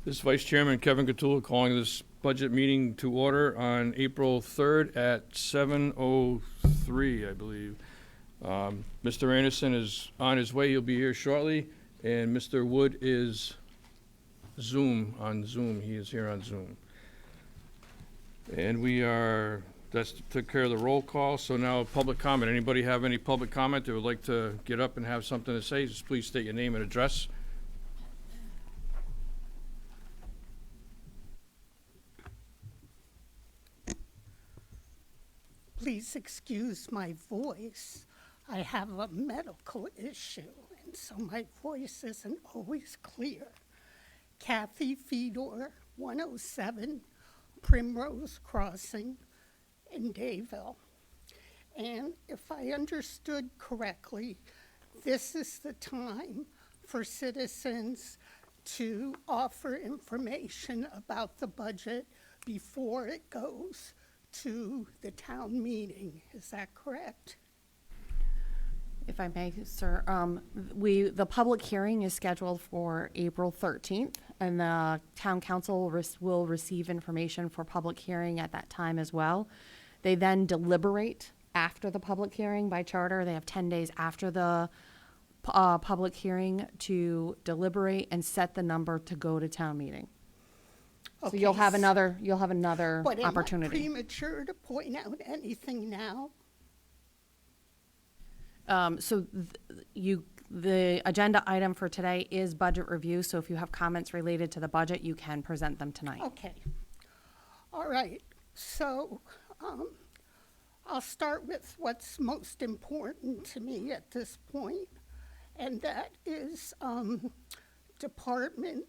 This is Vice Chairman Kevin Catula calling this budget meeting to order on April 3rd at 7:03, I believe. Mr. Anderson is on his way. He'll be here shortly. And Mr. Wood is on Zoom. He is here on Zoom. And that's took care of the roll call. So now public comment. Anybody have any public comment that would like to get up and have something to say? Just please state your name and address. Please excuse my voice. I have a medical issue, and so my voice isn't always clear. Kathy Fedor, 107 Primrose Crossing in Dayville. And if I understood correctly, this is the time for citizens to offer information about the budget before it goes to the town meeting. Is that correct? If I may, sir, the public hearing is scheduled for April 13th, and the town council will receive information for public hearing at that time as well. They then deliberate after the public hearing by charter. They have 10 days after the public hearing to deliberate and set the number to go to town meeting. So Okay, you'll have another But opportunity. am I premature to point out anything now? The agenda item for today is budget review, so if you have comments related to the budget, you can present them tonight. Okay. All right. So I'll start with what's most important to me at this point, and that is Department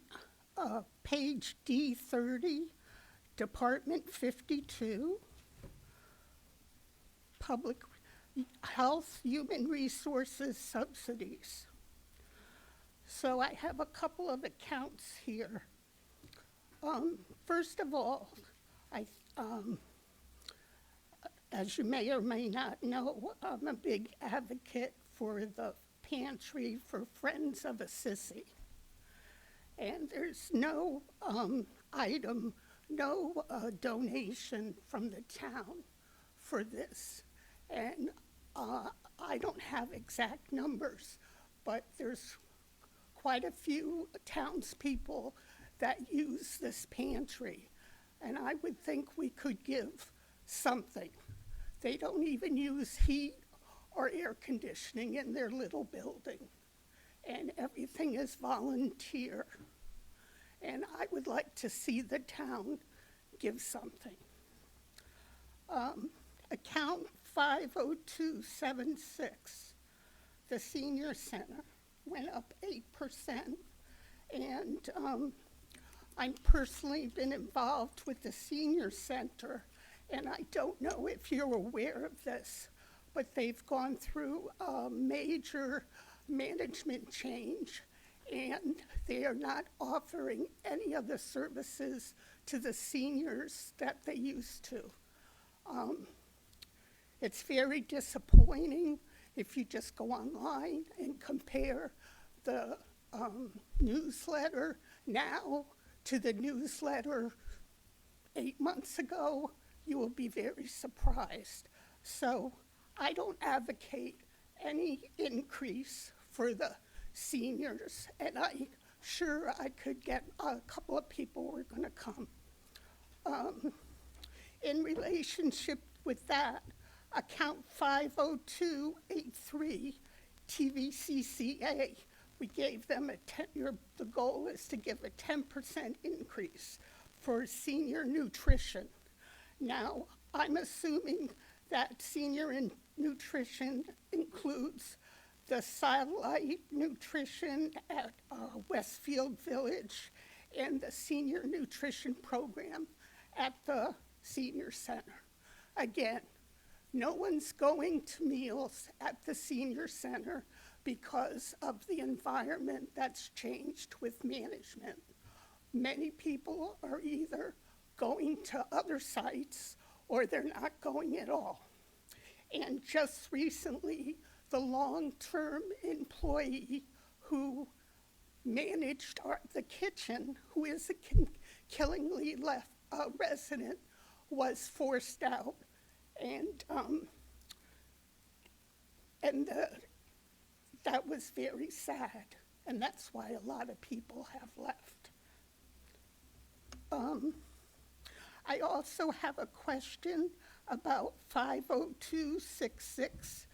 page D30, Department 52, Public Health, Human Resources Subsidies. So I have a couple of accounts here. First of all, as you may or may not know, I'm a big advocate for the pantry for Friends of Assisi. And there's no donation from the town for this. And I don't have exact numbers, but there's quite a few townspeople that use this pantry. And I would think we could give something. They don't even use heat or air conditioning in their little building. And everything is volunteer. And I would like to see the town give something. Account 50276, the senior center, went up 8%. And I've personally been involved with the senior center, and I don't know if you're aware of this, but they've gone through a major management change, and they are not offering any of the services to the seniors that they used to. It's very disappointing if you just go online and compare the newsletter now to the newsletter 8 months ago. You will be very surprised. So I don't advocate any increase for the seniors, and I could get a couple of people who are going to come. In relationship with that, account 50283, TVCCA, we gave them the goal is to give a 10% increase for senior nutrition. Now, I'm assuming that senior nutrition includes the satellite nutrition at Westfield Village and the senior nutrition program at the senior center. Again, no one's going to meals at the senior center because of the environment that's changed with management. Many people are either going to other sites or they're not going at all. And just recently, the long-term employee who managed the kitchen, who is a Killingly resident, was forced out, and that was very sad, and that's why a lot of people have left. I also have a question about 50266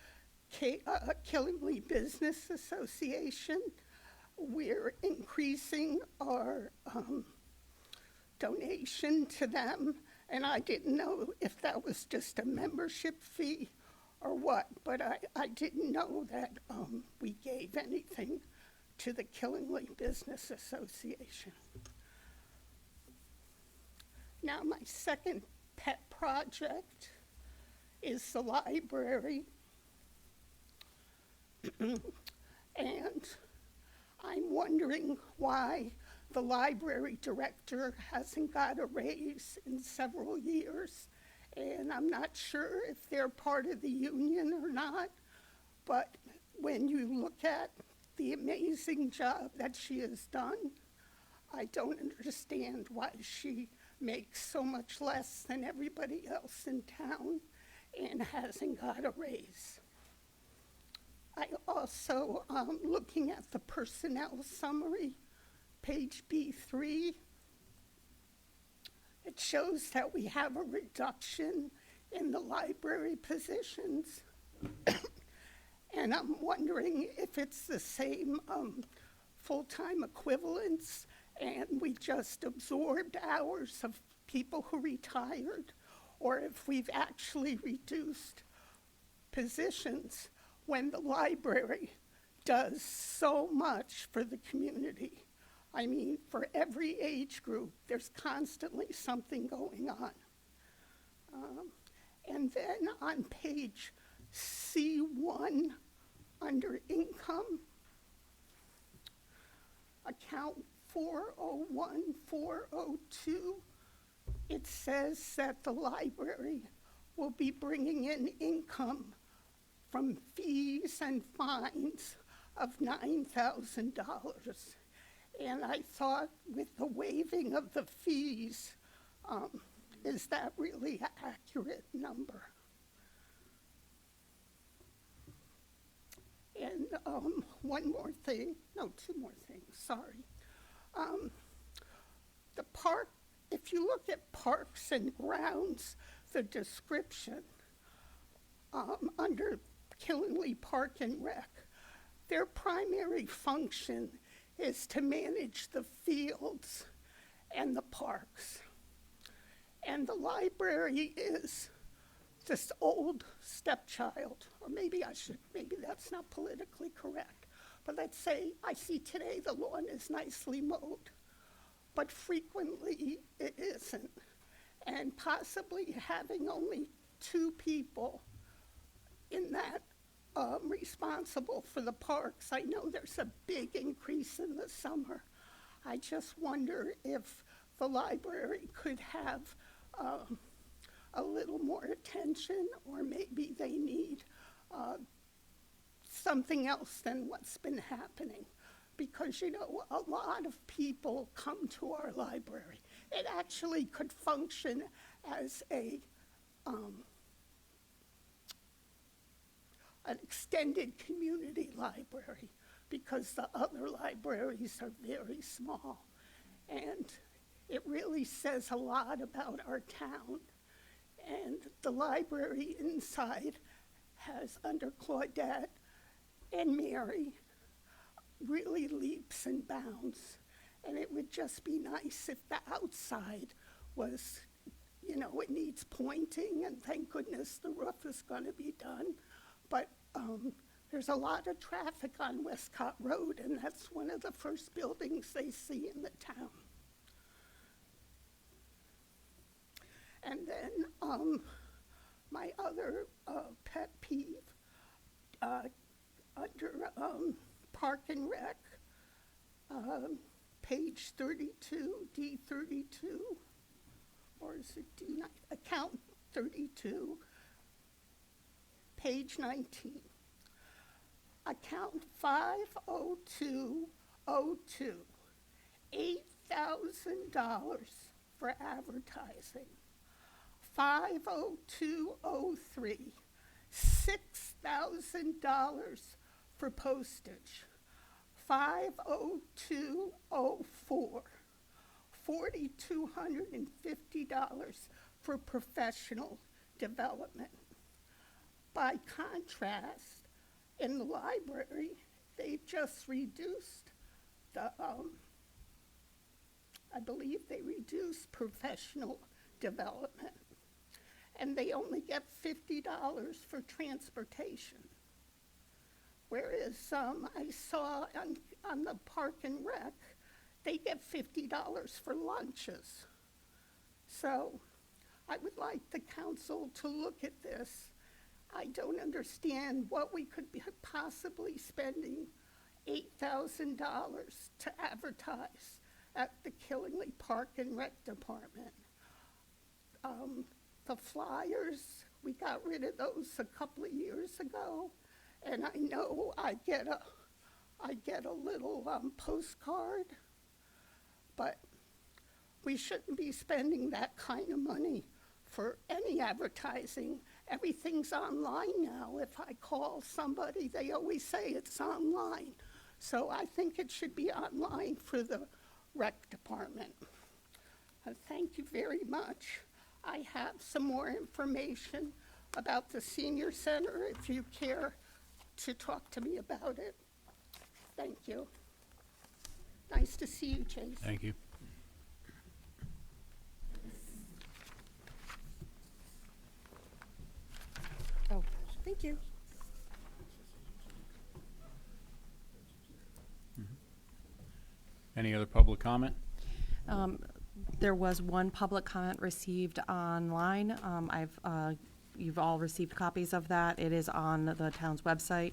Killingly Business Association. We're increasing our donation to them, and I didn't know if that was just a membership fee or what, but I didn't know that we gave anything to the Killingly Business Association. Now, my second pet project is the library, and I'm wondering why the library director hasn't got a raise in several years, and I'm not sure if they're part of the union or not, but when you look at the amazing job that she has done, I don't understand why she makes so much less than everybody else in town and hasn't got a raise. I also, looking at the personnel summary, page B3, it shows that we have a reduction in the library positions. And I'm wondering if it's the same full-time equivalents and we just absorbed hours of people who retired, or if we've actually reduced positions when the library does so much for the community. I mean, for every age group, there's constantly something going on. And then on page C1, under income, account 401402, it says that the library will be bringing in income from fees and fines of $9,000. And I thought, with the waiving of the fees, is that really an accurate number? And one more thing, no, two more things, sorry. The park, if you look at Parks and Grounds, the description under Killingly Park and Rec, their primary function is to manage the fields and the parks. And the library is this old stepchild, or maybe that's not politically correct, but let's say I see today the lawn is nicely mowed, but frequently it isn't. And possibly having only 2 people in that responsible for the parks. I know there's a big increase in the summer. I just wonder if the library could have a little more attention, or maybe they need something else than what's been happening. Because, you know, a lot of people come to our library. It actually could function as an extended community library, because the other libraries are very small. And it really says a lot about our town. And the library inside has, under Claudette and Mary, really leaps and bounds. And it would just be nice if the outside was, you know, it needs pointing, and thank goodness the roof is going to be done. But there's a lot of traffic on Westcott Road, and that's one of the first buildings they see in the town. And then my other pet peeve, under Park and Rec, page 32, D32, or is it D9? Account 32, page 19. Account $8,000 for advertising. 50203, $6,000 for postage. 50204, $4,250 for professional development. By contrast, in the library, they've just reduced the, I believe they reduced professional development, and they only get $50 for transportation. Whereas I saw on the Park and Rec, they get $50 for lunches. So I would like the council to look at this. I don't understand what we could be possibly spending $8,000 to advertise at the Killingly Park and Rec Department. The flyers, we got rid of those a couple of years ago, and I know I get a little postcard, but we shouldn't be spending that kind of money for any advertising. Everything's online now. If I call somebody, they always say it's online. So I think it should be online for the rec department. Thank you very much. I have some more information about the senior center if you care to talk to me about it. Thank you. Nice to see you, Jason. Thank you. Oh, thank you. Any other public comment? There was one public comment received online. You've all received copies of that. It is on the town's website.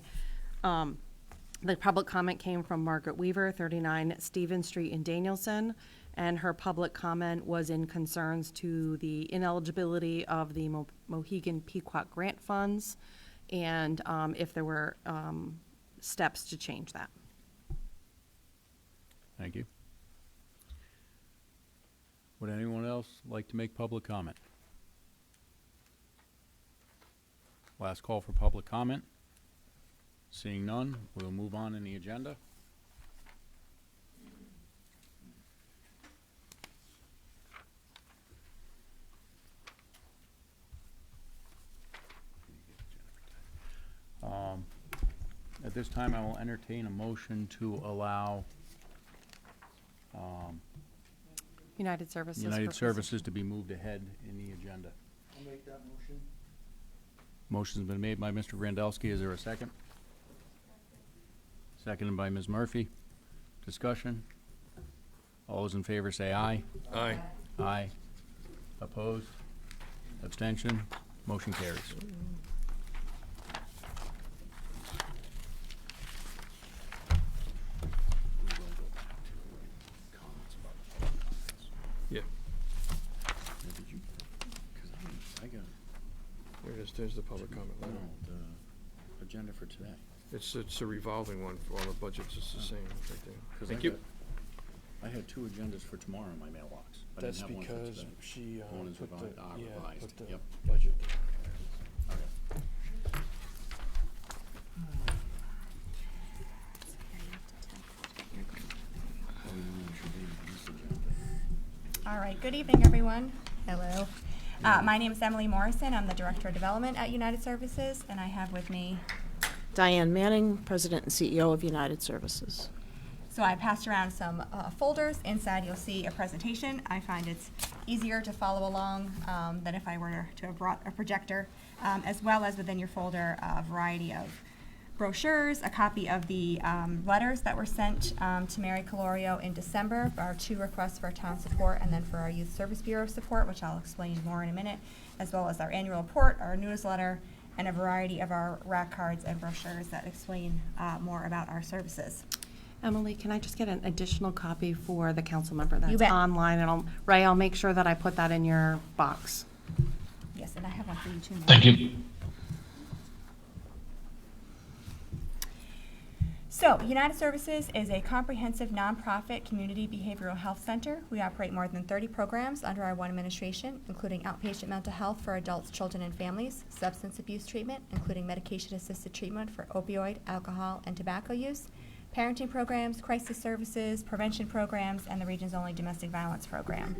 The public comment came from Margaret Weaver, 39 Stephen Street in Danielson, and her public comment was in concerns to the ineligibility of the Mohegan Pequot grant funds, and if there were steps to change that. Thank you. Would anyone else like to make public comment? Last call for public comment. Seeing none, we'll move on in the agenda. At this time, I will entertain a motion to allow United Services. United Services to be moved ahead in the agenda. I'll make that motion. Motion's been made by Mr. Randelsky. Is there a second? Seconded by Ms. Murphy. Discussion? All those in favor say aye. Aye. Aye. Opposed? Abstention? Motion carries. Yeah, I got, there it is. There's the public comment no, letter. the agenda for today. It's a revolving one for all the budgets. It's the same. Right there. 'Cause Thank you. I had two agendas for tomorrow in my mailbox. I didn't That's have one for because today. she One is put the, revised. put the Yep. budget. Okay. Oh, you want to do this agenda? All right, good evening, everyone. Hello. My name is Emily Morrison. I'm the Director of Development at United Services, and I have with me, Diane Manning, President and CEO of United Services. so I passed around some folders. Inside, you'll see a presentation. I find it's easier to follow along than if I were to have brought a projector, as well as within your folder, a variety of brochures, a copy of the letters that were sent to Mary Calorio in December, our 2 requests for town support, and then for our Youth Service Bureau support, which I'll explain more in a minute, as well as our annual report, our newsletter, and a variety of our rack cards and brochures that explain more about our services. Emily, can I just get an additional copy for the council member that's bet. online? And Ray, I'll make sure that I put that in your box. Yes, and I have one for you too. Thank you. So, United Services is a comprehensive nonprofit community behavioral health center. We operate more than 30 programs under our one administration, including outpatient mental health for adults, children, and families, substance abuse treatment, including medication-assisted treatment for opioid, alcohol, and tobacco use, parenting programs, crisis services, prevention programs, and the region's only domestic violence program.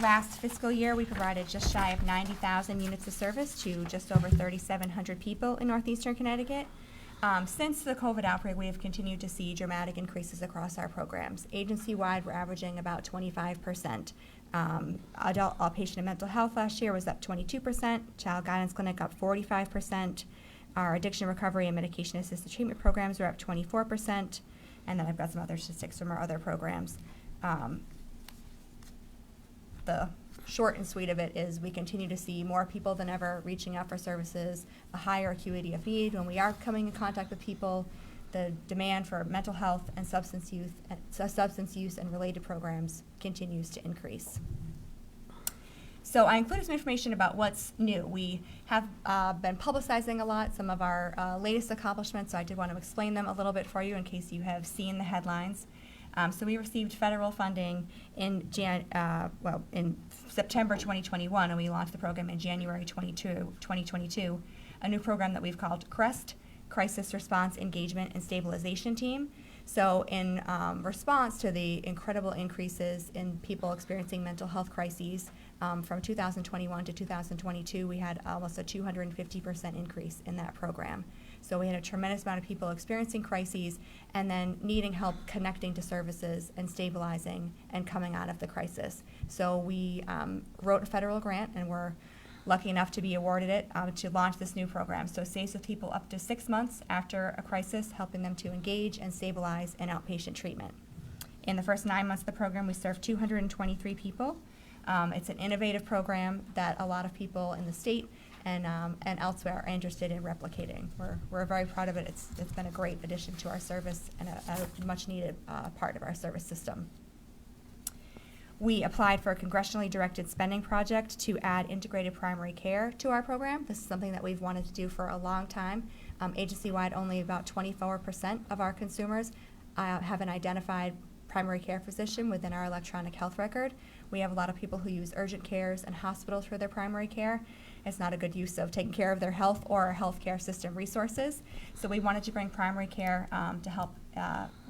Last fiscal year, we provided just shy of 90,000 units of service to just over 3,700 people in northeastern Connecticut. Since the COVID outbreak, we have continued to see dramatic increases across our programs. Agency-wide, we're averaging about 25%. Adult outpatient and mental health last year was up 22%, child guidance clinic up 45%, our addiction recovery and medication-assisted treatment programs are up 24%, and then I've got some other statistics from our other programs. The short and sweet of it is we continue to see more people than ever reaching out for services, a higher acuity of need. When we are coming in contact with people, the demand for mental health and substance use and related programs continues to increase. So I included some information about what's new. We have been publicizing a lot some of our latest accomplishments, so I did want to explain them a little bit for you in case you have seen the headlines. So we received federal funding in September 2021, and we launched the program in January 2022, a new program that we've called CREST, Crisis Response Engagement and Stabilization Team. So in response to the incredible increases in people experiencing mental health crises, from 2021 to 2022, we had almost a 250% increase in that program. So we had a tremendous amount of people experiencing crises and then needing help connecting to services and stabilizing and coming out of the crisis. So we wrote a federal grant, and we're lucky enough to be awarded it to launch this new program. So it stays with people up to 6 months after a crisis, helping them to engage and stabilize in outpatient treatment. In the first 9 months of the program, we served 223 people. It's an innovative program that a lot of people in the state and elsewhere are interested in replicating. We're very proud of it. It's been a great addition to our service and a much needed part of our service system. We applied for a congressionally directed spending project to add integrated primary care to our program. This is something that we've wanted to do for a long time. Agency-wide, only about 24% of our consumers have an identified primary care physician within our electronic health record. We have a lot of people who use urgent cares and hospitals for their primary care. It's not a good use of taking care of their health or our healthcare system resources. So we wanted to bring primary care to help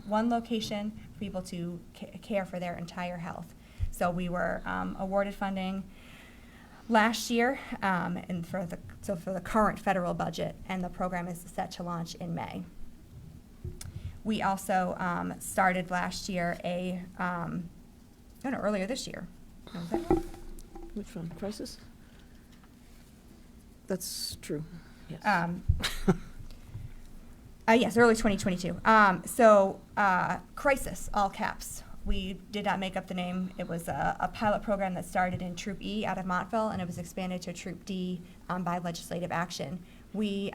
one location for people to care for their entire health. So we were awarded funding last year, and for the current federal budget, and the program is set to launch in May. We also started last year earlier this year. Was that right? Which one? Crisis? That's true. Yes. Yes, early 2022. Crisis, all caps. We did not make up the name. It was a pilot program that started in Troop E out of Montville, and it was expanded to Troop D by legislative action. We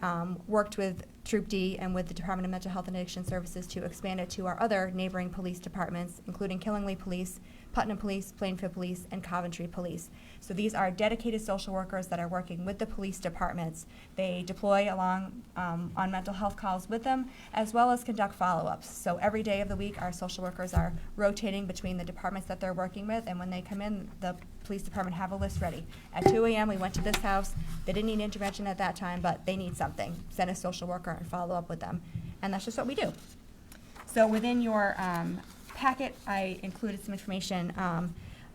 worked with Troop D and with the Department of Mental Health and Addiction Services to expand it to our other neighboring police departments, including Killingly Police, Putnam Police, Plainfield Police, and Coventry Police. So these are dedicated social workers that are working with the police departments. They deploy along on mental health calls with them, as well as conduct follow-ups. So every day of the week, our social workers are rotating between the departments that they're working with, and when they come in, the police department have a list ready. At 2 a.m., we went to this house. They didn't need intervention at that time, but they need something. Send a social worker and follow up with them. And that's just what we do. So within your packet, I included some information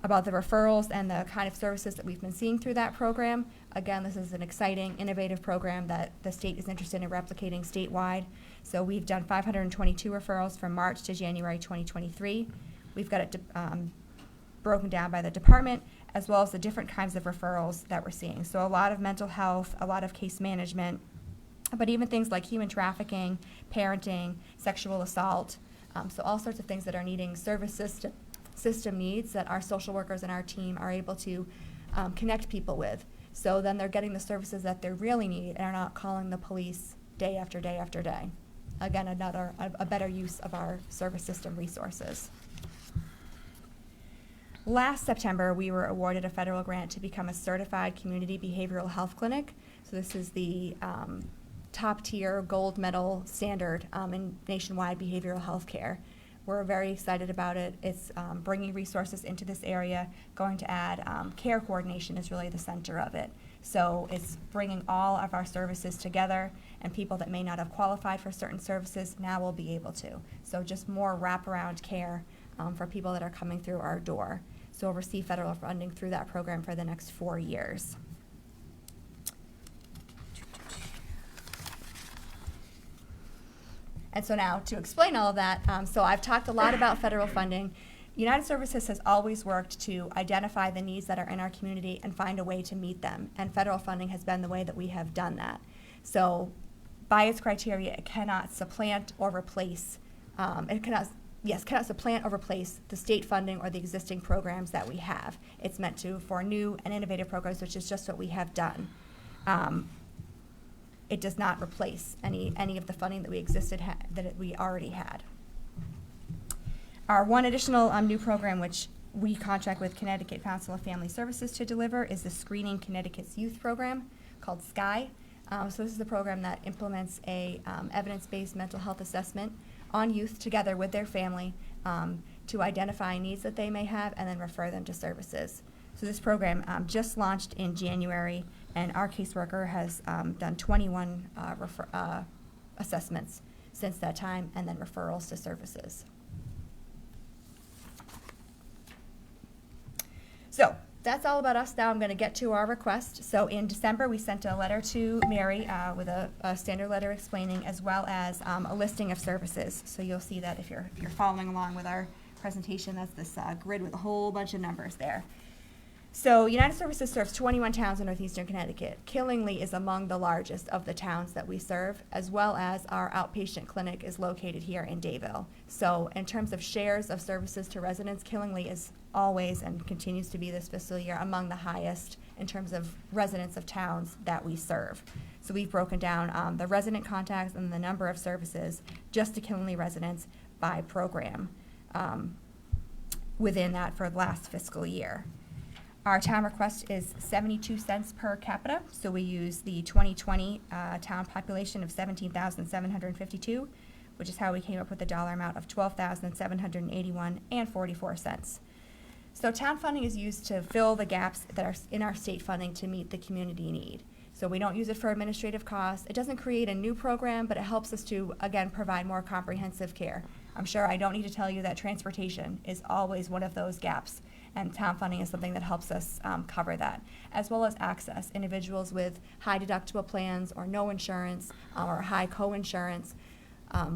about the referrals and the kind of services that we've been seeing through that program. Again, this is an exciting, innovative program that the state is interested in replicating statewide. So we've done 522 referrals from March to January 2023. We've got it broken down by the department, as well as the different kinds of referrals that we're seeing. So a lot of mental health, a lot of case management, but even things like human trafficking, parenting, sexual assault, so all sorts of things that are needing service system needs that our social workers and our team are able to connect people with. So then they're getting the services that they really need and are not calling the police day after day after day. Again, a better use of our service system resources. Last September, we were awarded a federal grant to become a certified community behavioral health clinic. So this is the top-tier gold medal standard in nationwide behavioral health care. We're very excited about it. It's bringing resources into this area, going to add care coordination is really the center of it. So it's bringing all of our services together, and people that may not have qualified for certain services now will be able to. So just more wraparound care for people that are coming through our door. So we'll receive federal funding through that program for the next 4 years. And so now, to explain all of that, so I've talked a lot about federal funding. United Services has always worked to identify the needs that are in our community and find a way to meet them, and federal funding has been the way that we have done that. So by its criteria, it cannot supplant or replace, cannot supplant or replace the state funding or the existing programs that we have. It's meant to for new and innovative programs, which is just what we have done. It does not replace any of the funding that we already had. Our one additional new program, which we contract with Connecticut Council of Family Services to deliver, is the Screening Connecticut's Youth Program called SKY. So this is a program that implements a evidence-based mental health assessment on youth together with their family to identify needs that they may have and then refer them to services. So this program just launched in January, and our caseworker has done 21 assessments since that time, and then referrals to services. So that's all about us. Now I'm going to get to our request. So in December, we sent a letter to Mary with a standard letter explaining, as well as a listing of services. So you'll see that if you're following along with our presentation, that's this grid with a whole bunch of numbers there. So United Services serves 21 towns in northeastern Connecticut. Killingly is among the largest of the towns that we serve, as well as our outpatient clinic is located here in Dayville. So in terms of shares of services to residents, Killingly is always and continues to be this fiscal year among the highest in terms of residents of towns that we serve. So we've broken down the resident contacts and the number of services just to Killingly residents by program within that for the last fiscal year. Our town request is 72 cents per capita, so we use the 2020 town population of 17,752, which is how we came up with the dollar amount of $12,781.44. So town funding is used to fill the gaps that are in our state funding to meet the community need. So we don't use it for administrative costs. It doesn't create a new program, but it helps us to, again, provide more comprehensive care. I'm sure I don't need to tell you that transportation is always one of those gaps, and town funding is something that helps us cover that, as well as access. Individuals with high deductible plans or no insurance or high co-insurance,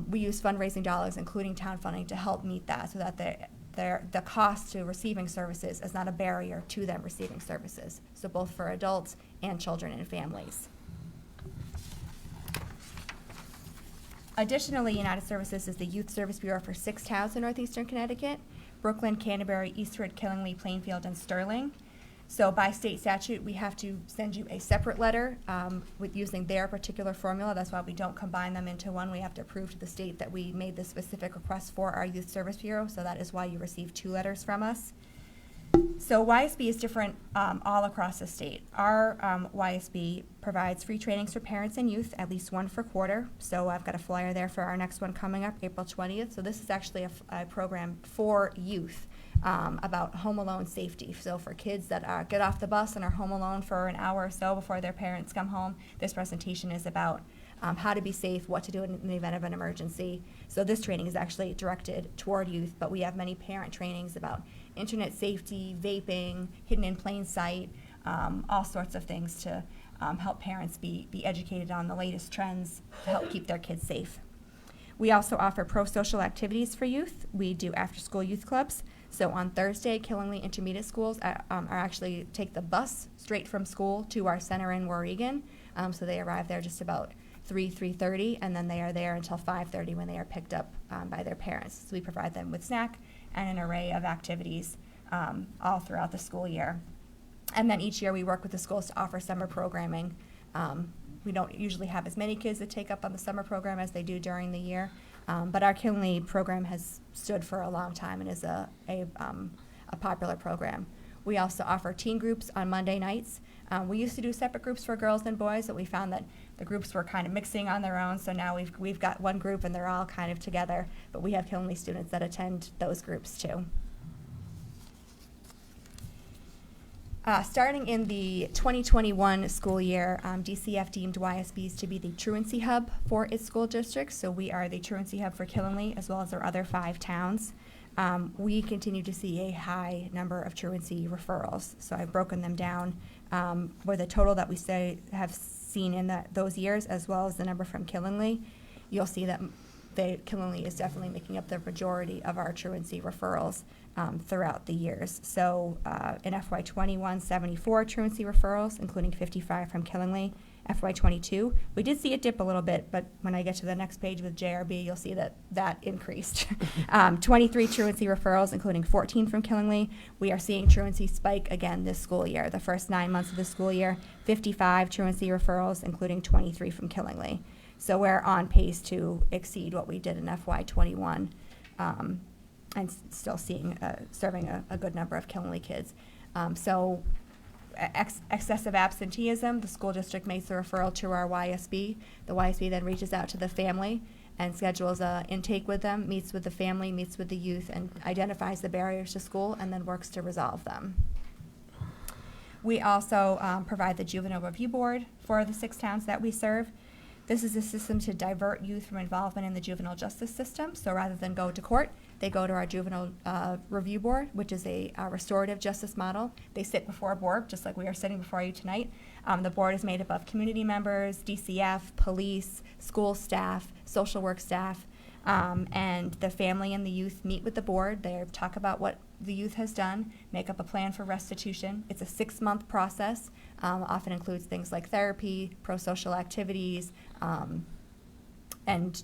we use fundraising dollars, including town funding, to help meet that so that the cost to receiving services is not a barrier to them receiving services. So both for adults and children and families. Additionally, United Services is the Youth Service Bureau for 6 towns in northeastern Connecticut: Brooklyn, Canterbury, Eastwood, Killingly, Plainfield, and Sterling. So by state statute, we have to send you a separate letter with using their particular formula. That's why we don't combine them into one. We have to prove to the state that we made the specific request for our Youth Service Bureau, so that is why you receive 2 letters from us. So YSB is different all across the state. Our YSB provides free trainings for parents and youth, at least 1 per quarter. So I've got a flyer there for our next one coming up, April 20th. So this is actually a program for youth about home alone safety. So for kids that get off the bus and are home alone for an hour or so before their parents come home, this presentation is about how to be safe, what to do in the event of an emergency. So this training is actually directed toward youth, but we have many parent trainings about internet safety, vaping, hidden in plain sight, all sorts of things to help parents be educated on the latest trends to help keep their kids safe. We also offer pro-social activities for youth. We do after-school youth clubs. So on Thursday, Killingly Intermediate Schools are actually take the bus straight from school to our center in Warrigan. So they arrive there just about 3:30, and then they are there until 5:30 when they are picked up by their parents. So we provide them with snack and an array of activities all throughout the school year. And then each year we work with the schools to offer summer programming. We don't usually have as many kids that take up on the summer program as they do during the year, but our Killingly program has stood for a long time and is a popular program. We also offer teen groups on Monday nights. We used to do separate groups for girls and boys, but we found that the groups were kind of mixing on their own, so now we've got one group and they're all kind of together, but we have Killenly students that attend those groups too. Starting in the 2021 school year, DCF deemed YSBs to be the truancy hub for its school district, so we are the truancy hub for Killenly as well as our other 5 towns. We continue to see a high number of truancy referrals, so I've broken them down with the total that we have seen in those years as well as the number from Killenly. You'll see that Killenly is definitely making up the majority of our truancy referrals throughout the years. So in FY21, 74 truancy referrals, including 55 from Killenly. FY22, we did see it dip a little bit, but when I get to the next page with JRB, you'll see that increased. 23 truancy referrals, including 14 from Killenly. We are seeing truancy spike again this school year. The first 9 months of the school year, 55 truancy referrals, including 23 from Killenly. So we're on pace to exceed what we did in FY21, and still seeing, serving a good number of Killenly kids. Excessive absenteeism, the school district makes a referral to our YSB. The YSB then reaches out to the family and schedules an intake with them, meets with the family, meets with the youth, and identifies the barriers to school and then works to resolve them. We also provide the Juvenile Review Board for the 6 towns that we serve. This is a system to divert youth from involvement in the juvenile justice system. So rather than go to court, they go to our Juvenile Review Board, which is a restorative justice model. They sit before a board, just like we are sitting before you tonight. The board is made up of community members, DCF, police, school staff, social work staff, and the family and the youth meet with the board. They talk about what the youth has done, make up a plan for restitution. It's a 6-month process. Often includes things like therapy, pro-social activities, and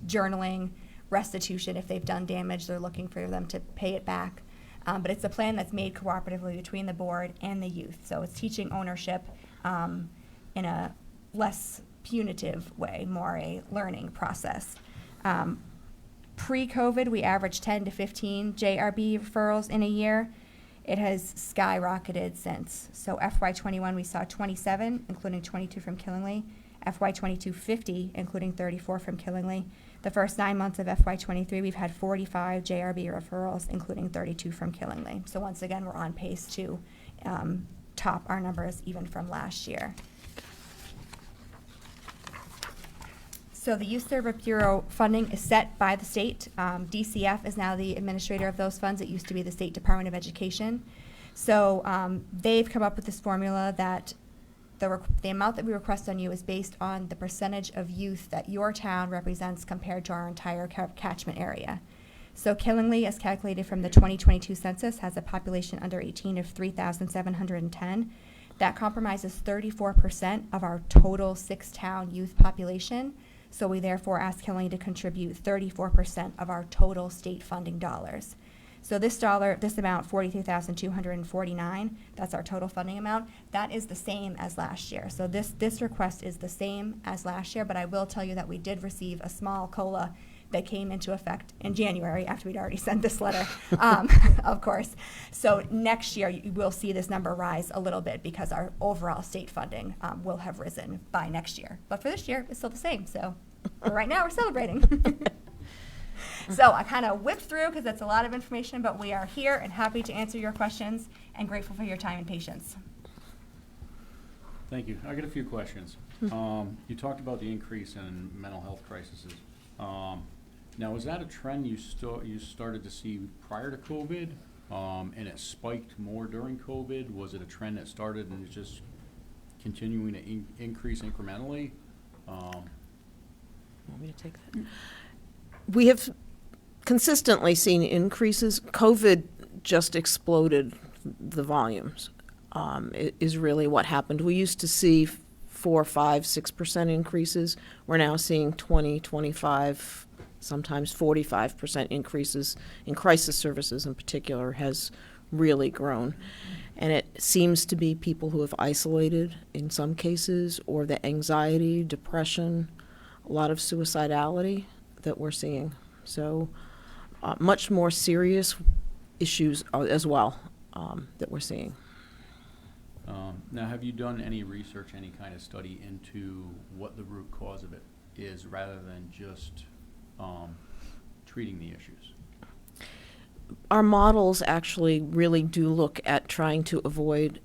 journaling, restitution. If they've done damage, they're looking for them to pay it back. But it's a plan that's made cooperatively between the board and the youth. So it's teaching ownership in a less punitive way, more a learning process. Pre-COVID, we averaged 10 to 15 JRB referrals in a year. It has skyrocketed since. So FY21, we saw 27, including 22 from Killenly. FY22, 50, including 34 from Killenly. The first 9 months of FY23, we've had 45 JRB referrals, including 32 from Killenly. So once again, we're on pace to top our numbers even from last year. So the Youth Service Bureau funding is set by the state. DCF is now the administrator of those funds. It used to be the State Department of Education. So they've come up with this formula that the amount that we request on you is based on the percentage of youth that your town represents compared to our entire catchment area. So Killenly, as calculated from the 2022 census, has a population under 18 of 3,710. That compromises 34% of our total 6-town youth population. So we therefore ask Killenly to contribute 34% of our total state funding dollars. So this amount, $43,249, that's our total funding amount. That is the same as last year. So this request is the same as last year, but I will tell you that we did receive a small COLA that came into effect in January after we'd already sent this letter, of course. So next year, you will see this number rise a little bit because our overall state funding will have risen by next year. But for this year, it's still the same. So for right now, we're celebrating. So I kind of whipped through because that's a lot of information, but we are here and happy to answer your questions and grateful for your time and patience. Thank you. I got a few questions. You talked about the increase in mental health crises. Now, is that a trend you started to see prior to COVID, and it spiked more during COVID? Was it a trend that started and is just continuing to increase incrementally? Want me to take that? We have consistently seen increases. COVID just exploded the volumes. It is really what happened. We used to see 4, 5, 6% increases. We're now seeing 20, 25, sometimes 45% increases in crisis services in particular has really grown. And it seems to be people who have isolated in some cases, or the anxiety, depression, a lot of suicidality that we're seeing. So much more serious issues as well that we're seeing. Now, have you done any research, any kind of study into what the root cause of it is, rather than just treating the issues? Our models actually really do look at trying to avoid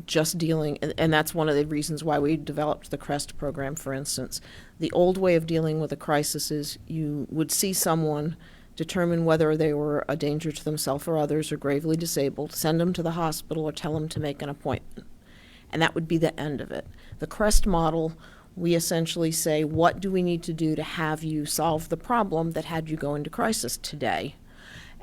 just dealing, and that's one of the reasons why we developed the CREST program, for instance. The old way of dealing with a crisis is you would see someone, determine whether they were a danger to themselves or others or gravely disabled, send them to the hospital or tell them to make an appointment. And that would be the end of it. The CREST model, we essentially say, what do we need to do to have you solve the problem that had you go into crisis today?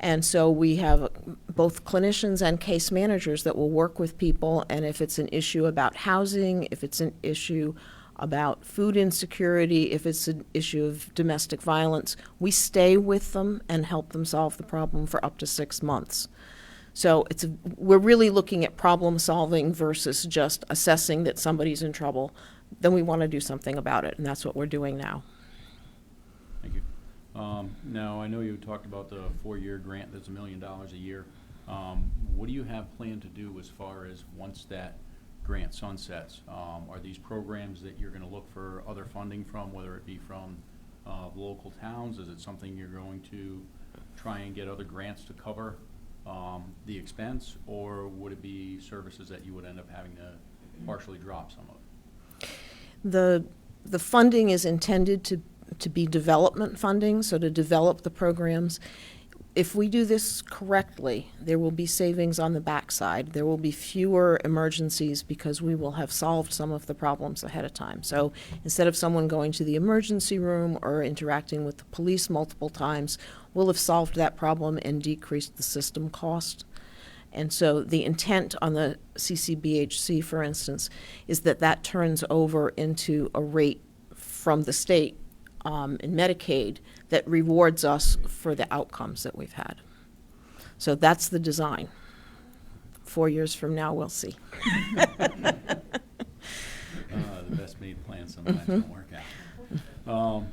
And so we have both clinicians and case managers that will work with people, and if it's an issue about housing, if it's an issue about food insecurity, if it's an issue of domestic violence, we stay with them and help them solve the problem for up to 6 months. So we're really looking at problem solving versus just assessing that somebody's in trouble. Then we want to do something about it, and that's what we're doing now. Thank you. Now, I know you talked about the 4-year grant that's $1 million a year. What do you have planned to do as far as once that grant sunsets? Are these programs that you're going to look for other funding from, whether it be from local towns? Is it something you're going to try and get other grants to cover the expense, or would it be services that you would end up having to partially drop some of? The funding is intended to be development funding, so to develop the programs. If we do this correctly, there will be savings on the backside. There will be fewer emergencies because we will have solved some of the problems ahead of time. So instead of someone going to the emergency room or interacting with the police multiple times, we'll have solved that problem and decreased the system cost. And so the intent on the CCBHC, for instance, is that that turns over into a rate from the state in Medicaid that rewards us for the outcomes that we've had. So that's the design. 4 years from now, we'll see. The best made plans sometimes don't work out.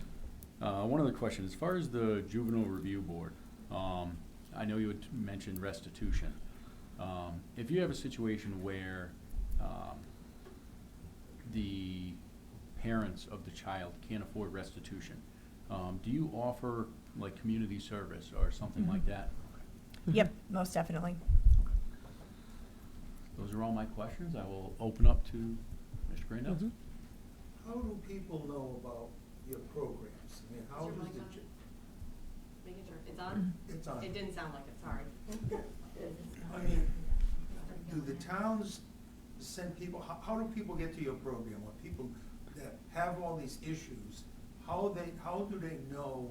One other question, as far as the Juvenile Review Board, I know you had mentioned restitution. If you have a situation where the parents of the child can't afford restitution, do you offer like community service or something like that? Yep, most definitely. Those are all my questions. I will open up to Mr. Grandel. Mhm. How do people know about your programs? I mean, how Is your does mic the, on? Making sure. It's on? it's on. It didn't sound like it, sorry. I mean, do the towns send people, how do people get to your program? When people that have all these issues, how do they know,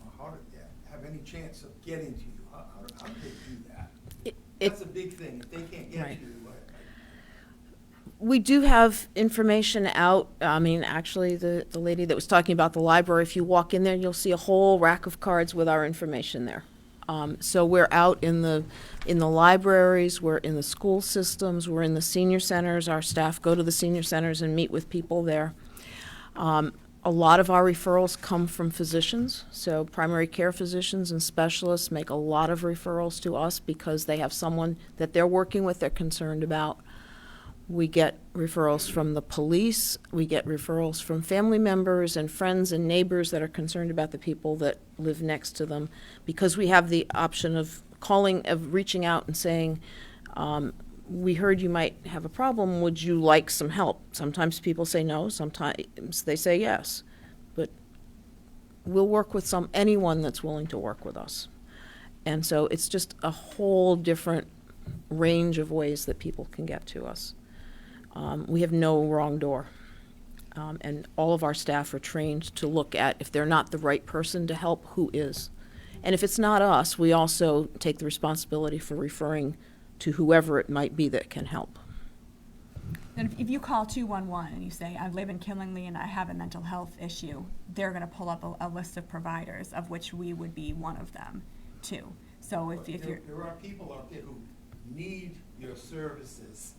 or how do they have any chance of getting to you? How do they do that? That's a big thing. If they can't get Right. to you, We do have information out. I mean, actually, the lady that was talking about the library, if you walk in there, you'll see a whole rack of cards with our information there. So we're out in the libraries, we're in the school systems, we're in the senior centers. Our staff go to the senior centers and meet with people there. A lot of our referrals come from physicians, so primary care physicians and specialists make a lot of referrals to us because they have someone that they're working with, they're concerned about. We get referrals from the police, we get referrals from family members and friends and neighbors that are concerned about the people that live next to them, because we have the option of reaching out and saying, we heard you might have a problem, would you like some help? Sometimes people say no, sometimes they say yes. But we'll work with anyone that's willing to work with us. And so it's just a whole different range of ways that people can get to us. We have no wrong door. And all of our staff are trained to look at, if they're not the right person to help, who is. And if it's not us, we also take the responsibility for referring to whoever it might be that can help. And if you call 211 and you say, I live in Killingly and I have a mental health issue, they're going to pull up a list of providers, of which we would be one of them, too. So if you're... There are people out there who need your services,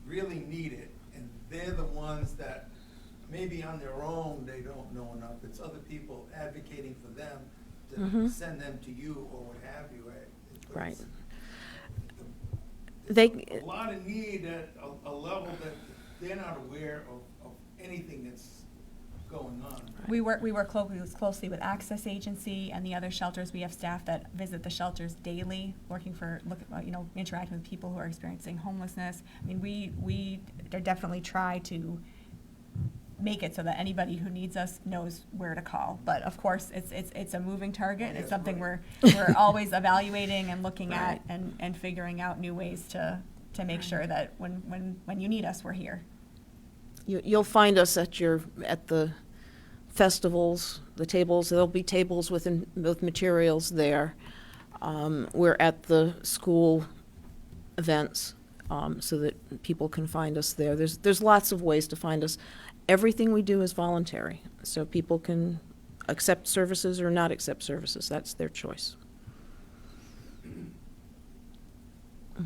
really need it, and they're the ones that maybe on their own they don't know enough. It's other people advocating for them to send them to you or what have you. Right. a lot of need at a level that they're not aware of anything that's going on. We work closely with Access Agency and the other shelters. We have staff that visit the shelters daily, interacting with people who are experiencing homelessness. I mean, we definitely try to make it so that anybody who needs us knows where to call. But of course, it's a moving target. It's something we're always evaluating and looking at and figuring out new ways to make sure that when you need us, we're here. You'll find us at the festivals, the tables. There'll be tables with materials there. We're at the school events, so that people can find us there. There's lots of ways to find us. Everything we do is voluntary, so people can accept services or not accept services. That's their choice.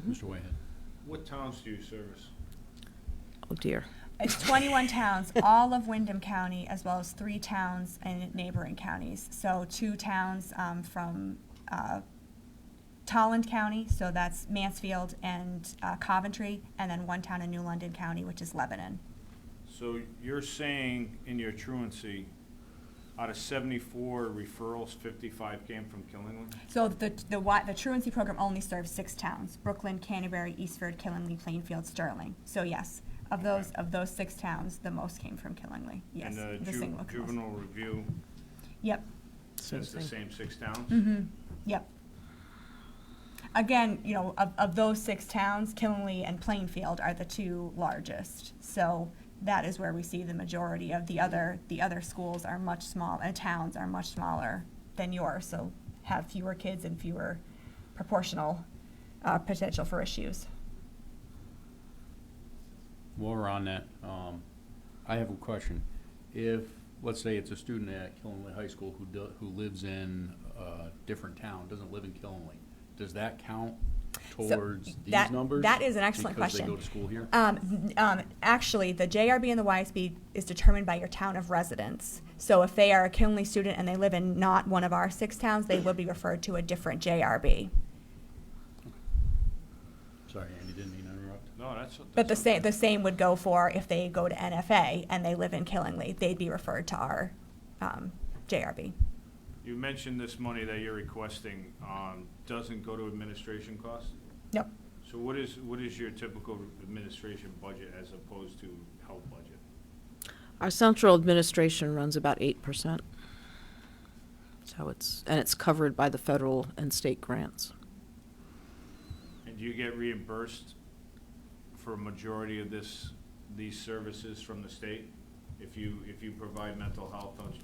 Mr. Whitehead. What towns do you service? Oh dear. It's 21 towns, all of Windham County, as well as 3 towns in neighboring counties. So 2 towns from Tolland County, so that's Mansfield and Coventry, and then 1 town in New London County, which is Lebanon. So you're saying in your truancy, out of 74 referrals, 55 came from Killingly? So the truancy program only serves 6 towns: Brooklyn, Canterbury, Eastford, Killingly, Plainfield, Sterling. So yes, of those 6 towns, the most came from Killingly. Yes, And the single most. juvenile review, Yep. that's the same 6 towns? Mm-hmm. Yep. Again, of those 6 towns, Killingly and Plainfield are the 2 largest. So that is where we see the majority of the other schools are much small, and towns are much smaller than yours, so have fewer kids and fewer proportional potential for issues. While we're on that, I have a question. If, let's say it's a student at Killingly High School who lives in a different town, doesn't live in Killingly, does that count towards these numbers? That is an excellent question. Because they go to school here? Actually, the JRB and the YSB is determined by your town of residence. So if they are a Killingly student and they live in not one of our 6 towns, they will be referred to a different JRB. Sorry, Andy, didn't mean to interrupt. No, that's. But the same would go for if they go to NFA and they live in Killingly, they'd be referred to our JRB. You mentioned this money that you're requesting doesn't go to administration costs? Nope. So what is your typical administration budget as opposed to health budget? Our central administration runs about 8%. So it's covered by the federal and state grants. And do you get reimbursed for a majority of these services from the state? If you provide mental health, don't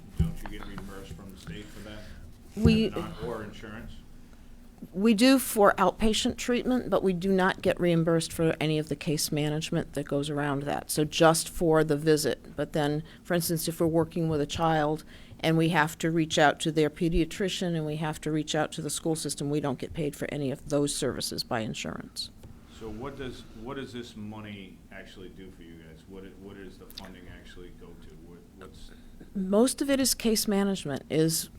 you get reimbursed from the state for that? Or insurance? We do for outpatient treatment, but we do not get reimbursed for any of the case management that goes around that. So just for the visit. But then, for instance, if we're working with a child and we have to reach out to their pediatrician and we have to reach out to the school system, we don't get paid for any of those services by insurance. So what does this money actually do for you guys? What does the funding actually go to? What's Most of it is case management.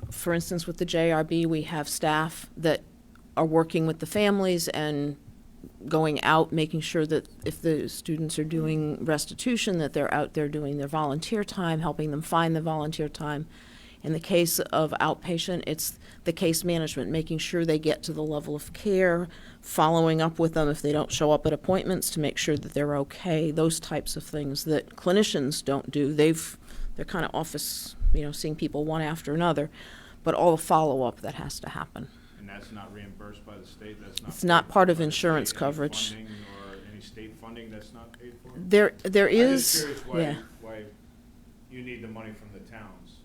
For instance, with the JRB, we have staff that are working with the families and going out, making sure that if the students are doing restitution, that they're out there doing their volunteer time, helping them find the volunteer time. In the case of outpatient, it's the case management, making sure they get to the level of care, following up with them if they don't show up at appointments to make sure that they're okay, those types of things that clinicians don't do. They're kind of office, seeing people one after another, but all the follow-up that has to happen. And that's not reimbursed by the state? It's not part of by the insurance state? coverage. Any funding or any state funding that's not paid for? There I'm just is, curious why you need the money from the towns.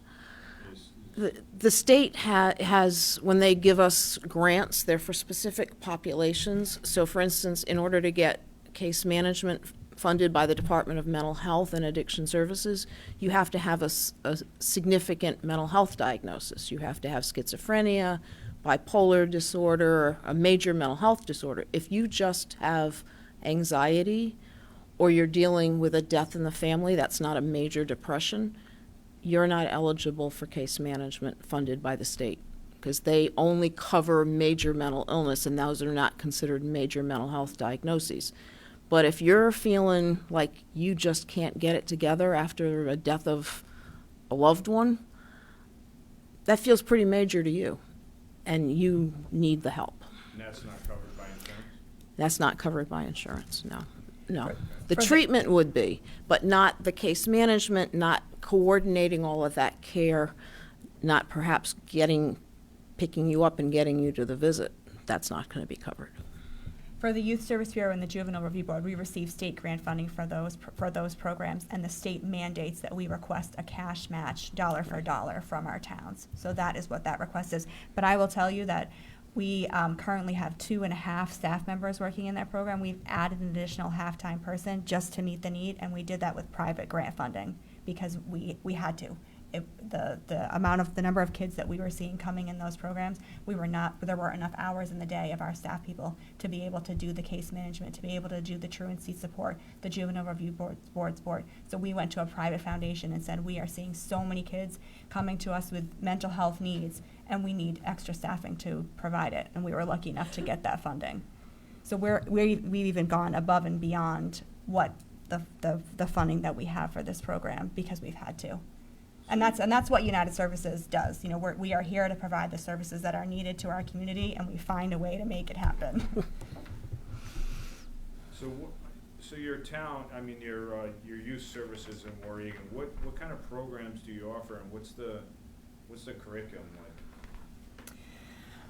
The state has, when they give us grants, they're for specific populations. So for instance, in order to get case management funded by the Department of Mental Health and Addiction Services, you have to have a significant mental health diagnosis. You have to have schizophrenia, bipolar disorder, a major mental health disorder. If you just have anxiety or you're dealing with a death in the family, that's not a major depression, you're not eligible for case management funded by the state. because they only cover major mental illness, and those are not considered major mental health diagnoses. But if you're feeling like you just can't get it together after a death of a loved one, that feels pretty major to you, and you need the help. And that's not covered by insurance? That's not covered by insurance, no, no. The For the- treatment would be, but not the case management, not coordinating all of that care, not perhaps picking you up and getting you to the visit. That's not going to be covered. For the Youth Service Bureau and the Juvenile Review Board, we receive state grant funding for those programs, and the state mandates that we request a cash match dollar for dollar from our towns. So that is what that request is. But I will tell you that we currently have 2.5 staff members working in that program. We've added an additional half-time person just to meet the need, and we did that with private grant funding because we had to. The number of kids that we were seeing coming in those programs, there weren't enough hours in the day of our staff people to be able to do the case management, to be able to do the truancy support, the juvenile review board. So we went to a private foundation and said, we are seeing so many kids coming to us with mental health needs, and we need extra staffing to provide it. And we were lucky enough to get that funding. So we've even gone above and beyond what the funding that we have for this program because we've had to. And that's what United Services does. You know, we are here to provide the services that are needed to our community, and we find a way to make it happen. So your town, I mean, your youth services in Warren, what kind of programs do you offer, and what's the curriculum like?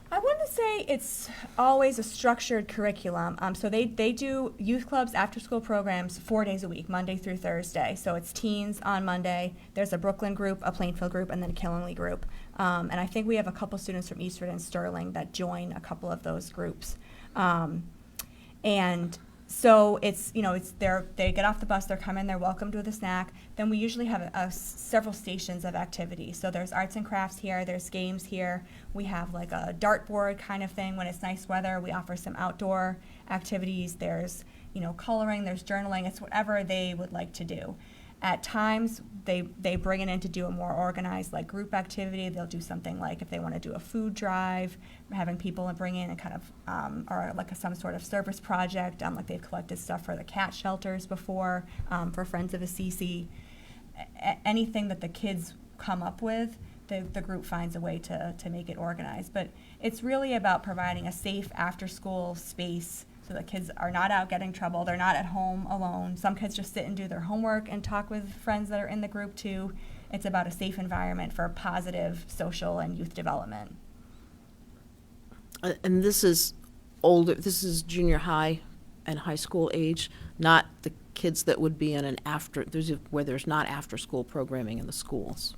I wouldn't say it's always a structured curriculum. So they do youth clubs, after-school programs 4 days a week, Monday through Thursday. So it's teens on Monday. There's a Brooklyn group, a Plainfield group, and then a Killingley group. And I think we have a couple students from Eastford and Sterling that join a couple of those groups. And so they get off the bus, they're coming, they're welcomed with a snack. Then we usually have several stations of activity. So there's arts and crafts here, there's games here. We have like a dartboard kind of thing when it's nice weather. We offer some outdoor activities. There's, coloring, there's journaling. It's whatever they would like to do. At times, they bring it in to do a more organized like group activity. They'll do something like if they want to do a food drive, having people bring in and kind of, or like some sort of service project, like they've collected stuff for the cat shelters before, for Friends of Assisi. Anything that the kids come up with, the group finds a way to make it organized. But it's really about providing a safe after-school space so that kids are not out getting trouble. They're not at home alone. Some kids just sit and do their homework and talk with friends that are in the group too. It's about a safe environment for positive social and youth development. And this is older, this is junior high and high school age, not the kids that would be in where there's not after-school programming in the schools.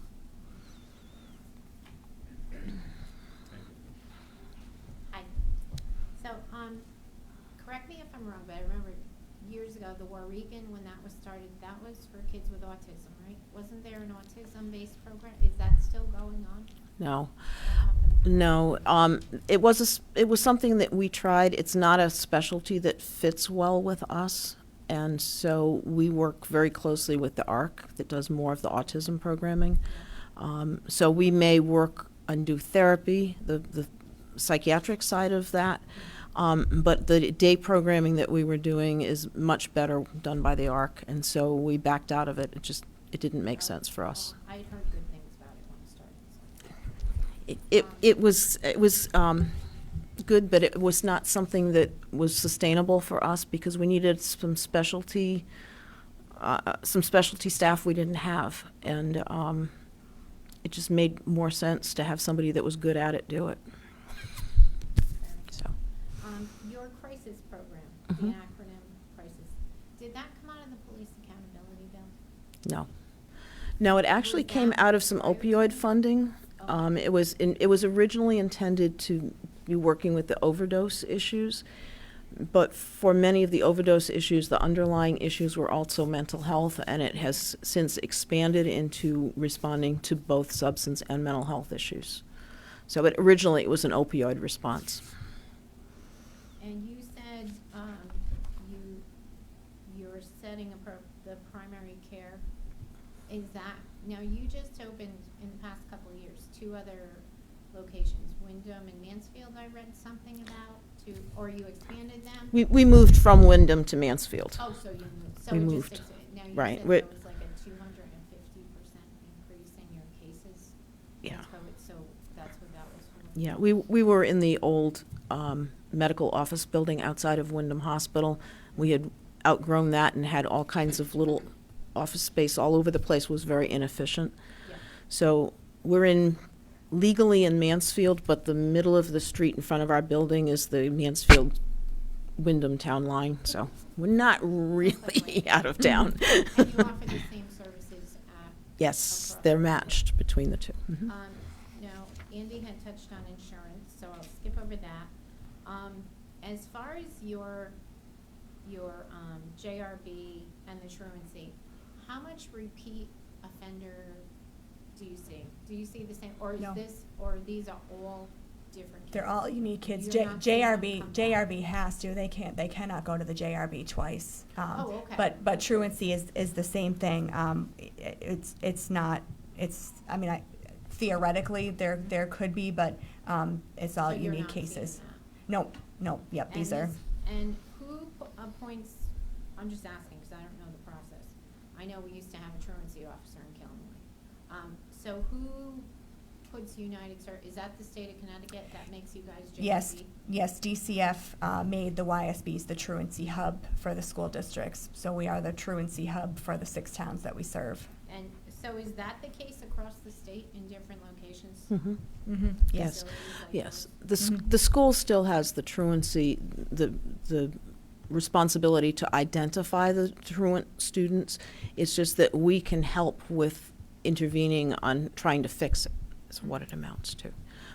Hi. So, correct me if I'm wrong, but I remember years ago, the Warrigan, when that was started, that was for kids with autism, right? Wasn't there an autism-based program? Is that still going on? No. What happened? No, it was something that we tried. It's not a specialty that fits well with us, and so we work very closely with the ARC that does more of the autism programming. So we may work and do therapy, the psychiatric side of that, but the day programming that we were doing is much better done by the ARC, and so we backed out of it. It didn't make sense for us. I had heard good things about it when it started. So. It was good, but it was not something that was sustainable for us because we needed some specialty staff we didn't have, and it just made more sense to have somebody that was good at it do it. So. Your crisis program, Mhm. the acronym crisis, did that come out of the police accountability bill? No, it actually Was came that out of some prior to- opioid funding. Okay. It was originally intended to be working with the overdose issues, but for many of the overdose issues, the underlying issues were also mental health, and it has since expanded into responding to both substance and mental health issues. So originally it was an opioid response. And you said you're setting the primary care. Is that, now you just opened in the past couple of years 2 other locations, Wyndham and Mansfield, I read something about, or you expanded them? We moved from Wyndham to Mansfield. Oh, so you moved, so We it just, moved. now you Right, said we're- there was like a 250% increase in your cases? Yeah. with COVID, so that's what that was for? Yeah, we were in the old medical office building outside of Wyndham Hospital. We had outgrown that and had all kinds of little office space all over the place, was very inefficient. Yeah. So we're legally in Mansfield, but the middle of the street in front of our building is the Mansfield Wyndham town line, so we're not really out of town. And you offer the same services at? Yes, across they're the board? matched between the two. Mhm. Now, Andy had touched on insurance, so I'll skip over that. As far as your JRB and the truancy, how much repeat offender do you see? Do you see the same, or is No. this, or these are all different kids? They're all unique kids. You're not seeing them JRB, come back? JRB has to, they cannot go to the JRB twice. Oh, okay. But truancy is the same thing. It's not, I mean, theoretically, there could be, but, it's all So you're unique not seeing cases. that? No, yep, these And are, this- And who appoints, I'm just asking, because I don't know the process. I know we used to have a truancy officer in Killingly. So who puts is that the state of Connecticut that makes you guys JRB? yes, DCF, made the YSBs the truancy hub for the school districts. So we are the truancy hub for the 6 towns that we serve. And so is that the case across the state in different locations? Mhm. Mm-hmm, Yes, Facilities like yes. those? The school still has the truancy, the responsibility to identify the truant students. It's just that we can help with intervening on trying to fix it, is what it amounts to.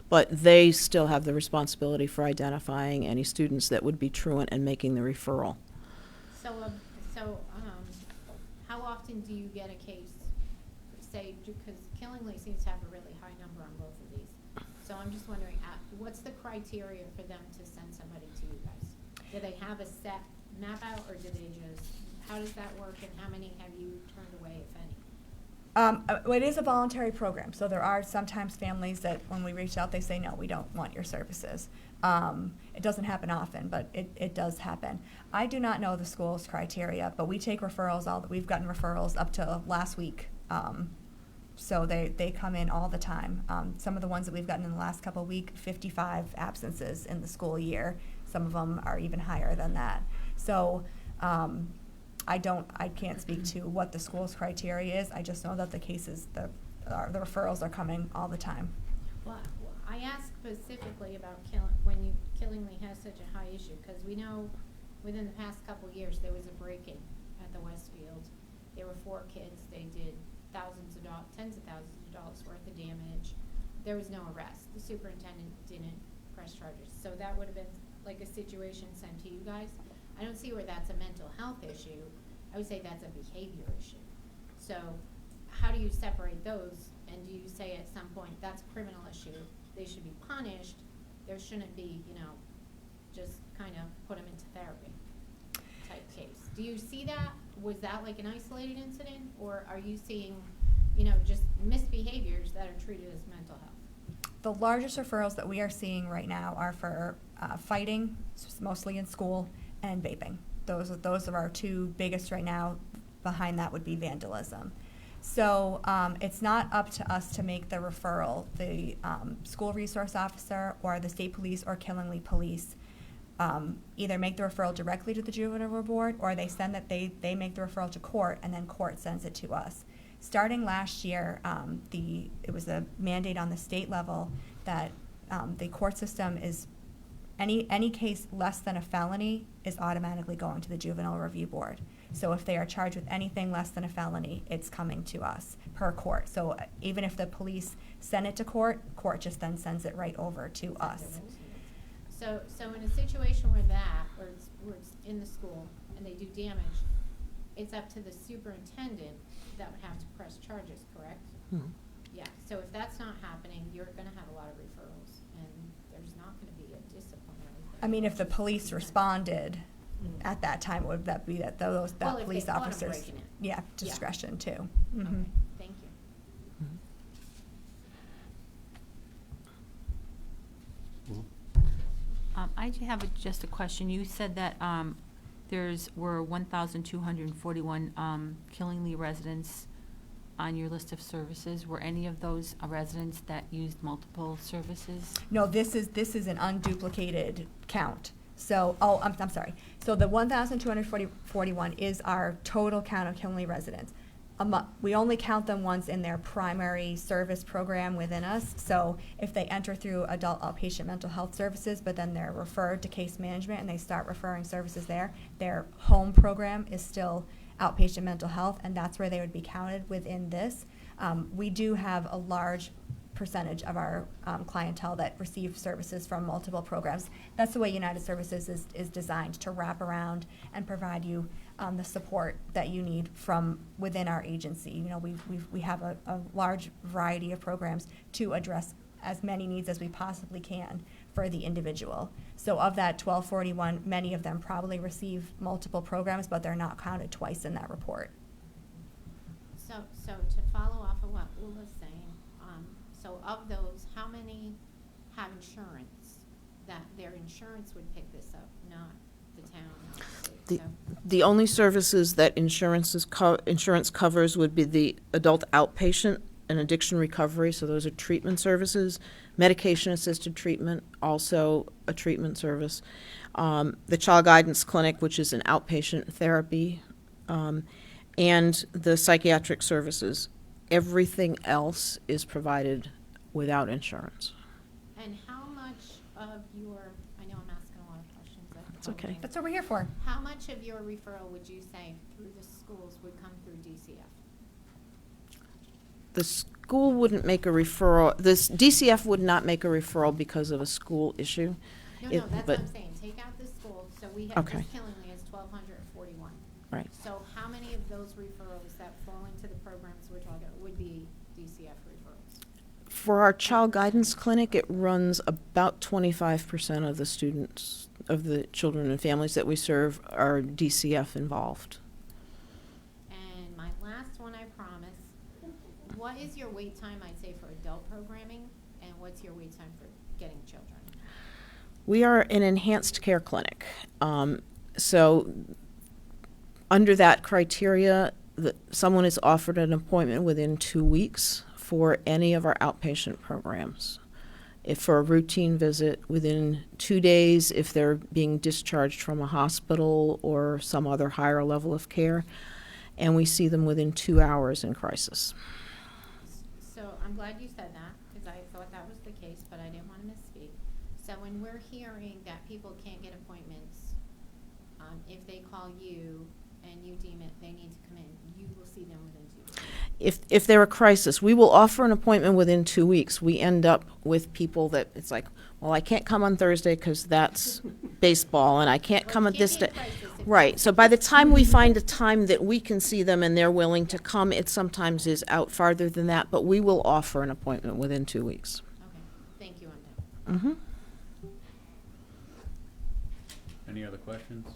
But they still have the responsibility for identifying any students that would be truant and making the referral. So, how often do you get a case, say, because Killingly seems to have a really high number on both of these. So I'm just wondering, what's the criteria for them to send somebody to you guys? Do they have a set map out, or do they how does that work, and how many have you turned away, if any? Well, it is a voluntary program, so there are sometimes families that when we reach out, they say, no, we don't want your services. It doesn't happen often, but it does happen. I do not know the school's criteria, but we take referrals, we've gotten referrals up to last week. So they come in all the time. Some of the ones that we've gotten in the last couple of weeks, 55 absences in the school year. Some of them are even higher than that. So I can't speak to what the school's criteria is. I just know that the cases, the referrals are coming all the time. Well, I asked specifically about Killingly has such a high issue, because we know within the past couple of years, there was a break-in at the Westfield. There were 4 kids, they did tens of thousands of dollars worth of damage. There was no arrest. The superintendent didn't press charges. So that would have been like a situation sent to you guys. I don't see where that's a mental health issue. I would say that's a behavior issue. So how do you separate those? And do you say at some point, that's a criminal issue, they should be punished, there shouldn't be, just kind of put them into therapy type case? Do you see that? Was that like an isolated incident, or are you seeing, just misbehaviors that are treated as mental health? The largest referrals that we are seeing right now are for fighting, mostly in school, and vaping. Those are our 2 biggest right now. Behind that would be vandalism. So it's not up to us to make the referral. The school resource officer or the state police or Killingly police either make the referral directly to the juvenile board, or they make the referral to court, and then court sends it to us. Starting last year, it was a mandate on the state level that the court system is any case less than a felony is automatically going to the juvenile review board. So if they are charged with anything less than a felony, it's coming to us per court. So even if the police send it to court, court just then sends it right over to us. So in a situation where it's in the school and they do damage, it's up to the superintendent that would have to press charges, correct? Mhm. Yeah, so if that's not happening, you're gonna have a lot of referrals, and there's not gonna be a disciplinary thing. I mean, if the police responded at that time, would that be that Well, if they police caught 'em officers? breaking it. Yeah, discretion too. Okay, Mhm. thank you. I do have just a question. You said that were 1,241 Killingly residents on your list of services. Were any of those residents that used multiple services? No, this is an unduplicated count. So, I'm sorry. So the 1,241 is our total count of Killingly residents. We only count them once in their primary service program within us. So if they enter through adult outpatient mental health services, but then they're referred to case management and they start referring services there, their home program is still outpatient mental health, and that's where they would be counted within this. We do have a large percentage of our clientele that receive services from multiple programs. That's the way United Services is designed, to wrap around and provide you the support that you need from within our agency. You know, we have a large variety of programs to address as many needs as we possibly can for the individual. So of that 1241, many of them probably receive multiple programs, but they're not counted twice in that report. So to follow off of what Ula's saying, so of those, how many have insurance, that their insurance would pick this up, not the town, not the state? The only services that insurance covers would be the adult outpatient and addiction recovery, so those are treatment services, medication-assisted treatment, also a treatment service, the child guidance clinic, which is an outpatient therapy, and the psychiatric services. Everything else is provided without insurance. And how much of your, I know I'm asking a lot of questions. It's okay. That's what we're here for. How much of your referral would you say through the schools would come through DCF? The school wouldn't make a referral, this DCF would not make a referral because of a school issue. No, It- that's what but- I'm saying. Take out the school, so we have, Okay. this Killingly has 1,241. Right. So how many of those referrals that fall into the programs we're talking about would be DCF referrals? For our child guidance clinic, it runs about 25% of the students, of the children and families that we serve are DCF involved. And my last one, I promise. What is your wait time, I'd say, for adult programming, and what's your wait time for getting children? We are an enhanced care clinic. So under that criteria, someone is offered an appointment within 2 weeks for any of our outpatient programs. If for a routine visit, within 2 days if they're being discharged from a hospital or some other higher level of care, and we see them within 2 hours in crisis. So I'm glad you said that, because I thought that was the case, but I didn't want to misspeak. So when we're hearing that people can't get appointments, if they call you and you deem it they need to come in, you will see them within 2 weeks. If they're a crisis, we will offer an appointment within 2 weeks. We end up with people that it's like, well, I can't come on Thursday because that's baseball, and I can't come at this day. Right. So by the time we find a time that we can see them and they're willing to come, it sometimes is out farther than that, but we will offer an appointment within 2 weeks. Okay, thank you, I'm done. Mm-hmm. Any other questions?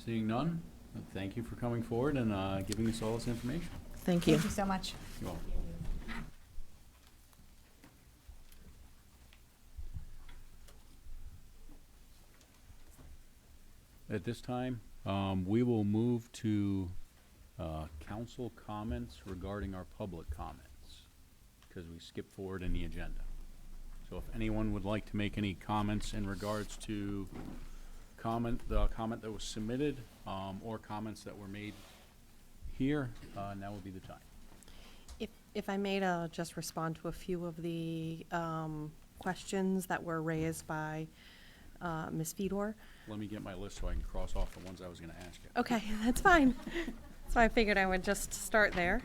Seeing none, thank you for coming forward and giving us all this information. Thank you. Thank you so much. You're welcome. At this time, we will move to council comments regarding our public comments, because we skipped forward in the agenda. So if anyone would like to make any comments in regards to the comment that was submitted, or comments that were made here, now would be the time. If I may just respond to a few of the questions that were raised by Ms. Fedor. Let me get my list so I can cross off the ones I was gonna ask you. Okay, that's fine. So I figured I would just start there.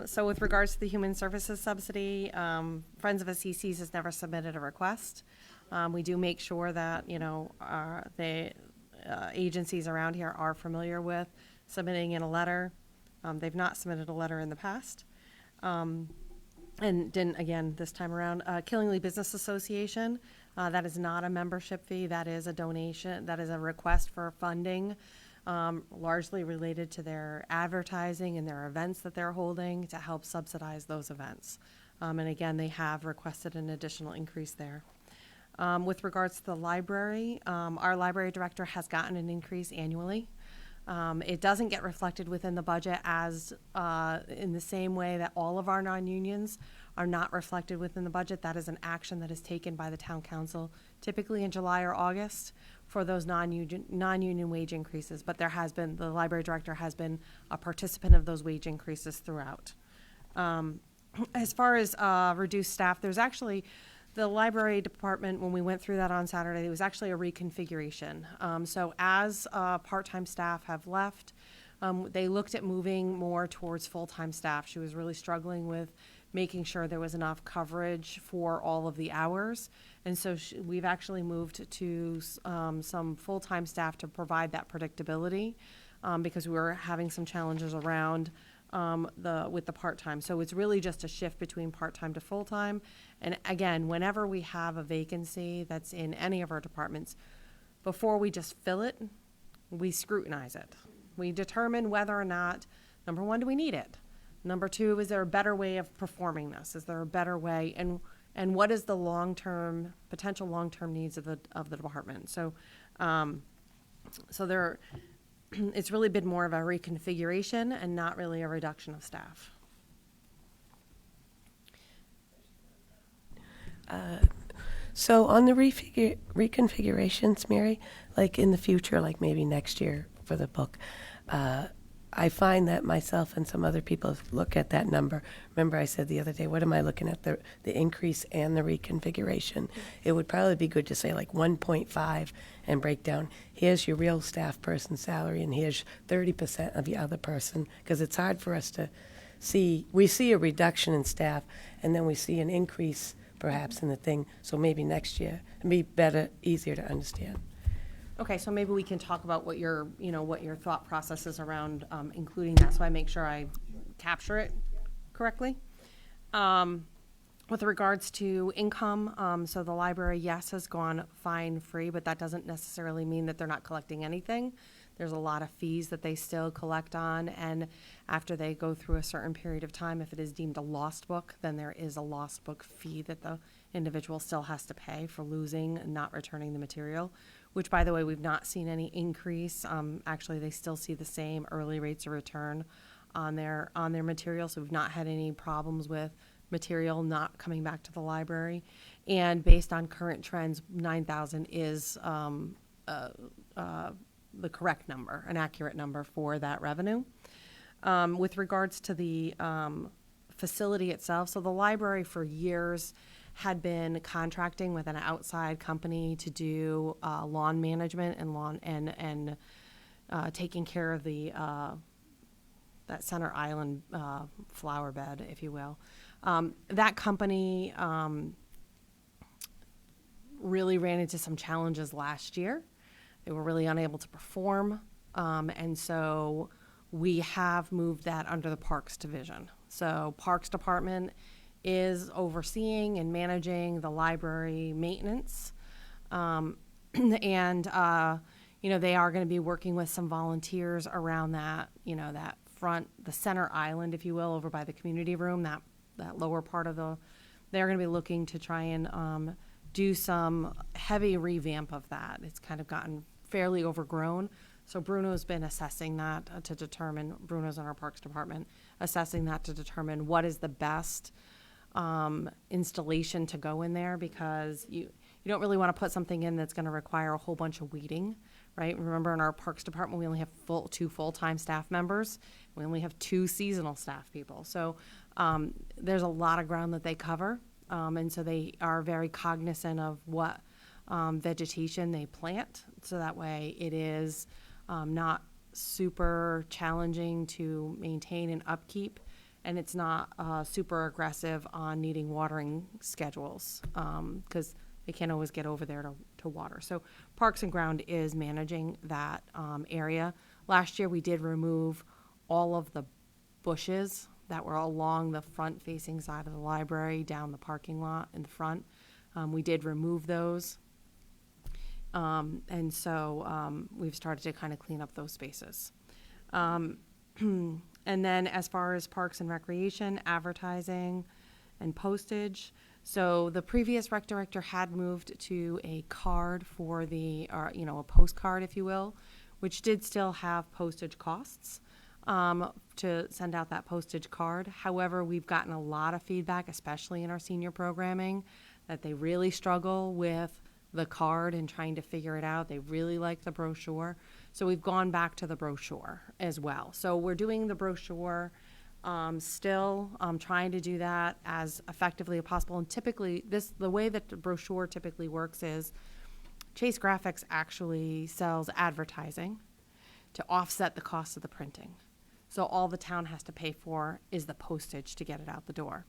So with regards to the human services subsidy, Friends of Assisi has never submitted a request. We do make sure that, you know, the agencies around here are familiar with submitting in a letter. They've not submitted a letter in the past. And didn't again this time around. Killingly Business Association, that is not a membership fee. That is a donation. That is a request for funding, largely related to their advertising and their events that they're holding to help subsidize those events. And again, they have requested an additional increase there. With regards to the library, our library director has gotten an increase annually. It doesn't get reflected within the budget as, in the same way that all of our non-unions are not reflected within the budget. That is an action that is taken by the town council, typically in July or August, for those non-union wage increases. But the library director has been a participant of those wage increases throughout. As far as reduced staff, there's actually, the library department, when we went through that on Saturday, it was actually a reconfiguration. So as part-time staff have left, they looked at moving more towards full-time staff. She was really struggling with making sure there was enough coverage for all of the hours. And so we've actually moved to some full-time staff to provide that predictability, because we were having some challenges around with the part-time. So it's really just a shift between part-time to full-time. And again, whenever we have a vacancy that's in any of our departments, before we just fill it, we scrutinize it. We determine whether or not, number one, do we need it? Number two, is there a better way of performing this? Is there a better way? And what is the potential long-term needs of the department? So, it's really been more of a reconfiguration and not really a reduction of staff. So on the reconfigurations, Mary, like in the future, like maybe next year for the book, I find that myself and some other people look at that number. Remember I said the other day, what am I looking at, the increase and the reconfiguration? It would probably be good to say like 1.5 and break down, here's your real staff person salary and here's 30% of the other person, because it's hard for us to see. We see a reduction in staff and then we see an increase perhaps in the thing. So maybe next year it'd be better, easier to understand. Okay, so maybe we can talk about what your thought process is around including that, so I make sure I capture it correctly. With regards to income, so the library, yes, has gone fine-free, but that doesn't necessarily mean that they're not collecting anything. There's a lot of fees that they still collect on, and after they go through a certain period of time, if it is deemed a lost book, then there is a lost book fee that the individual still has to pay for losing and not returning the material, which, by the way, we've not seen any increase. Actually, they still see the same early rates of return on their material, so we've not had any problems with material not coming back to the library. And based on current trends, 9,000 is the correct number, an accurate number for that revenue. With regards to the facility itself, so the library for years had been contracting with an outside company to do lawn management and taking care of the that center island flower bed, if you will. That company really ran into some challenges last year. They were really unable to perform, and so we have moved that under the Parks Division. So Parks Department is overseeing and managing the library maintenance, and they are going to be working with some volunteers around that, that front, the center island, if you will, over by the community room, that lower part of they're going to be looking to try and do some heavy revamp of that. It's kind of gotten fairly overgrown. So Bruno's been assessing that Bruno's in our Parks Department, assessing that to determine what is the best installation to go in there, because you don't really want to put something in that's going to require a whole bunch of weeding, right? Remember, in our Parks Department, we only have two full-time staff members. We only have 2 seasonal staff people. So there's a lot of ground that they cover, and so they are very cognizant of what vegetation they plant, so that way it is not super challenging to maintain and upkeep, and it's not super aggressive on needing watering schedules, because they can't always get over there to water. So Parks and Ground is managing that area. Last year we did remove all of the bushes that were along the front-facing side of the library, down the parking lot in the front. We did remove those. And so we've started to kind of clean up those spaces. And then as far as Parks and Recreation, advertising, and postage. So the previous rec director had moved to a card for the, or, you know, a postcard, if you will, which did still have postage costs to send out that postage card. However, we've gotten a lot of feedback, especially in our senior programming, that they really struggle with the card and trying to figure it out. They really like the brochure. So we've gone back to the brochure as well. So we're doing the brochure still, trying to do that as effectively as possible. And typically, the way that the brochure typically works is Chase Graphics actually sells advertising to offset the cost of the printing. So all the town has to pay for is the postage to get it out the door.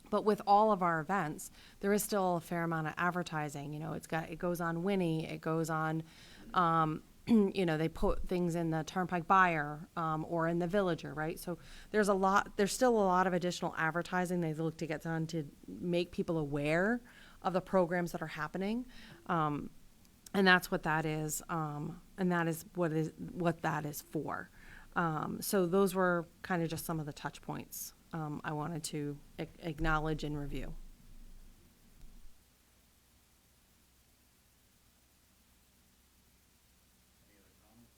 But with all of our events, there is still a fair amount of advertising. You know, it goes on Winnie, it goes on, you know, they put things in the Turnpike Buyer or in the Villager, right? So there's still a lot of additional advertising they look to get done to make people aware of the programs that are happening. And that's what that is. And that is what that is for. So those were kind of just some of the touch points I wanted to acknowledge and review. Any other comments?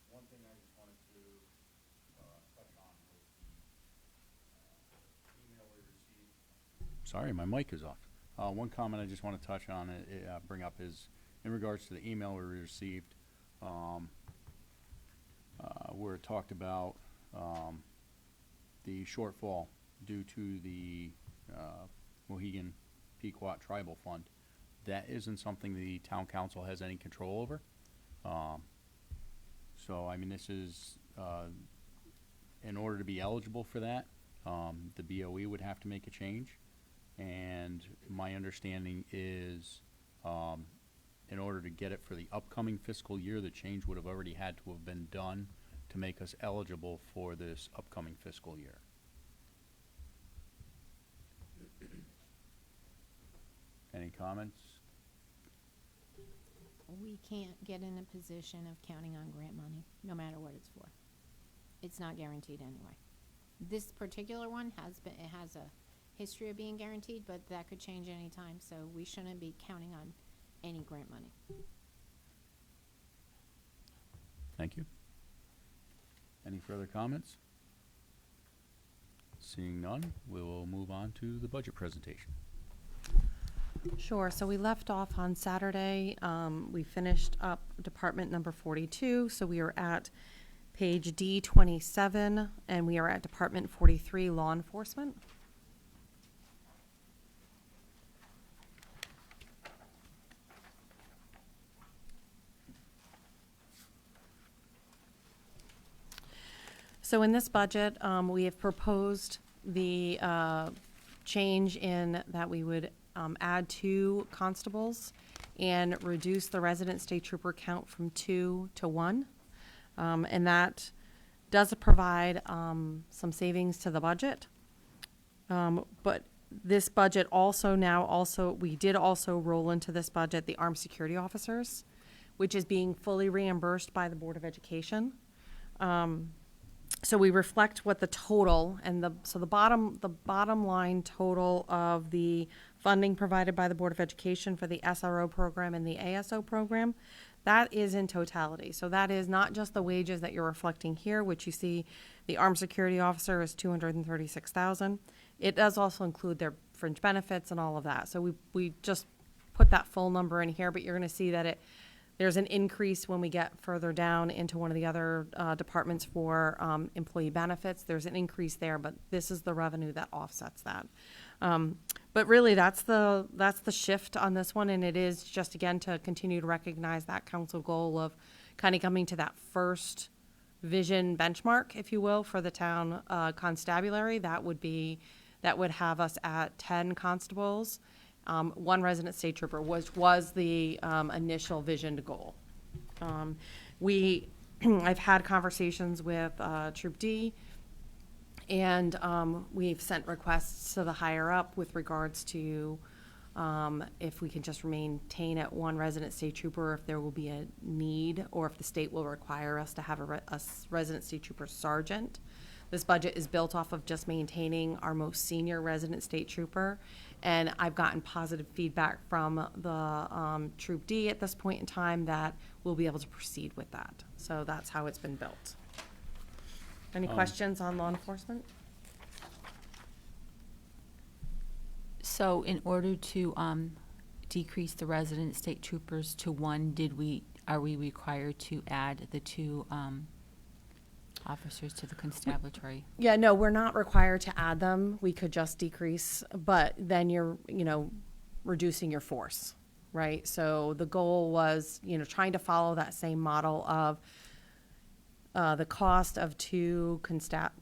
One thing I just wanted to touch on was the email we received. Sorry, my mic is off. One comment I just want to touch on, bring up is in regards to the email we received, where it talked about the shortfall due to the Mohegan Pequot Tribal Fund. That isn't something the town council has any control over. So, I mean, this is, in order to be eligible for that, the BOE would have to make a change. And my understanding is, in order to get it for the upcoming fiscal year, the change would have already had to have been done to make us eligible for this upcoming fiscal year. Any comments? We can't get in a position of counting on grant money, no matter what it's for. It's not guaranteed anyway. This particular one it has a history of being guaranteed, but that could change any time, so we shouldn't be counting on any grant money. Thank you. Any further comments? Seeing none, we will move on to the budget presentation. Sure. So we left off on Saturday. We finished up department number 42. So we are at page D27, and we are at department 43, law enforcement. So in this budget, we have proposed the change in that we would add 2 constables and reduce the resident state trooper count from 2 to 1. And that does provide some savings to the budget. But this budget we did also roll into this budget the armed security officers, which is being fully reimbursed by the Board of Education. So we reflect what the total and the bottom line total of the funding provided by the Board of Education for the SRO program and the ASO program, that is in totality. So that is not just the wages that you're reflecting here, which you see the armed security officer is $236,000. It does also include their fringe benefits and all of that. So we just put that full number in here, but you're going to see that there's an increase when we get further down into one of the other departments for employee benefits. There's an increase there, but this is the revenue that offsets that. But really, that's the shift on this one, and it is just, again, to continue to recognize that council goal of kind of coming to that first vision benchmark, if you will, for the town constabulary. That would have us at 10 constables. 1 resident state trooper was the initial visioned goal. I've had conversations with Troop D, and we've sent requests to the higher up with regards to if we can just maintain at 1 resident state trooper, if there will be a need, or if the state will require us to have a resident state trooper sergeant. This budget is built off of just maintaining our most senior resident state trooper. And I've gotten positive feedback from the Troop D at this point in time that we'll be able to proceed with that. So that's how it's been built. Any questions on law enforcement? So in order to decrease the resident state troopers to one, are we required to add the two officers to the constabulary? Yeah, no, we're not required to add them. We could just decrease, but then you're, reducing your force, right? So the goal was, trying to follow that same model of the cost of two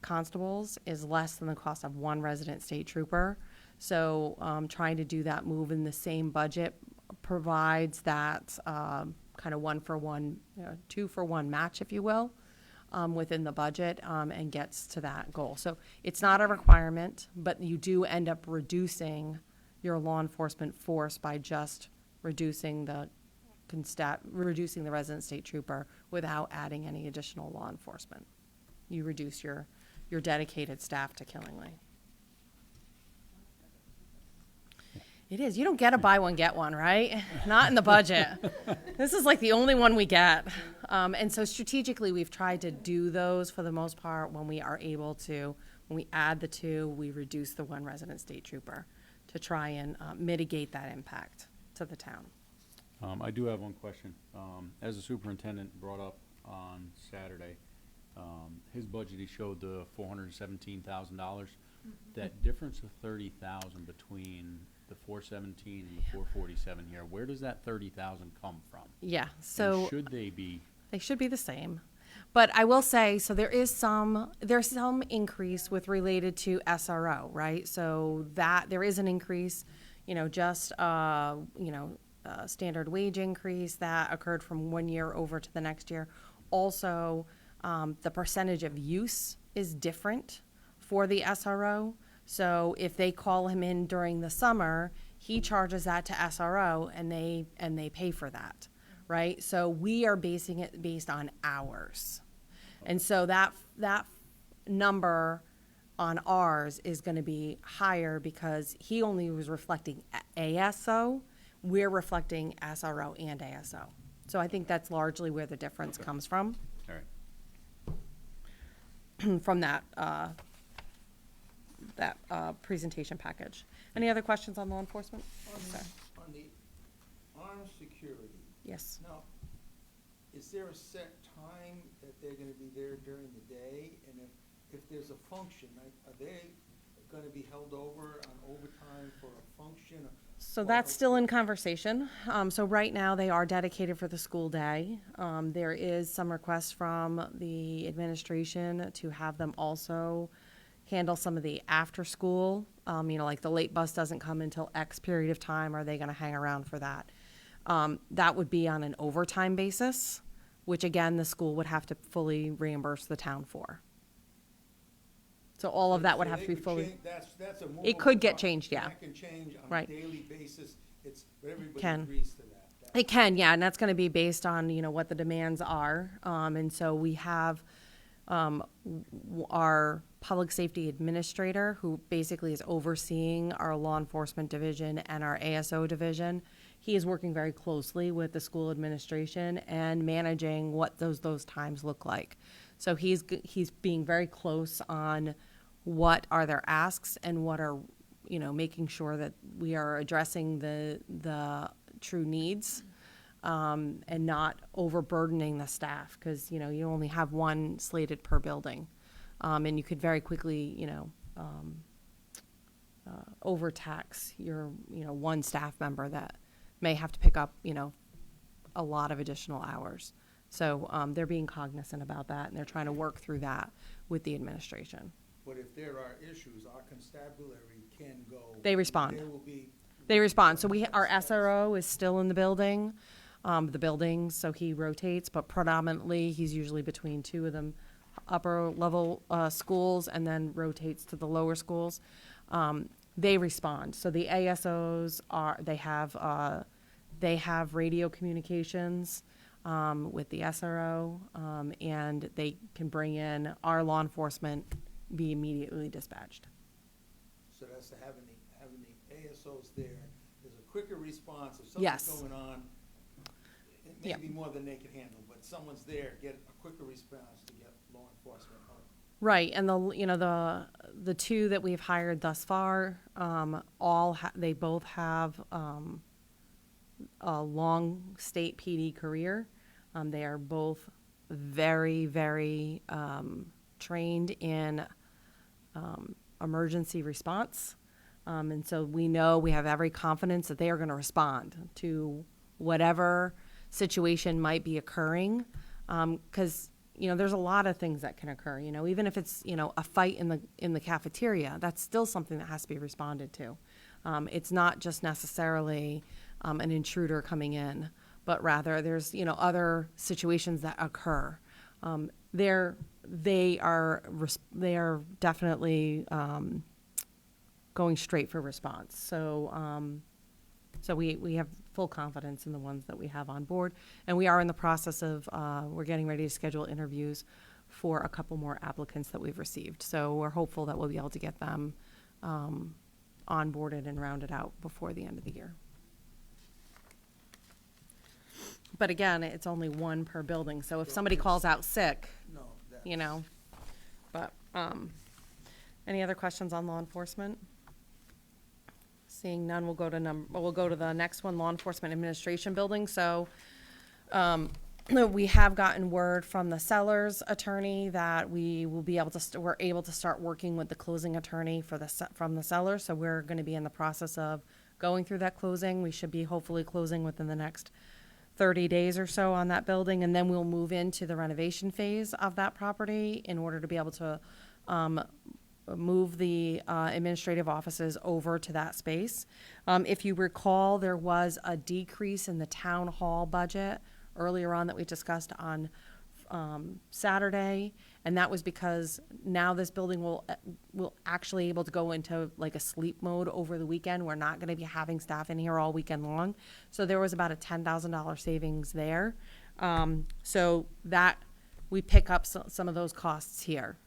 constables is less than the cost of one resident state trooper. So trying to do that move in the same budget provides that kind of 1-for-1, 2-for-1 match, if you will, within the budget and gets to that goal. So it's not a requirement, but you do end up reducing your law enforcement force by just reducing the resident state trooper without adding any additional law enforcement. You reduce your dedicated staff to Killingly. It is. You don't get a buy one, get one, right? Not in the budget. This is like the only one we get. And so strategically, we've tried to do those for the most part when we are able to. When we add the two, we reduce the one resident state trooper to try and mitigate that impact to the town. I do have one question. As the superintendent brought up on Saturday, his budget, he showed the $417,000. That difference of $30,000 between the 417 and the 447 here, where does that 30,000 come from? Yeah, And so should they be? they should be the same. But I will say, so there's some increase with related to SRO, right? So that there is an increase, standard wage increase that occurred from one year over to the next year. Also, the percentage of use is different for the SRO. So if they call him in during the summer, he charges that to SRO and they pay for that, right? So we are basing it based on hours. And so that number on ours is going to be higher because he only was reflecting ASO. We're reflecting SRO and ASO. So I think that's largely where the difference comes from, All right. from that presentation package. Any other questions on law enforcement? Sorry. On the armed security, Yes. now, is there a set time that they're gonna be there during the day? And if there's a function, are they gonna be held over on overtime for a function? So that's still in conversation. So right now, they are dedicated for the school day. There is some requests from the administration to have them also handle some of the after-school, like the late bus doesn't come until X period of time, are they gonna hang around for that? That would be on an overtime basis, which again, the school would have to fully reimburse the town for. So all of that would So have they to be could fully. change- That's a movable It could get target. changed, yeah. That can change on a Right. daily basis, but everybody Can. agrees to that. It can, yeah, and that's gonna be based on, what the demands are. And so we have, our public safety administrator, who basically is overseeing our law enforcement division and our ASO division. He is working very closely with the school administration and managing what those times look like. So he's being very close on what are their asks and what are, making sure that we are addressing the true needs, and not overburdening the staff, because, you only have one slated per building. And you could very quickly, overtax your, one staff member that may have to pick up, a lot of additional hours. So they're being cognizant about that, and they're trying to work through that with the administration. But if there are issues, our constabulary can go. They respond. There will be. They respond. So our SRO is still in the building, so he rotates, but predominantly, he's usually between two of them upper level schools and then rotates to the lower schools. They respond. So the ASOs they have radio communications with the SRO, and they can bring in our law enforcement be immediately dispatched. So that's having the ASOs there, there's a quicker response if Yes. something's going on. It may Yeah. be more than they can handle, but someone's there, get a quicker response to get law enforcement out. Right, and the two that we've hired thus far, they both have a long state PD career. They are both very, very trained in emergency response. And so we know, we have every confidence that they are going to respond to whatever situation might be occurring. Because, there's a lot of things that can occur, even if it's, a fight in the cafeteria, that's still something that has to be responded to. It's not just necessarily an intruder coming in, but rather there's, other situations that occur. They are definitely going straight for response. So we have full confidence in the ones that we have on board, and we are in the process of we're getting ready to schedule interviews for a couple more applicants that we've received. So we're hopeful that we'll be able to get them onboarded and rounded out before the end of the year. But again, it's only one per building, so if somebody calls out sick, No, that's. but, any other questions on law enforcement? Seeing none, we'll go to the next one, Law Enforcement Administration Building. So, we have gotten word from the seller's attorney that we will be able to, we're able to start working with the closing attorney from the seller. So we're gonna be in the process of going through that closing. We should be hopefully closing within the next 30 days or so on that building, and then we'll move into the renovation phase of that property in order to be able to move the administrative offices over to that space. If you recall, there was a decrease in the town hall budget earlier on that we discussed on Saturday, and that was because now this building will actually able to go into like a sleep mode over the weekend. We're not going to be having staff in here all weekend long, so there was about a $10,000 savings there. So that we pick up some of those costs here.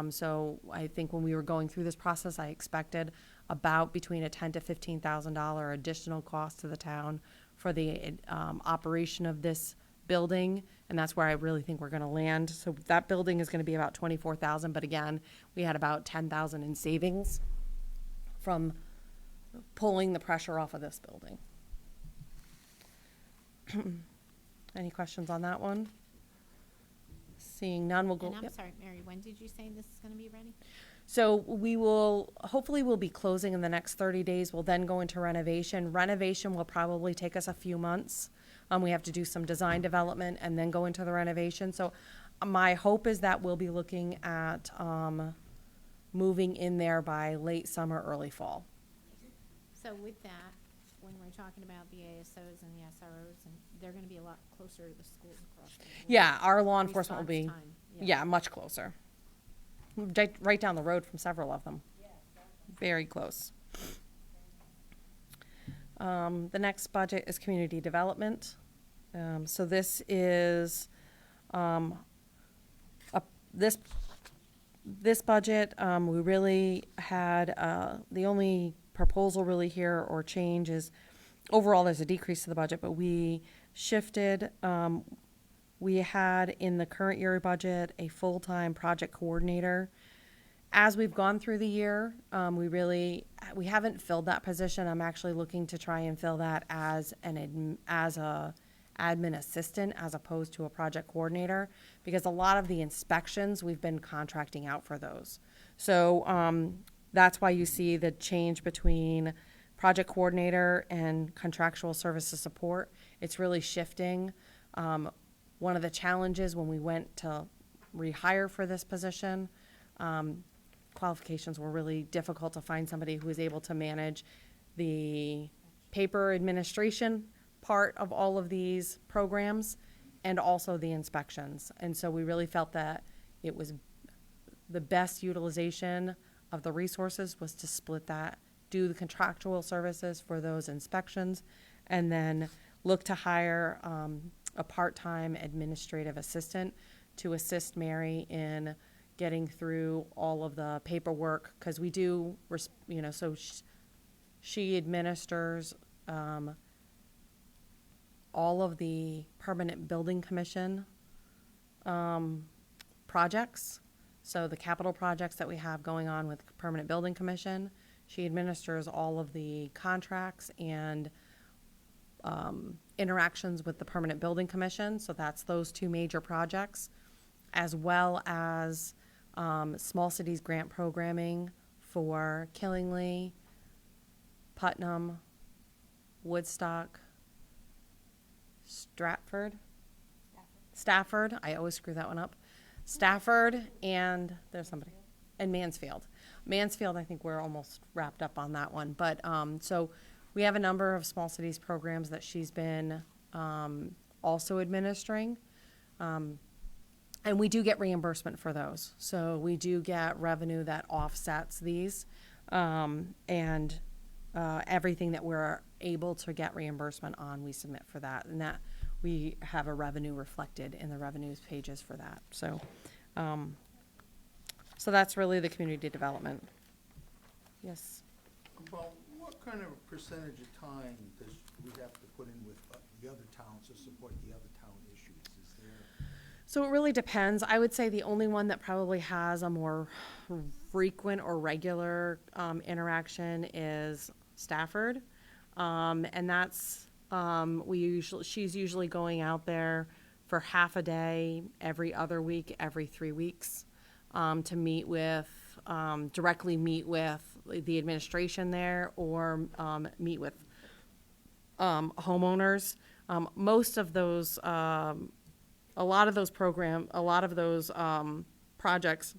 So I think when we were going through this process, I expected about between a $10,000 to $15,000 additional cost to the town for the operation of this building, and that's where I really think we're going to land. So that building is going to be about $24,000, but again, we had about $10,000 in savings from pulling the pressure off of this building. Any questions on that one? Seeing none, we'll go. And I'm Yep. sorry, Mary, when did you say this is gonna be ready? So hopefully we'll be closing in the next 30 days. We'll then go into renovation. Renovation will probably take us a few months. We have to do some design development and then go into the renovation. So my hope is that we'll be looking at moving in there by late summer, early fall. So with that, when we're talking about the ASOs and the SROs, and they're gonna be a lot closer to the schools across the board. Yeah, our law enforcement will be, Response time, yeah, much closer. Right down the road from several of them. Very close. The next budget is community development. So this is, this budget, we really had, the only proposal really here or change is, overall, there's a decrease to the budget, but we shifted, we had in the current year budget a full-time project coordinator. As we've gone through the year, we haven't filled that position. I'm actually looking to try and fill that as a admin assistant as opposed to a project coordinator, because a lot of the inspections, we've been contracting out for those. So that's why you see the change between project coordinator and contractual services support. It's really shifting. One of the challenges when we went to rehire for this position, qualifications were really difficult to find somebody who was able to manage the paper administration part of all of these programs and also the inspections. And so we really felt that it was the best utilization of the resources was to split that, do the contractual services for those inspections, and then look to hire a part-time administrative assistant to assist Mary in getting through all of the paperwork, because we do, so she administers all of the permanent building commission projects. So the capital projects that we have going on with Permanent Building Commission, she administers all of the contracts and interactions with the Permanent Building Commission. So that's those two major projects, as well as small cities grant programming for Killingly, Putnam, Woodstock, Stafford, I always screw that one up. Stafford, and there's somebody, and Mansfield. Mansfield, I think we're almost wrapped up on that one. But so we have a number of small cities programs that she's been also administering. And we do get reimbursement for those. So we do get revenue that offsets these. And everything that we're able to get reimbursement on, we submit for that. And that we have a revenue reflected in the revenues pages for that. So, so that's really the community development. Yes. Well, what kind of percentage of time does we have to put in with the other towns to support the other town issues? Is there? So it really depends. I would say the only one that probably has a more frequent or regular interaction is Stafford. And that's, she's usually going out there for half a day, every other week, every 3 weeks, to meet with, directly meet with the administration there, or meet with homeowners. Most of those, a lot of those projects,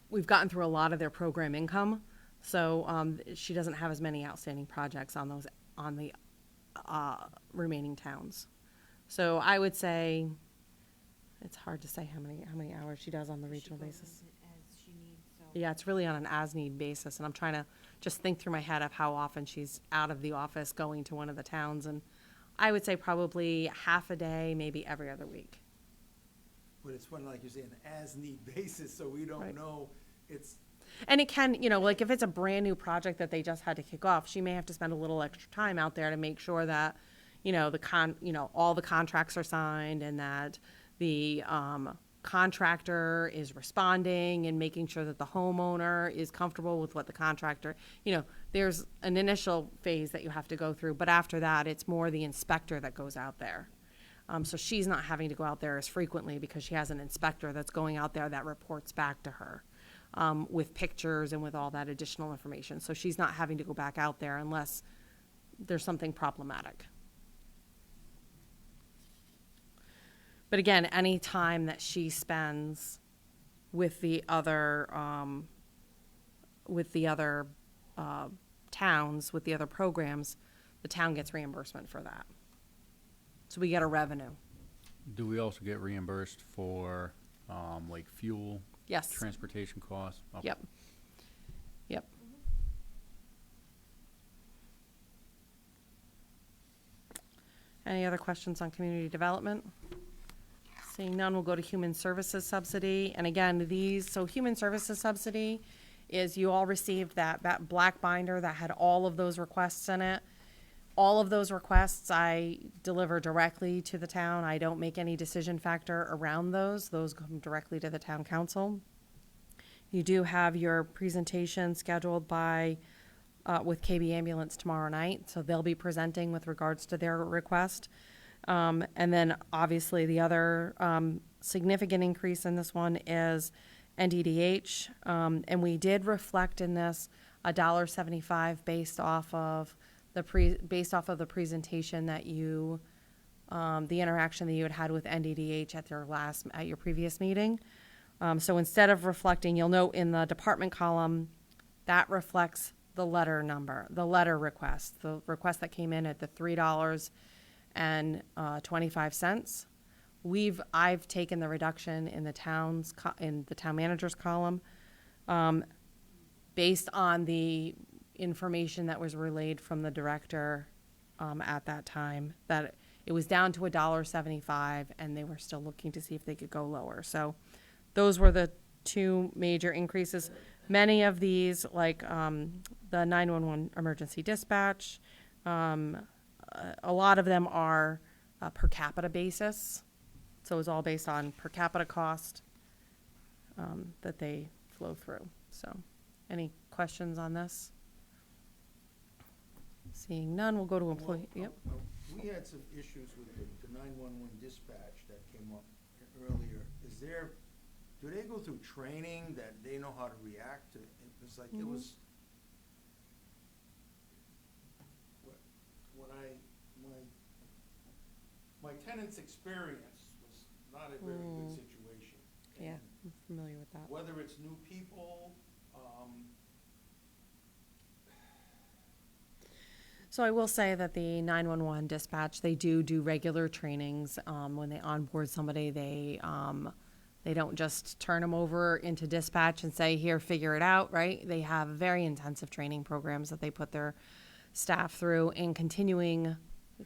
we've gotten through a lot of their program income. So she doesn't have as many outstanding projects on the remaining towns. So I would say it's hard to say how many hours she does on the regional basis. Yeah, it's really on an as-need basis, and I'm trying to just think through my head of how often she's out of the office going to one of the towns, and I would say probably half a day, maybe every other week. But it's one, like you say, an as-need basis, so we don't Right. know. It's And it can, like if it's a brand new project that they just had to kick off, she may have to spend a little extra time out there to make sure that, all the contracts are signed, and that the contractor is responding, and making sure that the homeowner is comfortable with what the contractor, there's an initial phase that you have to go through, but after that, it's more the inspector that goes out there. So she's not having to go out there as frequently because she has an inspector that's going out there that reports back to her. With pictures and with all that additional information. So she's not having to go back out there unless there's something problematic. But again, any time that she spends with the other towns, with the other programs, the town gets reimbursement for that. So we get a revenue. Do we also get reimbursed for, like fuel? Yes. Transportation costs? Okay. Yep. Yep. Any other questions on community development? Seeing none, we'll go to human services subsidy. And again, human services subsidy is, you all received that black binder that had all of those requests in it. All of those requests I deliver directly to the town. I don't make any decision factor around those. Those come directly to the town council. You do have your presentation scheduled with KB Ambulance tomorrow night, so they'll be presenting with regards to their request. And then obviously the other significant increase in this one is NDDH. And we did reflect in this $1.75 based off of the presentation that you, the interaction that you had with NDDH at your previous meeting. So instead of reflecting, you'll note in the department column, that reflects the letter number, the letter request, the request that came in at the $3.25. I've taken the reduction in the town manager's column, based on the information that was relayed from the director at that time, that It was down to $1.75, and they were still looking to see if they could go lower. So those were the two major increases. Many of these, like the 911 emergency dispatch, a lot of them are per capita basis. So it's all based on per capita cost that they flow through. So any questions on this? Seeing none, we'll go to employee, yep. We had some issues with the 911 dispatch that came up earlier. Do they go through training that they know how to react to? It's like it was, when my tenant's experience was not a very good situation. Yeah, And I'm familiar with that. whether it's new people, So I will say that the 911 dispatch, they do regular trainings. When they onboard somebody, they don't just turn them over into dispatch and say, here, figure it out, right? They have very intensive training programs that they put their staff through, and continuing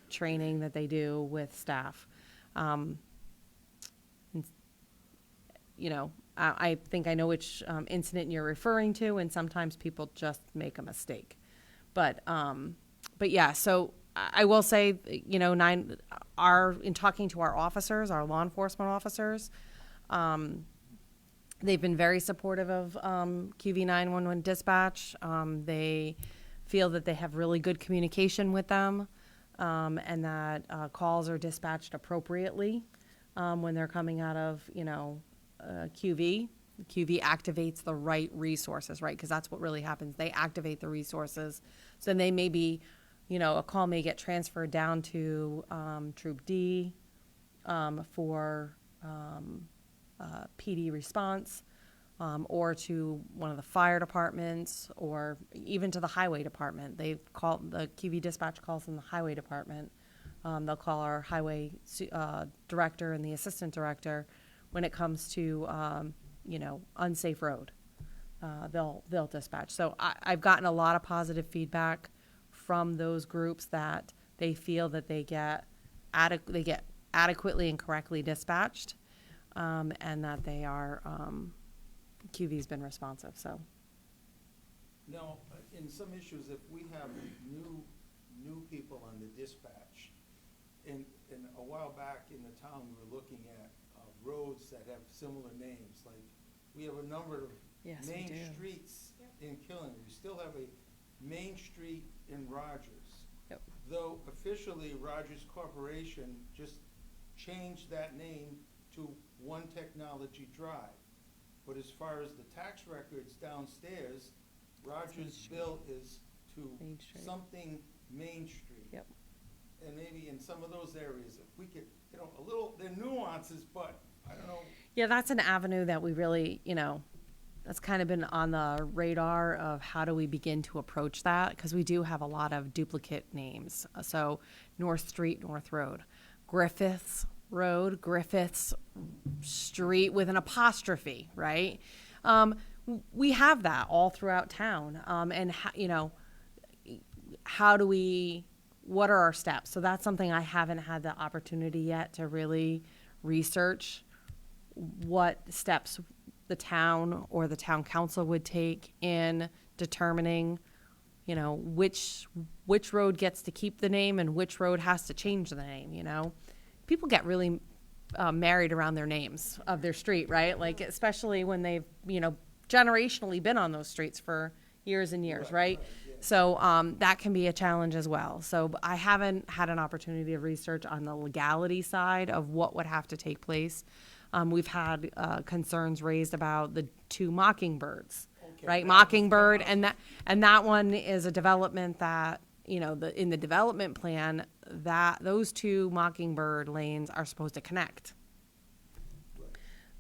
training that they do with staff. And, you know, I think I know which incident you're referring to, and sometimes people just make a mistake. But yeah, so I will say, you know, in talking to our officers, our law enforcement officers, they've been very supportive of QV 911 dispatch. They feel that they have really good communication with them, and that calls are dispatched appropriately when they're coming out of, you know, QV. QV activates the right resources, right? Because that's what really happens. They activate the resources. So then they may be, you know, a call may get transferred down to Troop D for PD response, or to one of the fire departments, or even to the highway department. The QV dispatch calls in the highway department. They'll call our highway director and the assistant director when it comes to you know, unsafe road. They'll dispatch. So I've gotten a lot of positive feedback from those groups that they feel that they get adequately and correctly dispatched, and that they are QV's been responsive. So now, in some issues, if we have new people on the dispatch, in a while back in the town, we were looking at roads that have similar names. Like, we have a number of Yes, we main do. streets in Killen. We still have a Main Street in Rogers. Yep. Though officially, Rogers Corporation just changed that name to One Technology Drive. But as far as the tax records downstairs, Rogers' bill is to Main Street. something Main Street. Yep. And maybe in some of those areas, if we could, you know, they're nuances, but I don't know. yeah, that's an avenue that we really, you know, that's kind of been on the radar of how do we begin to approach that, because we do have a lot of duplicate names. So North Street, North Road, Griffiths Road, Griffiths Street with an apostrophe, right? We have that all throughout town, and you know, what are our steps? So that's something I haven't had the opportunity yet to really research, what steps the town or the town council would take in determining, you know, which road gets to keep the name and which road has to change the name. You know, people get really married around their names of their street, right? Like, especially when they've, you know, generationally been on those streets for years and years, right? So that can be a challenge as well. So I haven't had an opportunity to research on the legality side of what would have to take place. We've had concerns raised about the two Mockingbirds, right? Mockingbird, and that one is a development that, you know, in the development plan, that those two Mockingbird lanes are supposed to connect.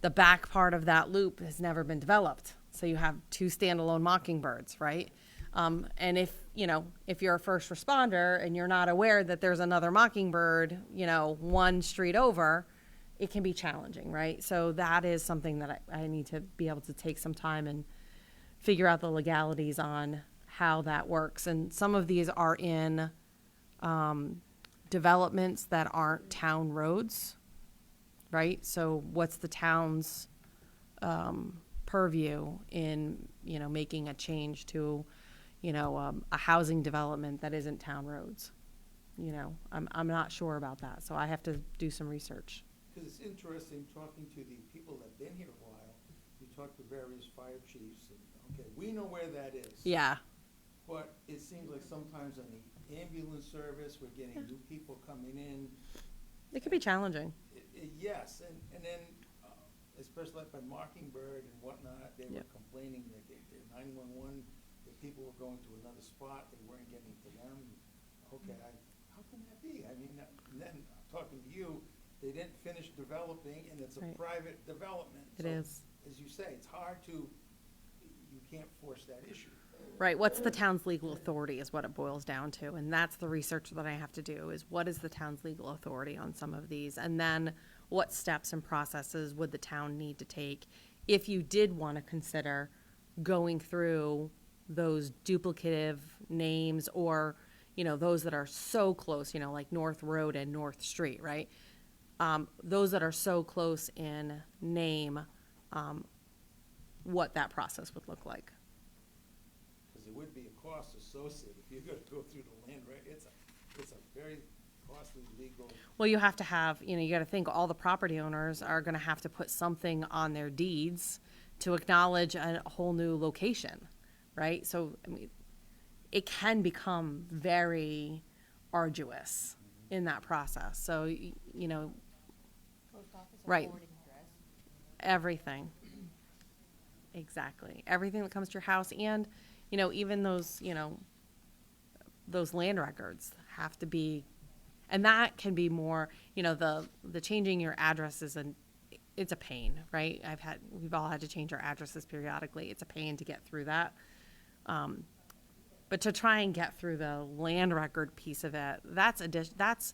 The back part of that loop has never been developed, so you have two standalone Mockingbirds, right? And if you're a first responder and you're not aware that there's another Mockingbird, you know, one street over, it can be challenging, right? So that is something that I need to be able to take some time and figure out the legalities on how that works. And some of these are in developments that aren't town roads, right? So what's the town's purview in, making a change to, a housing development that isn't town roads? I'm not sure about that, so I have to do some research. Because it's interesting talking to the people that have been here a while. You talk to various fire chiefs, and, okay, we know where that is. Yeah, But it seems like sometimes on the ambulance service, we're getting new people coming in. it could be challenging. Yes, and then, especially like by Mockingbird and whatnot, they were Yep. complaining that their 911, the people were going to another spot, they weren't getting to them. Okay, how can that be? I mean, and then, talking to you, they didn't finish developing, and it's a Right. private development. It So, is. as you say, it's hard to, you can't force that issue. Right, what's the town's legal authority is what it boils down to, and that's the research that I have to do, is what is the town's legal authority on some of these? And then what steps and processes would the town need to take if you did want to consider going through those duplicative names, or, those that are so close, like North Road and North Street, right? Those that are so close in name, what that process would look like. Because there would be a cost associated if you're gonna go through the land, right? It's a very costly legal. Well, you have to have, you got to think all the property owners are going to have to put something on their deeds to acknowledge a whole new location, right? So, I mean, it can become very arduous in that process. So, right. Everything. Exactly. Everything that comes to your house, and, even those, those land records have to be, and that can be more, the changing your address it's a pain, right? We've all had to change our addresses periodically. It's a pain to get through that. But to try and get through the land record piece of it, that's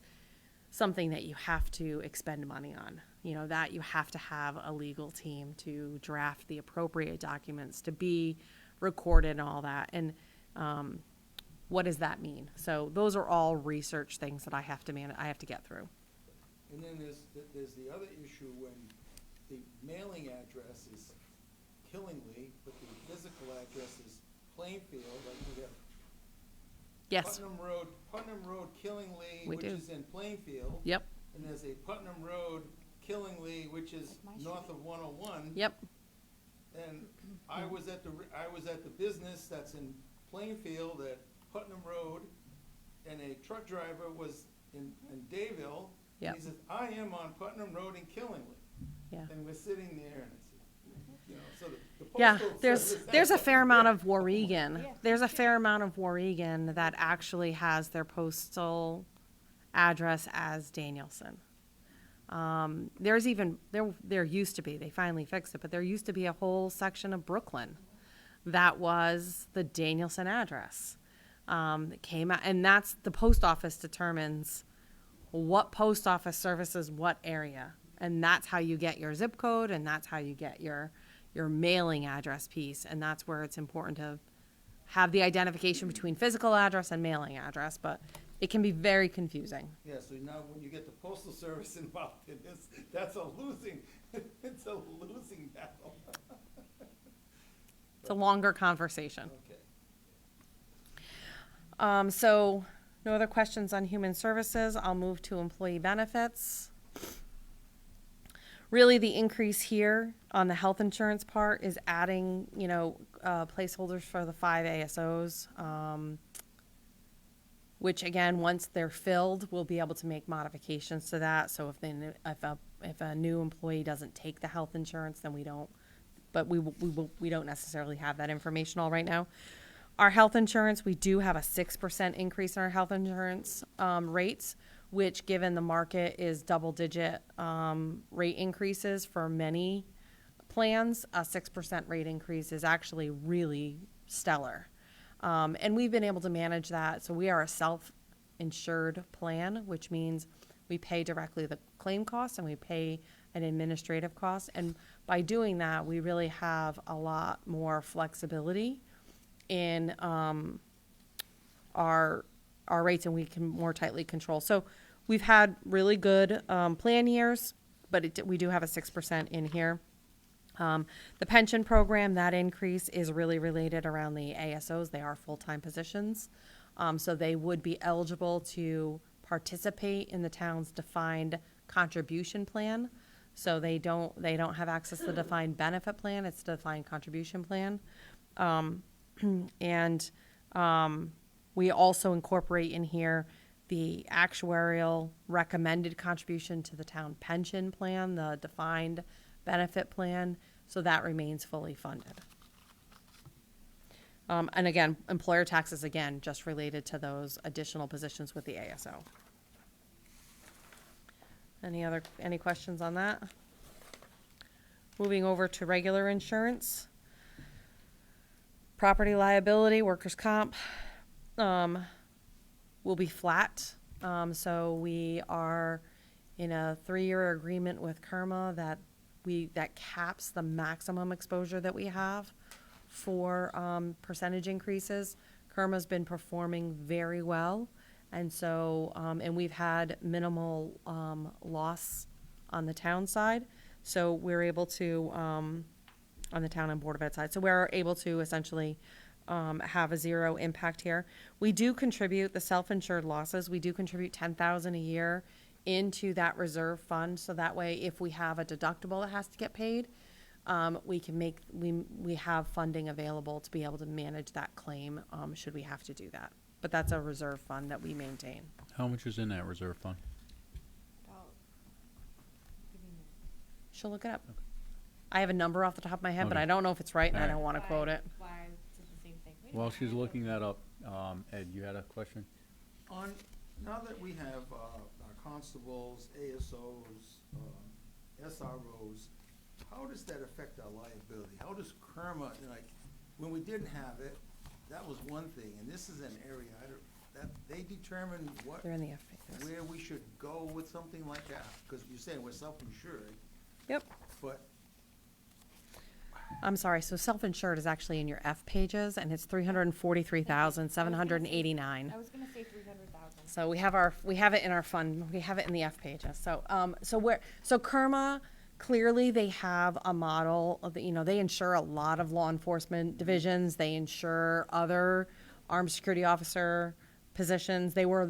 something that you have to expend money on. That you have to have a legal team to draft the appropriate documents to be recorded and all that. And what does that mean? So those are all research things that I have to I have to get through. And then there's the other issue when the mailing address is Killingly, but the physical address is Plainfield, like we have Yes. Putnam Road, Killingly, We which do. is in Plainfield. Yep. And there's a Putnam Road, Killingly, which is north of 101. Yep. And I was at the business that's in Plainfield at Putnam Road, and a truck driver was in Dayville. Yep. And he says, I am on Putnam Road in Killingly. Yeah. And we're sitting there, and it's, so the Yeah, postal there's service- a fair amount of Warregan. There's a fair amount of Warregan that actually has their postal address as Danielson. There's even there used to be, they finally fixed it, but there used to be a whole section of Brooklyn that was the Danielson address. That came out, and that's the post office determines what post office services what area, and that's how you get your zip code, and that's how you get your mailing address piece, and that's where it's important to have the identification between physical address and mailing address, but it can be very confusing. Yeah, so now when you get the postal service involved in this, that's a losing, it's a losing battle. It's a longer conversation. Okay. So no other questions on human services. I'll move to employee benefits. Really, the increase here on the health insurance part is adding, placeholders for the 5 ASOs, which again, once they're filled, we'll be able to make modifications to that. So if a new employee doesn't take the health insurance, then we don't. But we don't necessarily have that information all right now. Our health insurance, we do have a 6% increase in our health insurance rates, which, given the market is double-digit rate increases for many plans, a 6% rate increase is actually really stellar. And we've been able to manage that. So we are a self-insured plan, which means we pay directly the claim costs and we pay an administrative cost. And by doing that, we really have a lot more flexibility in our our rates and we can more tightly control. So we've had really good plan years, but we do have a 6% in here. The pension program, that increase is really related around the ASOs. They are full-time positions. So they would be eligible to participate in the town's defined contribution plan. So they don't have access to the defined benefit plan. It's the defined contribution plan. We also incorporate in here the actuarial recommended contribution to the town pension plan, the defined benefit plan, so that remains fully funded. And again, employer taxes, again, just related to those additional positions with the ASO. Any questions on that? Moving over to regular insurance. Property liability, workers' comp, will be flat. So we are in a 3-year agreement with KERMA that caps the maximum exposure that we have for percentage increases. KERMA's been performing very well, and so and we've had minimal loss on the town side. So we're able to on the town and Board of Ed side. So we're able to essentially have a zero impact here. We do contribute the self-insured losses. We do contribute $10,000 a year into that reserve fund. So that way, if we have a deductible that has to get paid, we have funding available to be able to manage that claim should we have to do that. But that's a reserve fund that we maintain. How much is in that reserve fund? She'll look it up. I have a number off the top of my head, but Okay. I don't know if it's right, and I All right. don't want to quote it. While she's looking that up, Ed, you had a question? Now that we have our constables, ASOs, SROs, how does that affect our liability? How does KERMA, like, when we didn't have it, that was one thing, and this is an area, that they determine what, They're in the F pages. where we should go with something like that, because you're saying we're self-insured, Yep. but I'm sorry, so self-insured is actually in your F pages, and it's 343,789. I was gonna say 300,000. So we have it in our fund, we have it in the F pages. So, so KERMA, clearly they have a model of, they insure a lot of law enforcement divisions, they insure other armed security officer positions. They were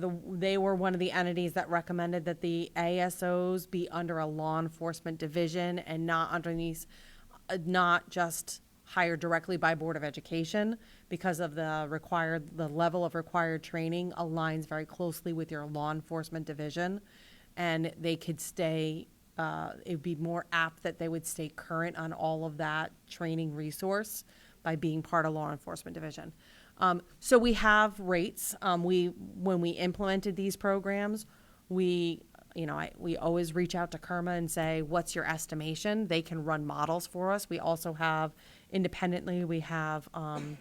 one of the entities that recommended that the ASOs be under a law enforcement division and not underneath, not just hired directly by Board of Education, because of the level of required training aligns very closely with your law enforcement division, and they could stay, it'd be more apt that they would stay current on all of that training resource by being part of law enforcement division. So we have rates. When we implemented these programs, we always reach out to KERMA and say, what's your estimation? They can run models for us. We also have, independently, we have an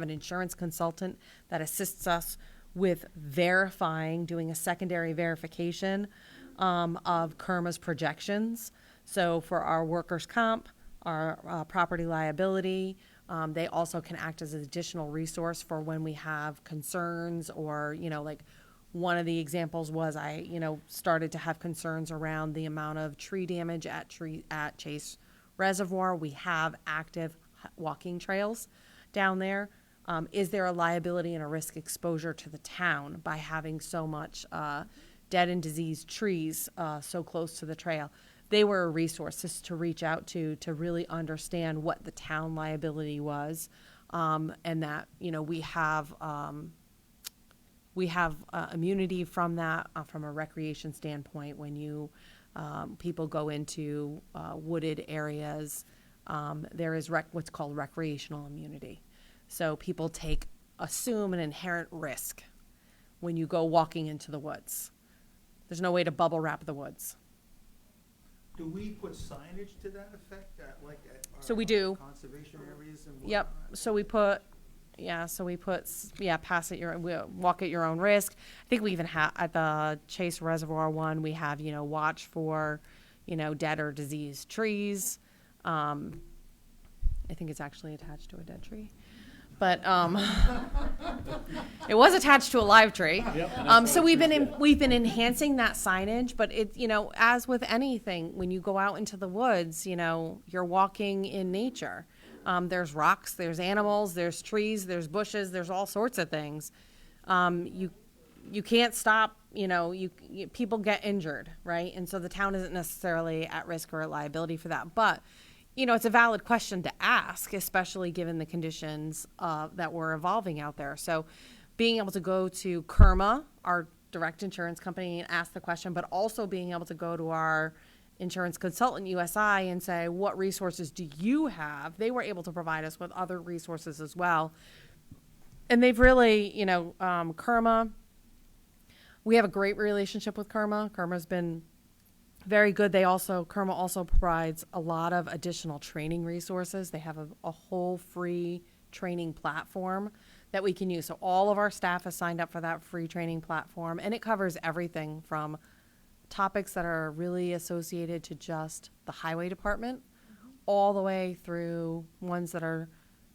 insurance consultant that assists us with doing a secondary verification of KERMA's projections. So for our workers' comp, our property liability, they also can act as an additional resource for when we have concerns or, like, one of the examples was I started to have concerns around the amount of tree damage at Chase Reservoir. We have active walking trails down there. Is there a liability and a risk exposure to the town by having so much dead and diseased trees so close to the trail? They were a resource just to reach out to really understand what the town liability was, and that we have immunity from that from a recreation standpoint. When people go into wooded areas, there is what's called recreational immunity. So people assume an inherent risk when you go walking into the woods. There's no way to bubble wrap the woods. do we put signage to that effect, at So we do. conservation areas and whatnot? Yep, so we put, walk at your own risk. I think we even have, at the Chase Reservoir one, we have, watch for, dead or diseased trees. I think it's actually attached to a dead tree. but it was attached to a live tree. So we've been enhancing that signage, but it, as with anything, when you go out into the woods, you're walking in nature. There's rocks, there's animals, there's trees, there's bushes, there's all sorts of things. You can't stop, people get injured, right? And so the town isn't necessarily at risk or a liability for that. But, it's a valid question to ask, especially given the conditions that we're evolving out there. So being able to go to Kerma, our direct insurance company, and ask the question, but also being able to go to our insurance consultant, USI, and say, what resources do you have? They were able to provide us with other resources as well. And they've really, Kerma, we have a great relationship with Kerma. Kerma's been very good. Kerma also provides a lot of additional training resources. They have a whole free training platform that we can use. So all of our staff has signed up for that free training platform, and it covers everything from topics that are really associated to just the highway department, all the way through ones that are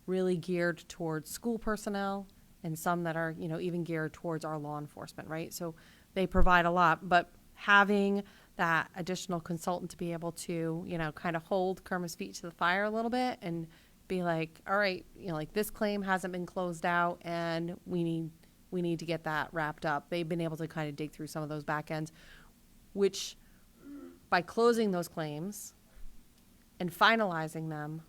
really geared towards school personnel, and some that are, even geared towards our law enforcement, right? So they provide a lot, but having that additional consultant to be able to, kind of hold Kerma's feet to the fire a little bit and be like, all right, this claim hasn't been closed out and we need to get that wrapped up. They've been able to kind of dig through some of those back ends, which by closing those claims and finalizing them,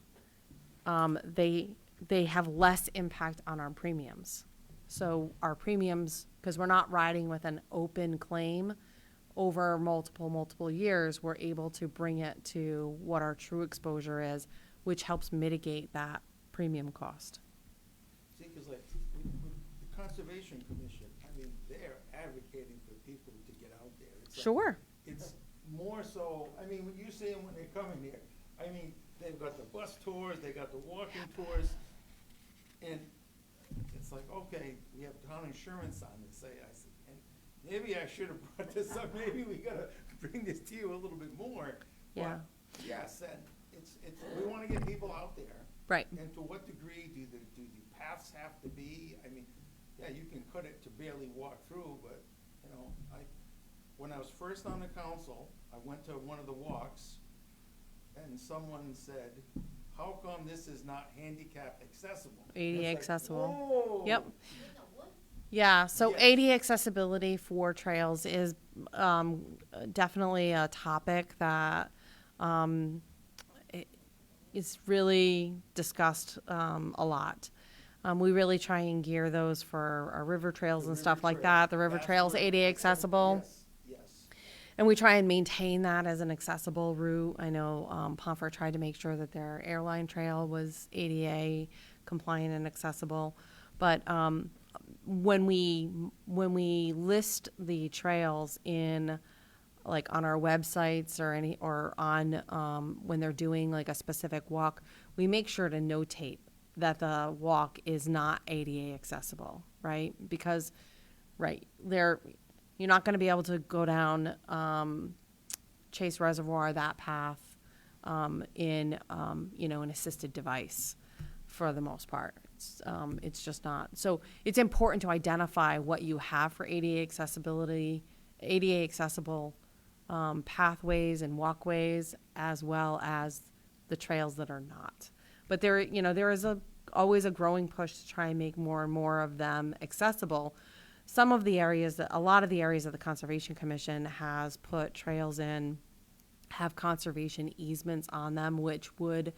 they have less impact on our premiums. So our premiums, because we're not riding with an open claim over multiple years, we're able to bring it to what our true exposure is, which helps mitigate that premium cost. See, because like with the Conservation Commission, they're advocating for people to get out there. Sure. It's more so, when you see them when they're coming here, they've got the bus tours, they got the walking tours, and it's like, okay, we have town insurance on this. I said, and maybe I should have brought this up. Maybe we gotta bring this to you a little bit more. Yeah. But yes, and it's we want to get people out there. Right. And to what degree do the paths have to be? Yeah, you can cut it to barely walk through, but when I was first on the council, I went to one of the walks, and someone said, how come this is not handicap accessible? ADA accessible. Whoa. Yep. Yeah, so Yes. ADA accessibility for trails is definitely a topic that is really discussed a lot. We really try and gear those for our river trails and stuff like that. The river trails ADA accessible. Yes. And we try and maintain that as an accessible route. I know Pomfret tried to make sure that their airline trail was ADA compliant and accessible. But when we list the trails in, like, on our websites or on when they're doing like a specific walk, we make sure to notate that the walk is not ADA accessible, right? Because, you're not going to be able to go down Chase Reservoir, that path, in an assisted device for the most part. It's just not. So it's important to identify what you have for ADA accessible pathways and walkways, as well as the trails that are not. But there is always a growing push to try and make more and more of them accessible. A lot of the areas that the Conservation Commission has put trails in have conservation easements on them, which would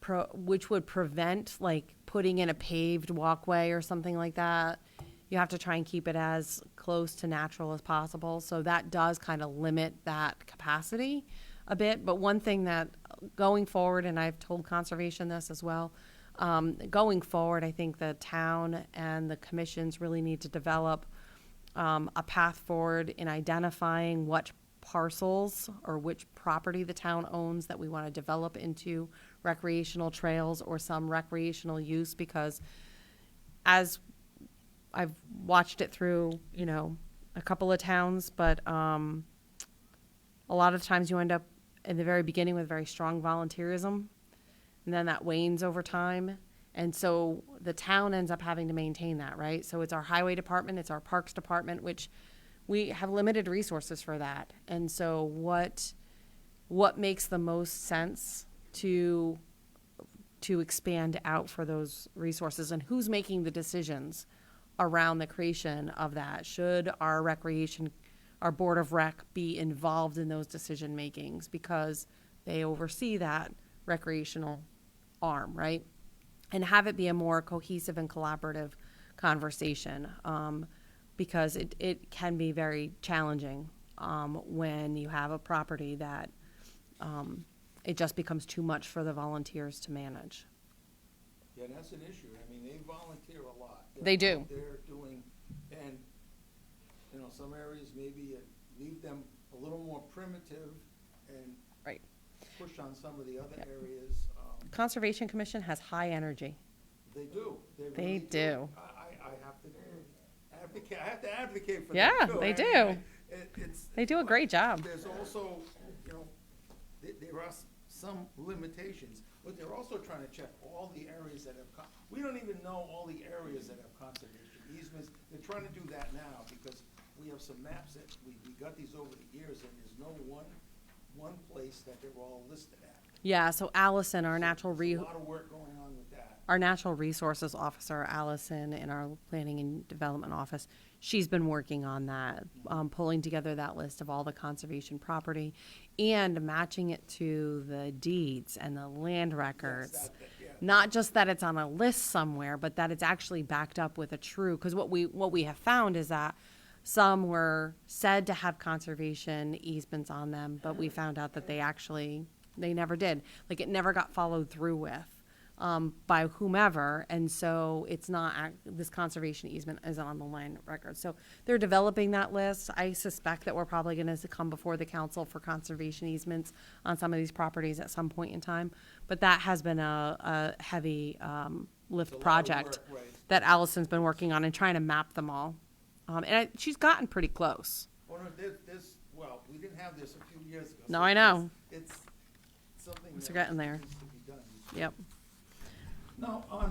prevent, like, putting in a paved walkway or something like that. You have to try and keep it as close to natural as possible. So that does kind of limit that capacity a bit. But one thing that going forward, and I've told Conservation this as well, going forward, I think the town and the commissions really need to develop a path forward in identifying what parcels or which property the town owns that we want to develop into recreational trails or some recreational use, because as I've watched it through, a couple of towns, but a lot of times you end up in the very beginning with very strong volunteerism, and then that wanes over time, And so the town ends up having to maintain that, right? So it's our highway department, it's our parks department, which we have limited resources for that. And so what makes the most sense to expand out for those resources, and who's making the decisions around the creation of that? Should our board of rec be involved in those decision makings because they oversee that recreational arm, right? And have it be a more cohesive and collaborative conversation, because it can be very challenging when you have a property that it just becomes too much for the volunteers to manage. Yeah, that's an issue. I mean, they volunteer a lot. They do. They're doing, and, you know, some areas maybe leave them a little more primitive and Right. push on some of the other Yep. areas. Conservation Commission has high energy. They do. They really do. I have to advocate, I have to advocate for Yeah, them too. they I do. mean, it's. They do a great job. There's also, you know, there are some limitations, but they're also trying to check all the areas that have, we don't even know all the areas that have conservation easements. They're trying to do that now because we have some maps that, we got these over the years, and there's no one place that they're all listed at. Yeah, so Allison, our There's a lot of work going on with that. our natural resources officer, Allison, in our planning and development office, she's been working on that, pulling together that list of all the conservation property and matching it to the deeds and the land records. Yeah. Not just that it's on a list somewhere, but that it's actually backed up with a true, because what we have found is that some were said to have conservation easements on them, but we found out that they never did. Like, it never got followed through with by whomever, and so it's not, this conservation easement isn't on the land record. So they're developing that list. I suspect that we're probably gonna come before the council for conservation easements on some of these properties at some point in time. But that has been a heavy lift It's a lot of project work, right. that Allison's been working on and trying to map them all. She's gotten pretty close. Oh, no, well, we didn't have this a few years ago. No, so I know. It's something It's that getting there. needs to be done. Yep. Now, off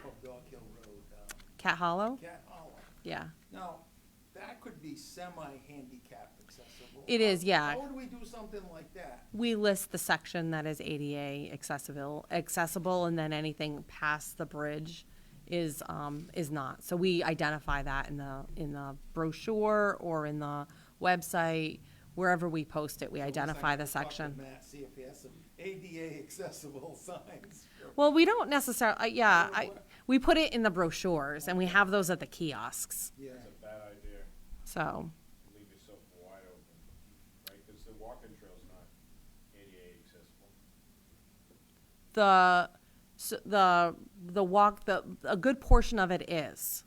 of Dog Hill Road, Cat Hollow? Cat Hollow. Yeah. Now, that could be semi-handicap accessible. It is, yeah. How would we do something like that? We list the section that is ADA accessible, and then anything past the bridge is not. So we identify that in the brochure or in the website, wherever we post it, we identify the section. Talk to Matt, see if he has some ADA accessible signs. Well, we don't necessarily, we put it in the brochures, and we have those at the kiosks, Yeah. It's a bad idea. so. Leave yourself wide open, right? Because the walking trail's not ADA accessible. A good portion of it is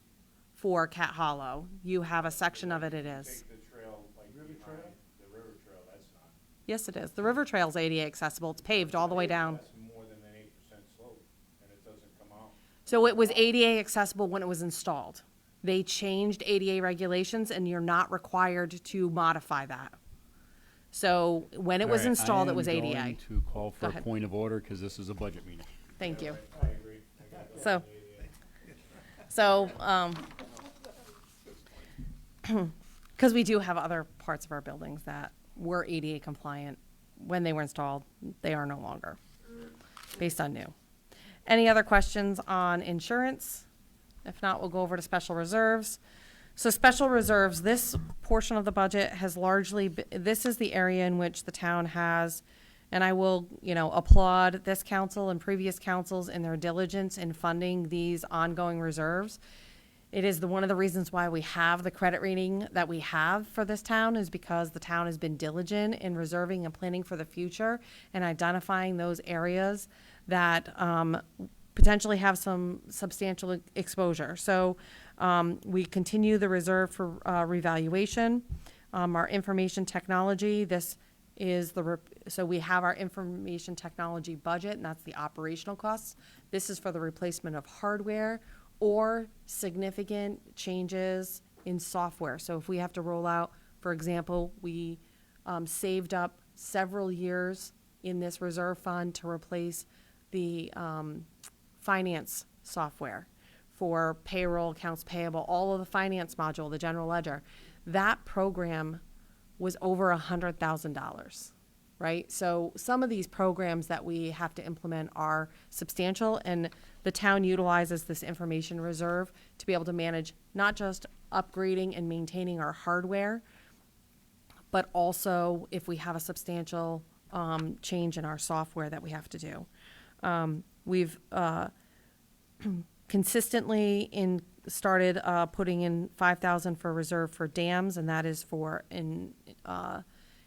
for Cat Hollow. You have a section of it is. Take the trail, like behind the river trail, that's not. Yes, it is. The river trail's ADA accessible. It's paved all the way down. That's more than an 8% slope, and it doesn't come out. So it was ADA accessible when it was installed. They changed ADA regulations, and you're not required to modify that. So when it was installed, it was ADA. I am going to call Go for a ahead. point of order, because this is a budget meeting. Thank you. I agree. I got that So- ADA. Because we do have other parts of our buildings that were ADA compliant when they were installed, they are no longer, based on new. Any other questions on insurance? If not, we'll go over to special reserves. So special reserves, this portion of the budget has largely, this is the area in which the town has, and I will, applaud this council and previous councils in their diligence in funding these ongoing reserves. It is one of the reasons why we have the credit rating that we have for this town, is because the town has been diligent in reserving and planning for the future and identifying those areas that potentially have some substantial exposure. So we continue the reserve for revaluation. Our information technology, this is so we have our information technology budget, and that's the operational costs. This is for the replacement of hardware or significant changes in software. So if we have to roll out, for example, we saved up several years in this reserve fund to replace the finance software for payroll, accounts payable, all of the finance module, the general ledger. That program was over $100,000, right? So some of these programs that we have to implement are substantial, and the town utilizes this information reserve to be able to manage not just upgrading and maintaining our hardware, but also if we have a substantial change in our software that we have to do. We've consistently started putting in 5,000 for reserve for dams, and that is for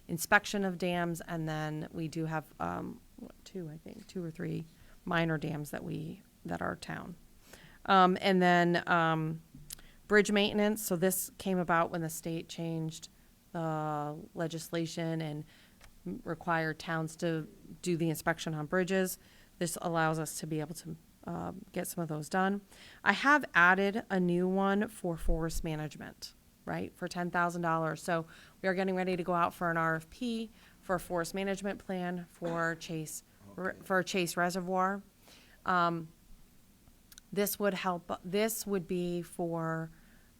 inspection of dams. And then we do have two or three minor dams that are town. And then bridge maintenance. So this came about when the state changed legislation and required towns to do the inspection on bridges. This allows us to be able to get some of those done. I have added a new one for forest management, right, for $10,000. So we are getting ready to go out for an RFP for a forest management plan for Chase Reservoir. This would help. This would be for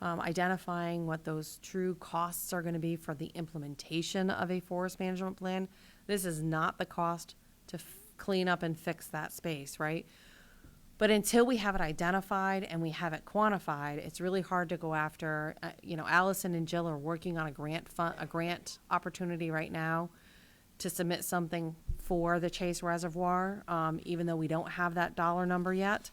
identifying what those true costs are going to be for the implementation of a forest management plan. This is not the cost to clean up and fix that space, right? But until we have it identified and we have it quantified, it's really hard to go after. Allison and Jill are working on a grant opportunity right now to submit something for the Chase Reservoir. Even though we don't have that dollar number yet,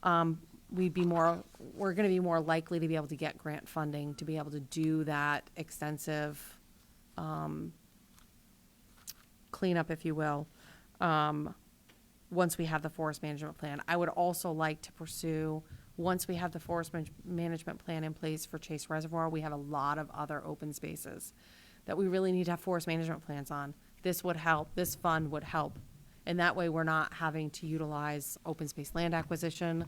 we're going to be more likely to be able to get grant funding to be able to do that extensive cleanup, if you will. Once we have the forest management plan. I would also like to pursue, once we have the forest management plan in place for Chase Reservoir, we have a lot of other open spaces that we really need to have forest management plans on. This would help, this fund would help. And that way we're not having to utilize open space land acquisition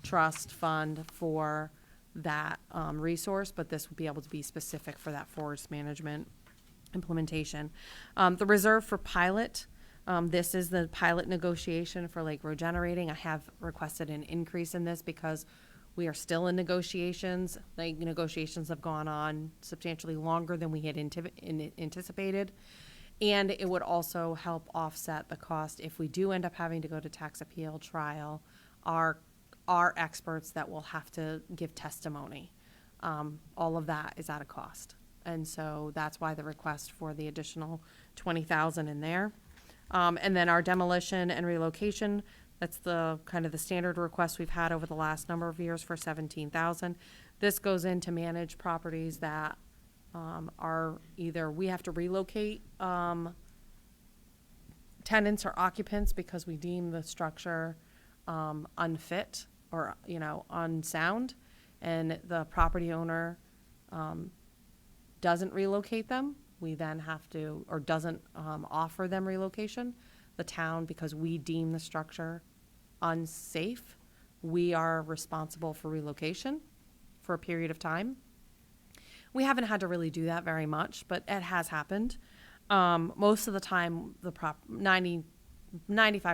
trust fund for that resource, but this would be able to be specific for that forest management implementation. The reserve for pilot, this is the pilot negotiation for Lake Road Generating. I have requested an increase in this because we are still in negotiations. The negotiations have gone on substantially longer than we had anticipated. And it would also help offset the cost if we do end up having to go to tax appeal trial. Our experts that will have to give testimony. All of that is at a cost. And so that's why the request for the additional $20,000 in there. And then our demolition and relocation, that's the kind of the standard request we've had over the last number of years for $17,000. This goes in to manage properties that are either we have to relocate tenants or occupants because we deem the structure unfit or unsound, and the property owner doesn't relocate them. We then have to, or doesn't offer them relocation. The town, because we deem the structure unsafe, we are responsible for relocation for a period of time. We haven't had to really do that very much, but it has happened. Most of the time, 95%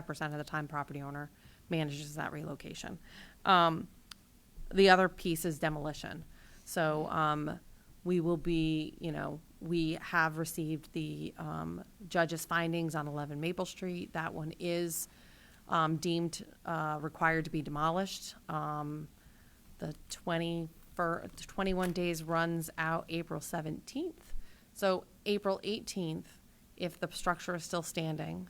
of the time, property owner manages that relocation. The other piece is demolition. So we will be, we have received the judge's findings on 11 Maple Street. That one is deemed required to be demolished. The 21 days runs out April 17th. So April 18th, if the structure is still standing,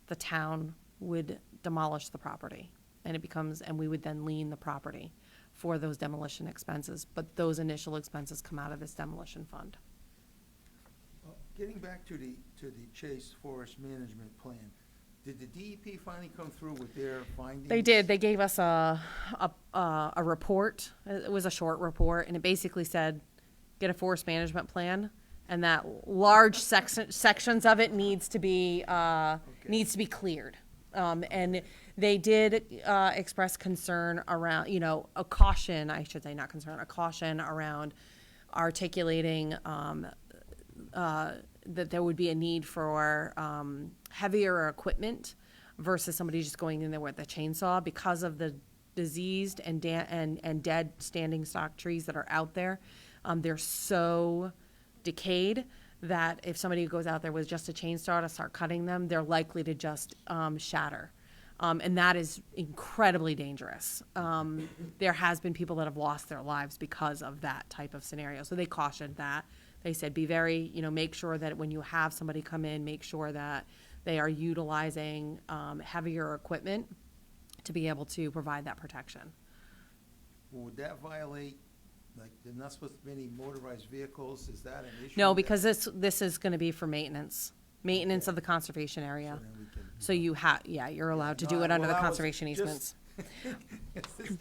the town would demolish the property, and we would then lien the property for those demolition expenses. But those initial expenses come out of this demolition fund. Getting back to the Chase Forest Management Plan, did the DEP finally come through with their findings? They did. They gave us a report. It was a short report, and it basically said, get a forest management plan, and that large sections of it needs to be cleared. And they did express concern around, a caution, I should say, not concern, a caution around articulating that there would be a need for heavier equipment versus somebody just going in there with a chainsaw because of the diseased and dead standing stock trees that are out there. They're so decayed that if somebody goes out there with just a chainsaw to start cutting them, they're likely to just shatter. And that is incredibly dangerous. There has been people that have lost their lives because of that type of scenario. So they cautioned that. They said, be very, make sure that when you have somebody come in, make sure that they are utilizing heavier equipment to be able to provide that protection. Well, would that violate, like, there's not supposed to be any motorized vehicles? Is that an issue? No, because this is going to be for maintenance of the conservation area. So then we can- So you're allowed to do No, it under the well, I was conservation just- easements.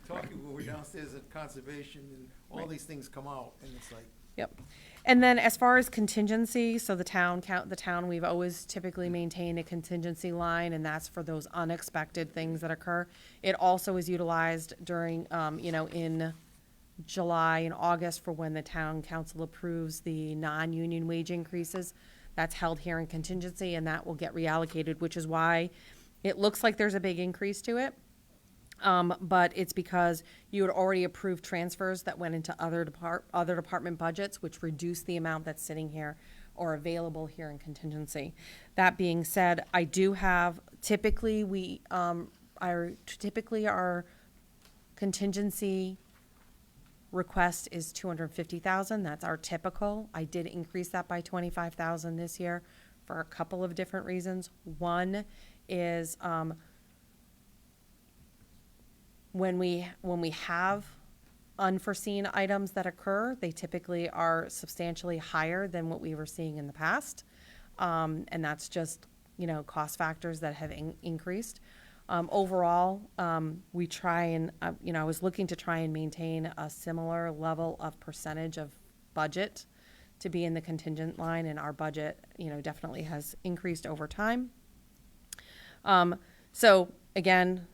Talking when we're downstairs at conservation and all these things come out and it's like, Yep. And then as far as contingency, so the town, we've always typically maintained a contingency line, and that's for those unexpected things that occur. It also is utilized during, in July and August for when the town council approves the non-union wage increases. That's held here in contingency, and that will get reallocated, which is why it looks like there's a big increase to it. But it's because you had already approved transfers that went into other department budgets, which reduced the amount that's sitting here or available here in contingency. That being said, I do have, typically our contingency request is 250,000. That's our typical. I did increase that by 25,000 this year for a couple of different reasons. One is, when we have unforeseen items that occur, they typically are substantially higher than what we were seeing in the past. And that's just, cost factors that have increased. Overall, we try and, I was looking to try and maintain a similar level of percentage of budget to be in the contingent line, and our budget, definitely has increased over time. So again,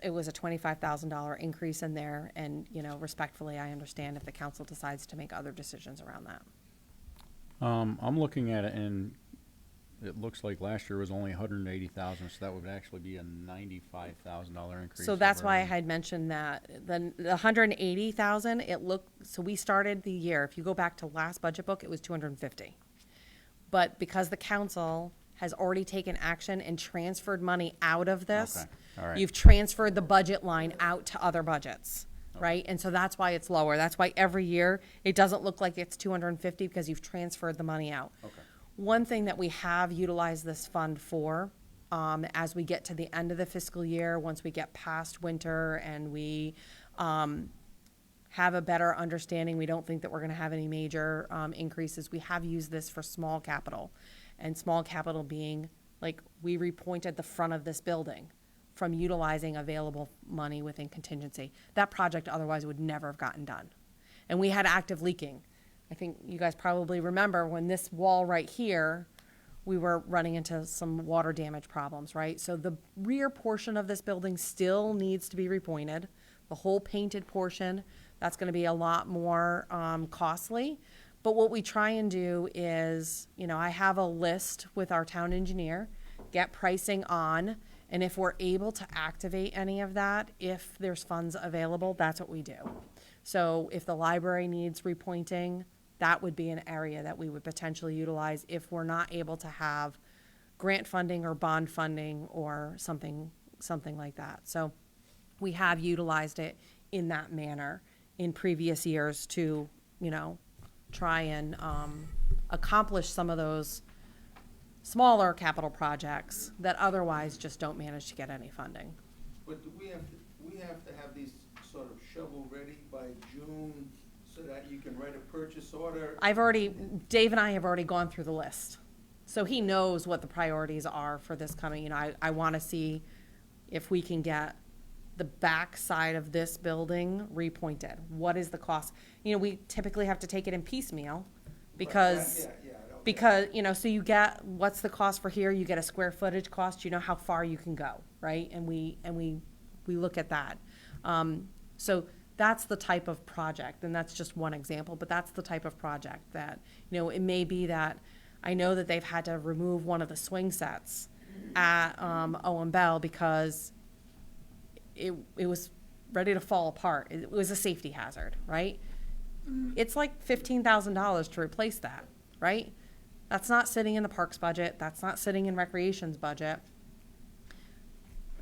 it was a $25,000 increase in there, and, respectfully, I understand if the council decides to make other decisions around that. I'm looking at it, and it looks like last year was only 180,000, so that would actually be a $95,000 increase. So that's why I over- had mentioned that the 180,000, so we started the year, if you go back to last budget book, it was 250. But because the council has already taken action and transferred money out of this, Okay, all right. you've transferred the budget line out to other budgets, right? And so that's why it's lower. That's why every year it doesn't look like it's 250 because you've transferred the money out. Okay. One thing that we have utilized this fund for, as we get to the end of the fiscal year, once we get past winter and we have a better understanding, we don't think that we're going to have any major increases. We have used this for small capital, and small capital being like we repointed the front of this building from utilizing available money within contingency. That project otherwise would never have gotten done. And we had active leaking. I think you guys probably remember when this wall right here, we were running into some water damage problems, right? So the rear portion of this building still needs to be repointed. The whole painted portion, that's gonna be a lot more costly. But what we try and do is, I have a list with our town engineer, get pricing on, and if we're able to activate any of that, if there's funds available, that's what we do. So if the library needs repointing, that would be an area that we would potentially utilize if we're not able to have grant funding or bond funding or something like that. So we have utilized it in that manner in previous years to, try and accomplish some of those smaller capital projects that otherwise just don't manage to get any funding. but do we have to have these sort of shovel ready by June so that you can write a purchase order? Dave and I have already gone through the list. So he knows what the priorities are for this coming, I want to see if we can get the back side of this building repointed. What is the cost? We typically have to take it in piecemeal because, so you get, what's the cost for here? You get a square footage cost, how far you can go, right? And we look at that. So that's the type of project, and that's just one example, but that's the type of project that, it may be that I know that they've had to remove one of the swing sets at Owen Bell because it was ready to fall apart. It was a safety hazard, right? It's like $15,000 to replace that, right? That's not sitting in the parks budget. That's not sitting in recreation's budget.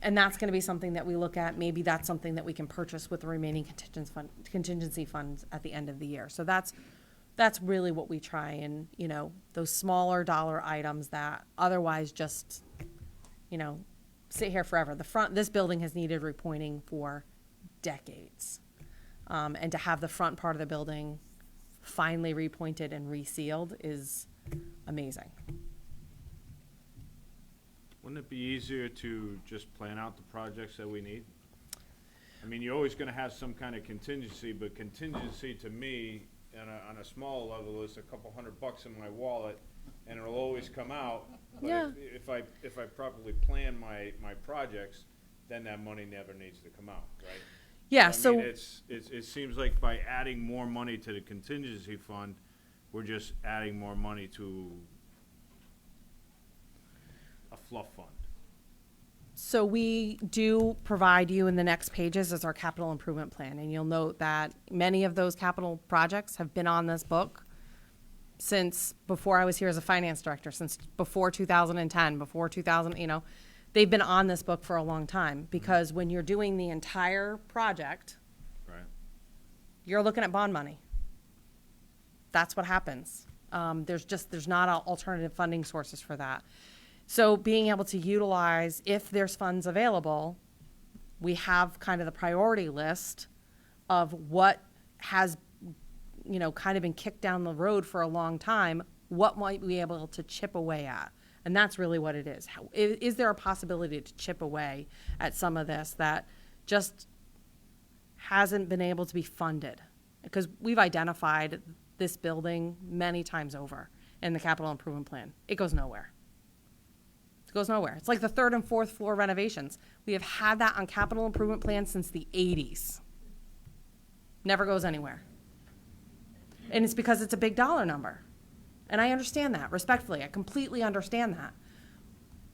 And that's going to be something that we look at. Maybe that's something that we can purchase with the remaining contingency funds at the end of the year. So that's really what we try and, you know, those smaller dollar items that otherwise just, you know, sit here forever. This building has needed repointing for decades. And to have the front part of the building finally repointed and resealed is amazing. Wouldn't it be easier to just plan out the projects that we need? I mean, you're always gonna have some kind of contingency, but contingency to me, on a small level, is a couple $100 in my wallet, and it'll always come out. But Yeah. if I properly plan my projects, then that money never needs to come out, right? Yeah, I so. mean, it seems like by adding more money to the contingency fund, we're just adding more money to a fluff fund. So we do provide you in the next pages as our capital improvement plan, and you'll note that many of those capital projects have been on this book since before I was here as a finance director, since before 2010, before 2000, you know, they've been on this book for a long time, because when you're doing the entire project, Right. you're looking at bond money. That's what happens. There's not alternative funding sources for that. So being able to utilize, if there's funds available, we have kind of the priority list of what has, you know, kind of been kicked down the road for a long time, what might we be able to chip away at? And that's really what it is. Is there a possibility to chip away at some of this that just hasn't been able to be funded? Because we've identified this building many times over in the capital improvement plan. It goes nowhere. It goes nowhere. It's like the third and fourth floor renovations. We have had that on capital improvement plans since the 80s. Never goes anywhere. And it's because it's a big dollar number. And I understand that, respectfully. I completely understand that.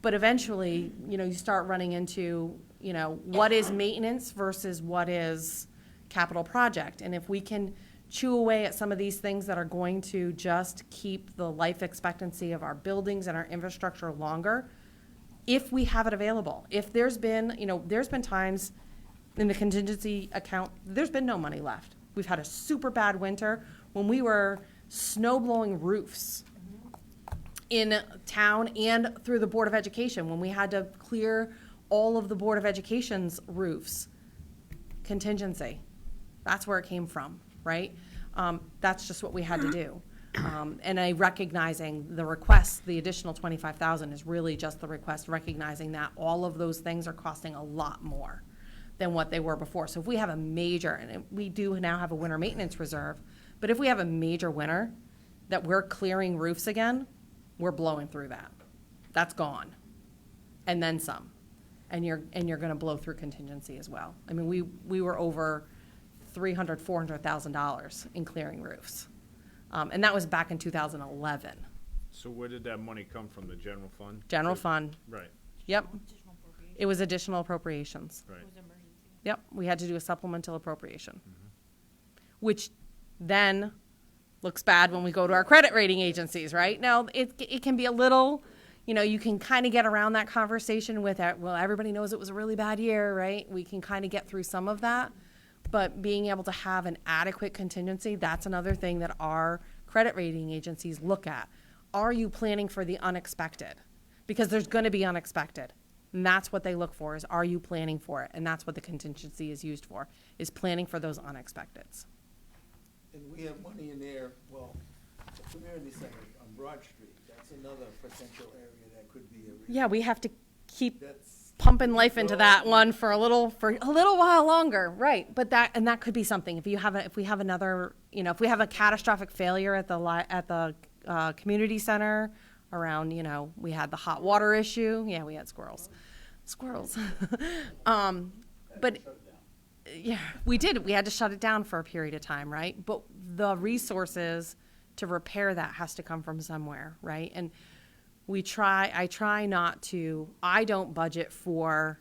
But eventually, you know, you start running into, you know, what is maintenance versus what is capital project. And if we can chew away at some of these things that are going to just keep the life expectancy of our buildings and our infrastructure longer, if we have it available. If there's been, you know, there's been times in the contingency account, there's been no money left. We've had a super bad winter when we were snow blowing roofs in town and through the Board of Education, when we had to clear all of the Board of Education's roofs. Contingency. That's where it came from, right? That's just what we had to do. And recognizing the request, the additional $25,000 is really just the request, recognizing that all of those things are costing a lot more than what they were before. So if we have a major, and we do now have a winter maintenance reserve, but if we have a major winter that we're clearing roofs again, we're blowing through that. That's gone. And then some. And you're gonna blow through contingency as well. I mean, we were over $300,000, $400,000 in clearing roofs. And that was back in 2011. So where did that money come from, the general fund? General fund, Right, yep. It was additional appropriations. right. Yep, we had to do a supplemental appropriation, which then looks bad when we go to our credit rating agencies, right? Now, it can be a little, you know, you can kind of get around that conversation with, well, everybody knows it was a really bad year, right? We can kind of get through some of that. But being able to have an adequate contingency, that's another thing that our credit rating agencies look at. Are you planning for the unexpected? Because there's going to be unexpected. And that's what they look for, is are you planning for it? And that's what the contingency is used for, is planning for those unexpecteds. And we have money in there, well, the community center on Broad Street, that's another potential area that could be a. Yeah, we have to keep That's. pumping life into that one for a little while longer, right? But that could be something. If we have another, you know, if we have a catastrophic failure at the community center around, you know, we had the hot water issue. Yeah, we had squirrels. But yeah, we did. We had to shut it down for a period of time, right? But the resources to repair that has to come from somewhere, right? And I don't budget for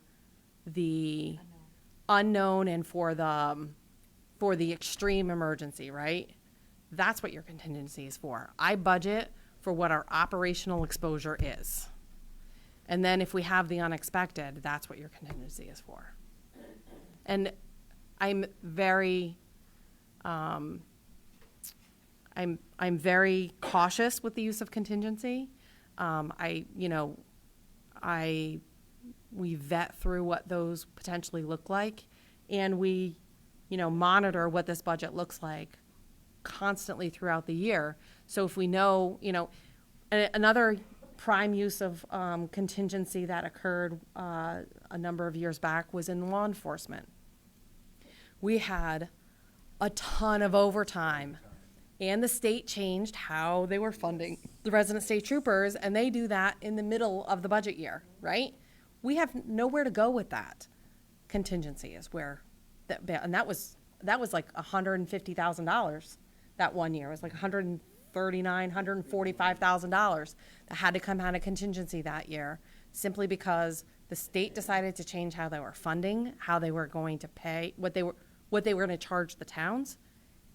the unknown and for the extreme emergency, right? That's what your contingency is for. I budget for what our operational exposure is. And then if we have the unexpected, that's what your contingency is for. And I'm very, I'm very cautious with the use of contingency. We vet through what those potentially look like, and we, monitor what this budget looks like constantly throughout the year. So if we know, another prime use of contingency that occurred a number of years back was in law enforcement. We had a ton of overtime, and the state changed how they were funding the resident state troopers, and they do that in the middle of the budget year, right? We have nowhere to go with that. Contingency is where and that was like $150,000 that one year. It was like $145,000 that had to come out of contingency that year, simply because the state decided to change how they were funding, how they were going to pay, what they were going to charge the towns,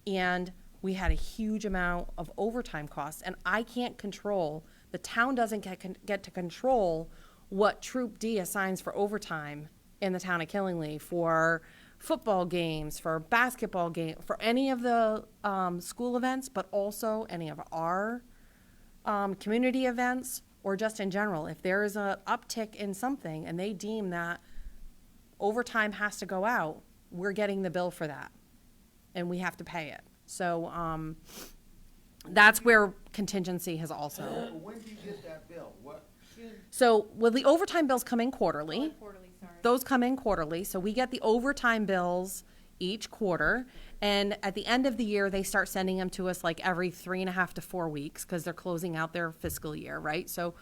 and we had a huge amount of overtime costs. And I can't control, the town doesn't get to control what Troop D assigns for overtime in the town of Killingly for football games, for basketball games, for any of the school events, but also any of our community events, or just in general. If there is an uptick in something and they deem that overtime has to go out, we're getting the bill for that, and we have to pay it. So that's where contingency has also. When do you get that bill? So, well, the overtime bills come in quarterly. Those come in quarterly. So we get the overtime bills each quarter. And at the end of the year, they start sending them to us like every 3.5 to 4 weeks, because they're closing out their fiscal year, right? So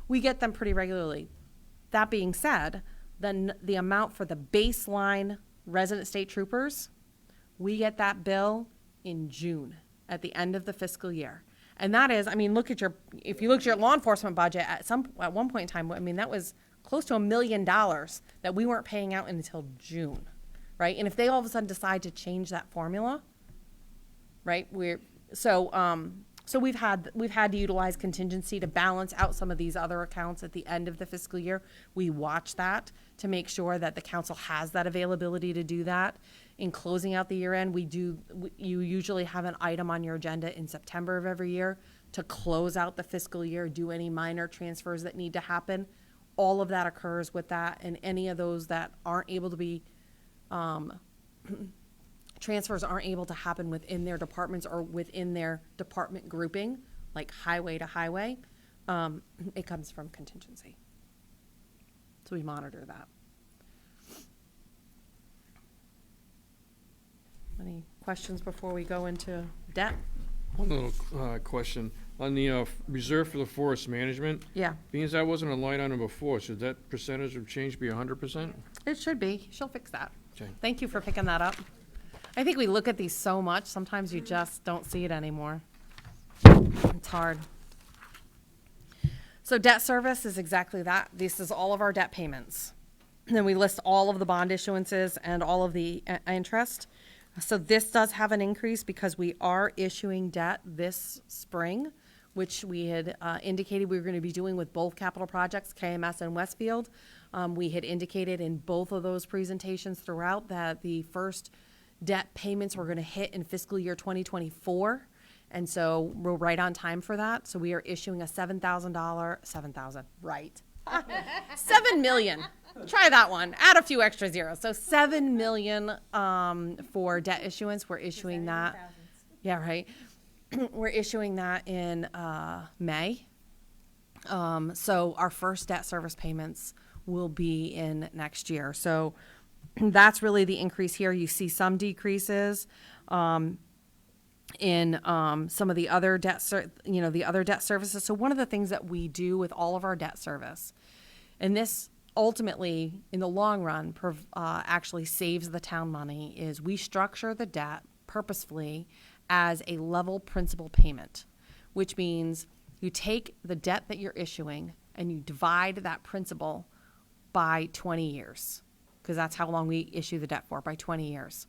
we get them pretty regularly. That being said, then the amount for the baseline resident state troopers, we get that bill in June at the end of the fiscal year. And that is, I mean, if you look at your law enforcement budget at one point in time, I mean, that was close to $1 million that we weren't paying out until June, right? And if they all of a sudden decide to change that formula, right? So we've had to utilize contingency to balance out some of these other accounts at the end of the fiscal year. We watch that to make sure that the council has that availability to do that. In closing out the year end, you usually have an item on your agenda in September of every year to close out the fiscal year, do any minor transfers that need to happen. All of that occurs with that, and any of those that aren't able to be, transfers aren't able to happen within their departments or within their department grouping, like highway to highway, it comes from contingency. So we monitor that. Any questions before we go into debt? One little question. On the reserve for the forest management, Yeah, being as that wasn't a line item before, should that percentage of change be 100%? it should be. She'll fix that. Okay. Thank you for picking that up. I think we look at these so much, sometimes you just don't see it anymore. It's hard. So debt service is exactly that. This is all of our debt payments. And then we list all of the bond issuances and all of the interest. So this does have an increase because we are issuing debt this spring, which we had indicated we were going to be doing with both capital projects, KMS and Westfield. We had indicated in both of those presentations throughout that the first debt payments were going to hit in fiscal year 2024. And so we're right on time for that. So we are issuing a $7,000, right. 7 million. Try that one. Add a few extra zeros. So 7 million for debt issuance. We're issuing that. Yeah, right. We're issuing that in May. So our first debt service payments will be in next year. So that's really the increase here. You see some decreases in some of the other the other debt services. So one of the things that we do with all of our debt service, and this ultimately in the long run actually saves the town money, is we structure the debt purposefully as a level principal payment. which means you take the debt that you're issuing and you divide that principal by 20 years, because that's how long we issue the debt for, by 20 years.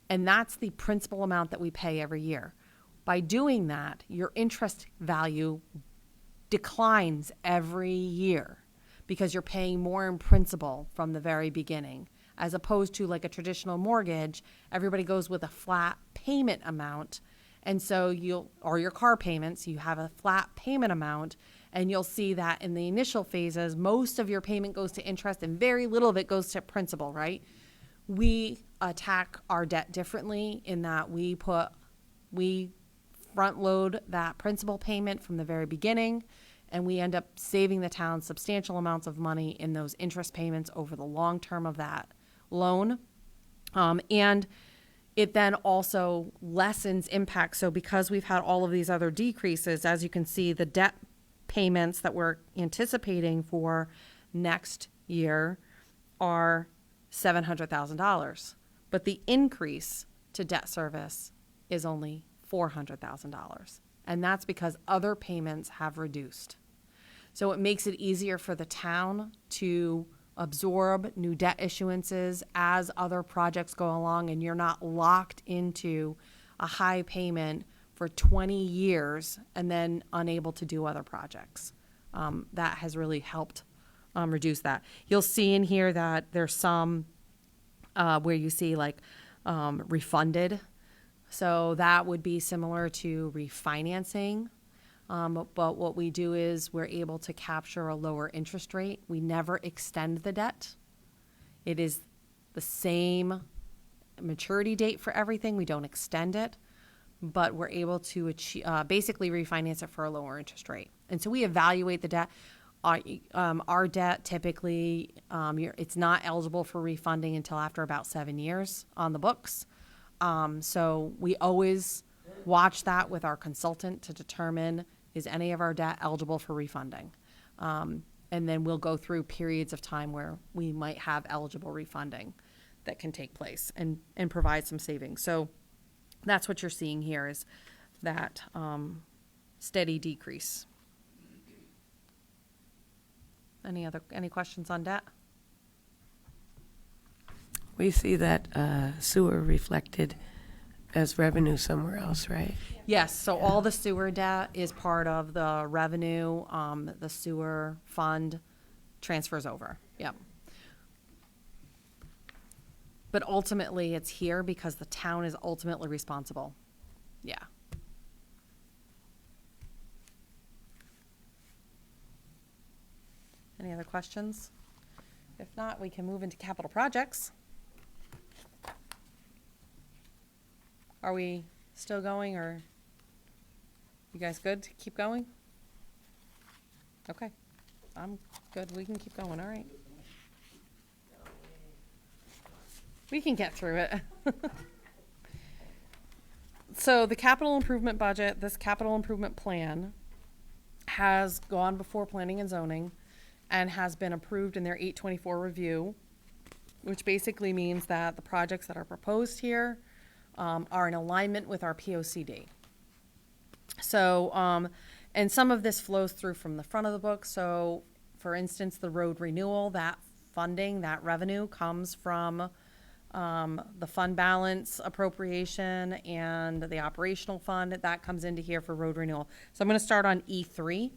And that's the principal amount that we pay every year. By doing that, your interest value declines every year because you're paying more in principal from the very beginning, as opposed to like a traditional mortgage. Everybody goes with a flat payment amount. And so or your car payments, you have a flat payment amount, and you'll see that in the initial phases, most of your payment goes to interest and very little of it goes to principal, right? We attack our debt differently in that we front load that principal payment from the very beginning, and we end up saving the town substantial amounts of money in those interest payments over the long term of that loan. And it then also lessens impact. So because we've had all of these other decreases, as you can see, the debt payments that we're anticipating for next year are $700,000. But the increase to debt service is only $400,000. And that's because other payments have reduced. So it makes it easier for the town to absorb new debt issuances as other projects go along, and you're not locked into a high payment for 20 years and then unable to do other projects. That has really helped reduce that. You'll see in here that there's some where you see like refunded. So that would be similar to refinancing. But what we do is we're able to capture a lower interest rate. We never extend the debt. It is the same maturity date for everything. We don't extend it, but we're able to achieve, basically refinance it for a lower interest rate. And so we evaluate the debt. Our debt typically, it's not eligible for refunding until after about 7 years on the books. So we always watch that with our consultant to determine, is any of our debt eligible for refunding? And then we'll go through periods of time where we might have eligible refunding that can take place and provide some savings. So that's what you're seeing here, is that steady decrease. Any questions on debt? We see that sewer reflected as revenue somewhere else, right? Yes, so all the sewer debt is part of the revenue, the sewer fund transfers over, yep. But ultimately, it's here because the town is ultimately responsible, yeah. Any other questions? If not, we can move into capital projects. Are we still going, or you guys good to keep going? Okay, I'm good. We can keep going, all right. We can get through it. So the capital improvement budget, this capital improvement plan, has gone before planning and zoning and has been approved in their 824 review, which basically means that the projects that are proposed here are in alignment with our POCD. So, and some of this flows through from the front of the book. So, for instance, the road renewal, that funding, that revenue comes from the fund balance appropriation and the operational fund. That comes into here for road renewal. So I'm going to start on E3.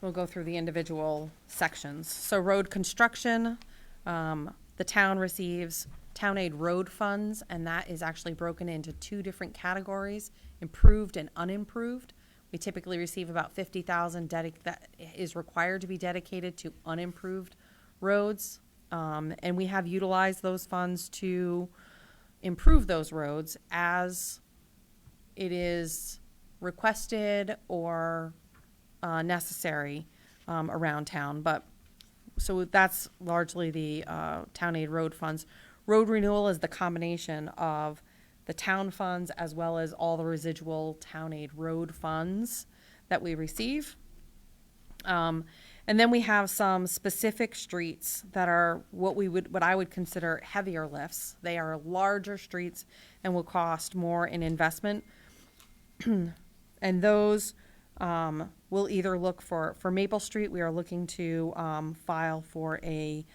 We'll go through the individual sections. So road construction, the town receives town aid road funds, and that is actually broken into two different categories, improved and unimproved. We typically receive about $50,000 that is required to be dedicated to unimproved roads. And we have utilized those funds to improve those roads as it is requested or necessary around town. But so that's largely the town aid road funds. Road renewal is the combination of the town funds as well as all the residual town aid road funds that we receive. And then we have some specific streets that are what I would consider heavier lifts. They are larger streets and will cost more in investment. And those, we'll either look for Maple Street, we are looking to, file for a,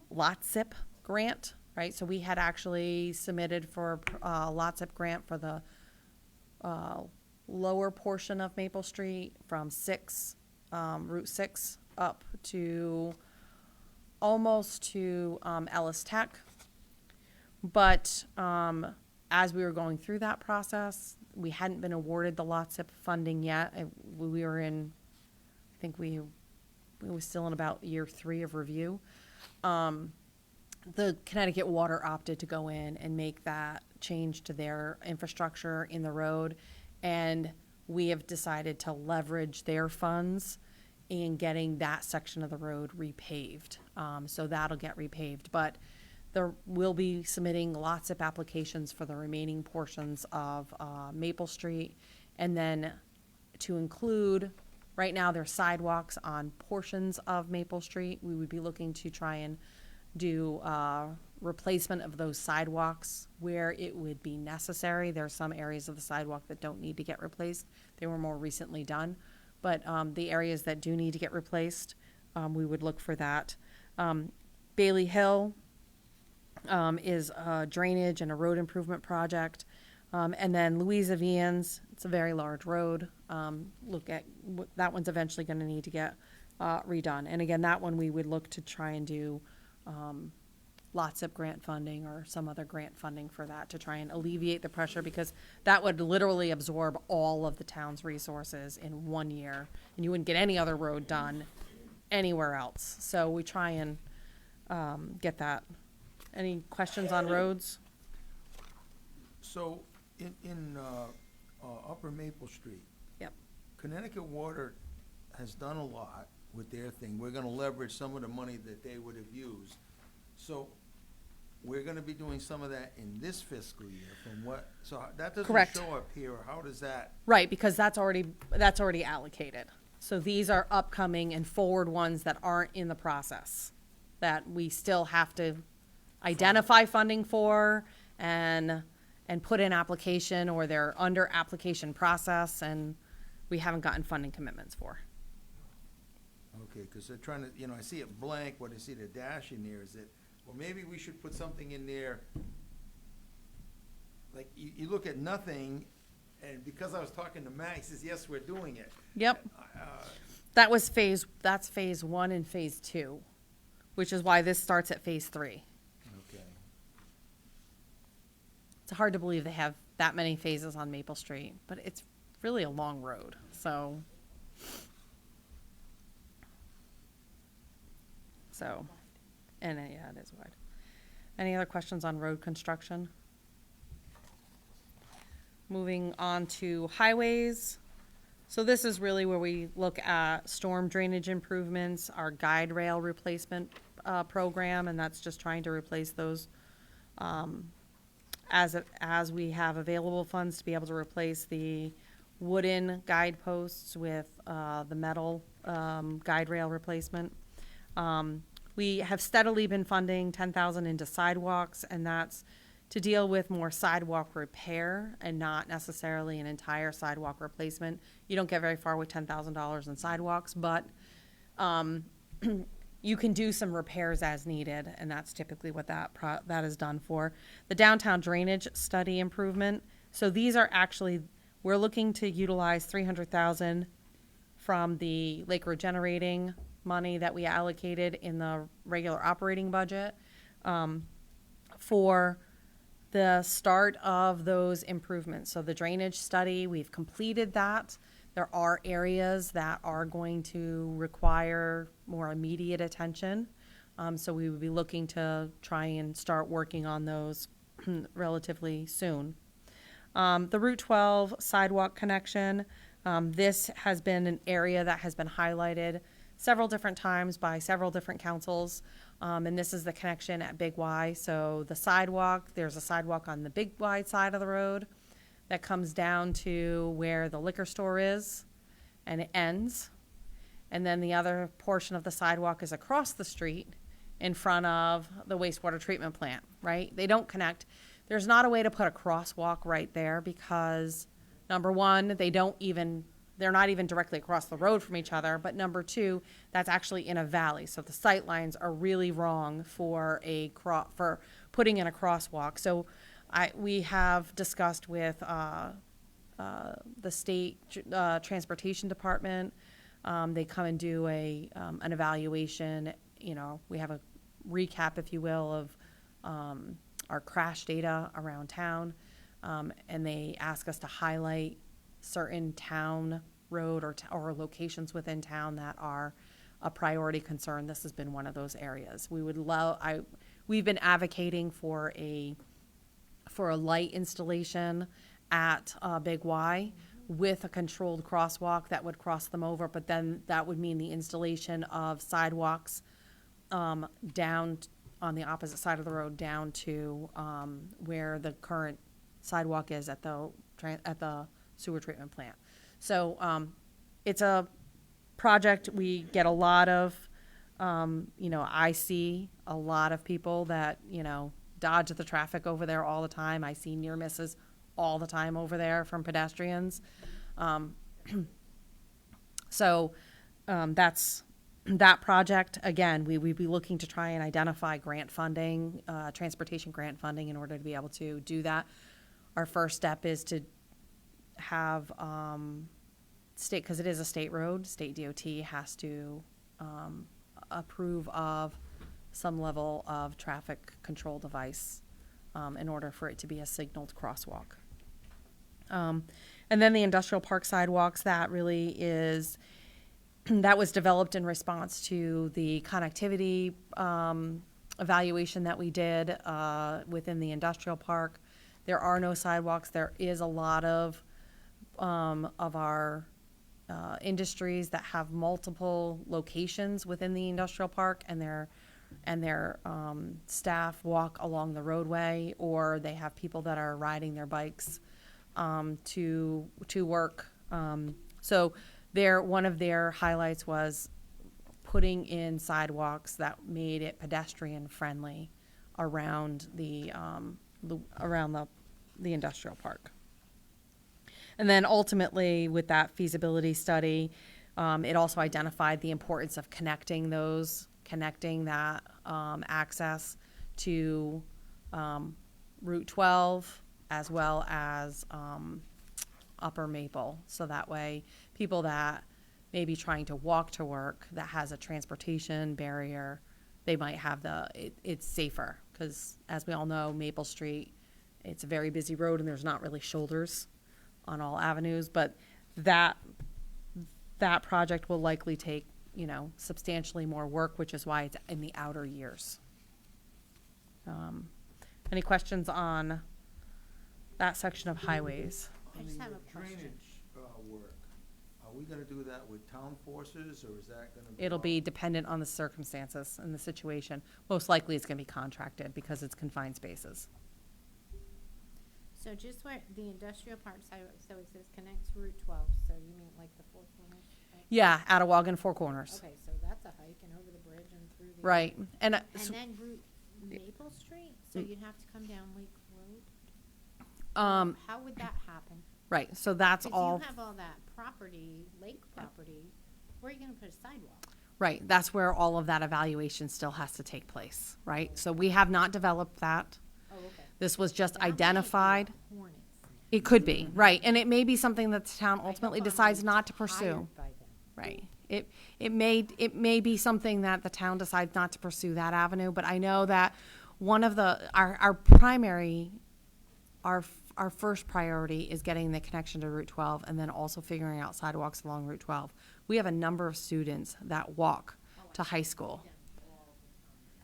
lot zip grant, right? So we had actually submitted for a lot zip grant for the, lower portion of Maple Street from Route 6 up to almost to Ellis Tech. But as we were going through that process, we hadn't been awarded the lot zip funding yet. We were in, I think we were still in about year 3 of review. The Connecticut Water opted to go in and make that change to their infrastructure in the road, and we have decided to leverage their funds in getting that section of the road repaved. So that'll get repaved, but we'll be submitting lot zip applications for the remaining portions of Maple Street, and then to include, right now there's sidewalks on portions of Maple Street. We would be looking to try and do replacement of those sidewalks where it would be necessary. There are some areas of the sidewalk that don't need to get replaced. They were more recently done. But the areas that do need to get replaced, we would look for that. Bailey Hill is a drainage and a road improvement project. And then Louisa Vians, it's a very large road. That one's eventually going to need to get redone. And again, that one we would look to try and do lot zip grant funding or some other grant funding for that to try and alleviate the pressure, because that would literally absorb all of the town's resources in 1 year, and you wouldn't get any other road done anywhere else. So we try and get that. Any questions on roads? So, in Upper Maple Street, Yep. Connecticut Water has done a lot with their thing. We're gonna leverage some of the money that they would have used. So, we're gonna be doing some of that in this fiscal year from what, so that doesn't Correct. show up here. How does that? Right, because that's already allocated. So these are upcoming and forward ones that aren't in the process, that we still have to identify funding for and put in application, or they're under application process and we haven't gotten funding commitments for. Okay, because they're trying to, I see it blank, when I see the dash in there, is it, well, maybe we should put something in there. Like, you look at nothing, and because I was talking to Matt, he says, yes, we're doing it. Yep. That's phase 1 and phase 2, which is why this starts at phase 3. Okay. It's hard to believe they have that many phases on Maple Street, but it's really a long road, so. And yeah, it is wide. Any other questions on road construction? Moving on to highways. So this is really where we look at storm drainage improvements, our guide rail replacement program, and that's just trying to replace those as we have available funds to be able to replace the wooden guideposts with the metal guide rail replacement. We have steadily been funding $10,000 into sidewalks, and that's to deal with more sidewalk repair and not necessarily an entire sidewalk replacement. You don't get very far with $10,000 in sidewalks, but you can do some repairs as needed, and that's typically what that is done for. The downtown drainage study improvement. So these are actually, we're looking to utilize $300,000 from the Lake Road generating money that we allocated in the regular operating budget for the start of those improvements. So the drainage study, we've completed that. There are areas that are going to require more immediate attention. So we would be looking to try and start working on those relatively soon. The Route 12 sidewalk connection, this has been an area that has been highlighted several different times by several different councils. And this is the connection at Big Y. So the sidewalk, there's a sidewalk on the Big Y side of the road that comes down to where the liquor store is, and it ends. And then the other portion of the sidewalk is across the street in front of the wastewater treatment plant, right? They don't connect. There's not a way to put a crosswalk right there because Number one, they're not even directly across the road from each other, but number two, that's actually in a valley. So the sight lines are really wrong for for putting in a crosswalk. So we have discussed with the state transportation department. They come and do an evaluation. We have a recap, if you will, of our crash data around town, and they ask us to highlight certain town road or locations within town that are a priority concern. This has been one of those areas. We've been advocating for a light installation at Big Y with a controlled crosswalk that would cross them over, but then that would mean the installation of sidewalks down on the opposite side of the road down to where the current sidewalk is at the sewer treatment plant. So it's a project we get a lot of, I see a lot of people that, dodge the traffic over there all the time. I see near misses all the time over there from pedestrians. So that's that project. Again, we'd be looking to try and identify grant funding, transportation grant funding in order to be able to do that. Our first step is to have state, because it is a state road, state DOT has to approve of some level of traffic control device in order for it to be a signaled crosswalk. And then the industrial park sidewalks, that really is, that was developed in response to the connectivity evaluation that we did within the industrial park. There are no sidewalks. There is a lot of our industries that have multiple locations within the industrial park, and their staff walk along the roadway, or they have people that are riding their bikes to work. So one of their highlights was putting in sidewalks that made it pedestrian friendly around the industrial park. And then ultimately, with that feasibility study, it also identified the importance of connecting that access to Route 12 as well as Upper Maple. So that way, people that may be trying to walk to work that has a transportation barrier, they might have it's safer, because as we all know, Maple Street, it's a very busy road and there's not really shoulders on all avenues, but that project will likely take, substantially more work, which is why it's in the outer years. Any questions on that section of highways? I just have a question. Drainage work, are we gonna do that with town forces, or is that gonna be? It'll be dependent on the circumstances and the situation. Most likely it's gonna be contracted because it's confined spaces. So just where the industrial park sidewalk, so it says connects Route 12, so you mean like the Four Corners? Right? Yeah, Attawaugan Four Corners. Okay, so that's a hike and over the bridge and through the. Right, and And then Route Maple Street, so you'd have to come down Lake Road? How would that happen? right, so that's If all. you have all that property, lake property, where are you gonna put a sidewalk? Right, that's where all of that evaluation still has to take place, right? So we have not developed that. Oh, okay. This was just That might be a identified. Hornets. It could be, right, and it may be something that the town I hope ultimately I'm decides not to pursue. retired by then. Right. It may be something that the town decides not to pursue that avenue, but I know that one of our primary, our first priority is getting the connection to Route 12 and then also figuring out sidewalks along Route 12. We have a number of students that walk to high school.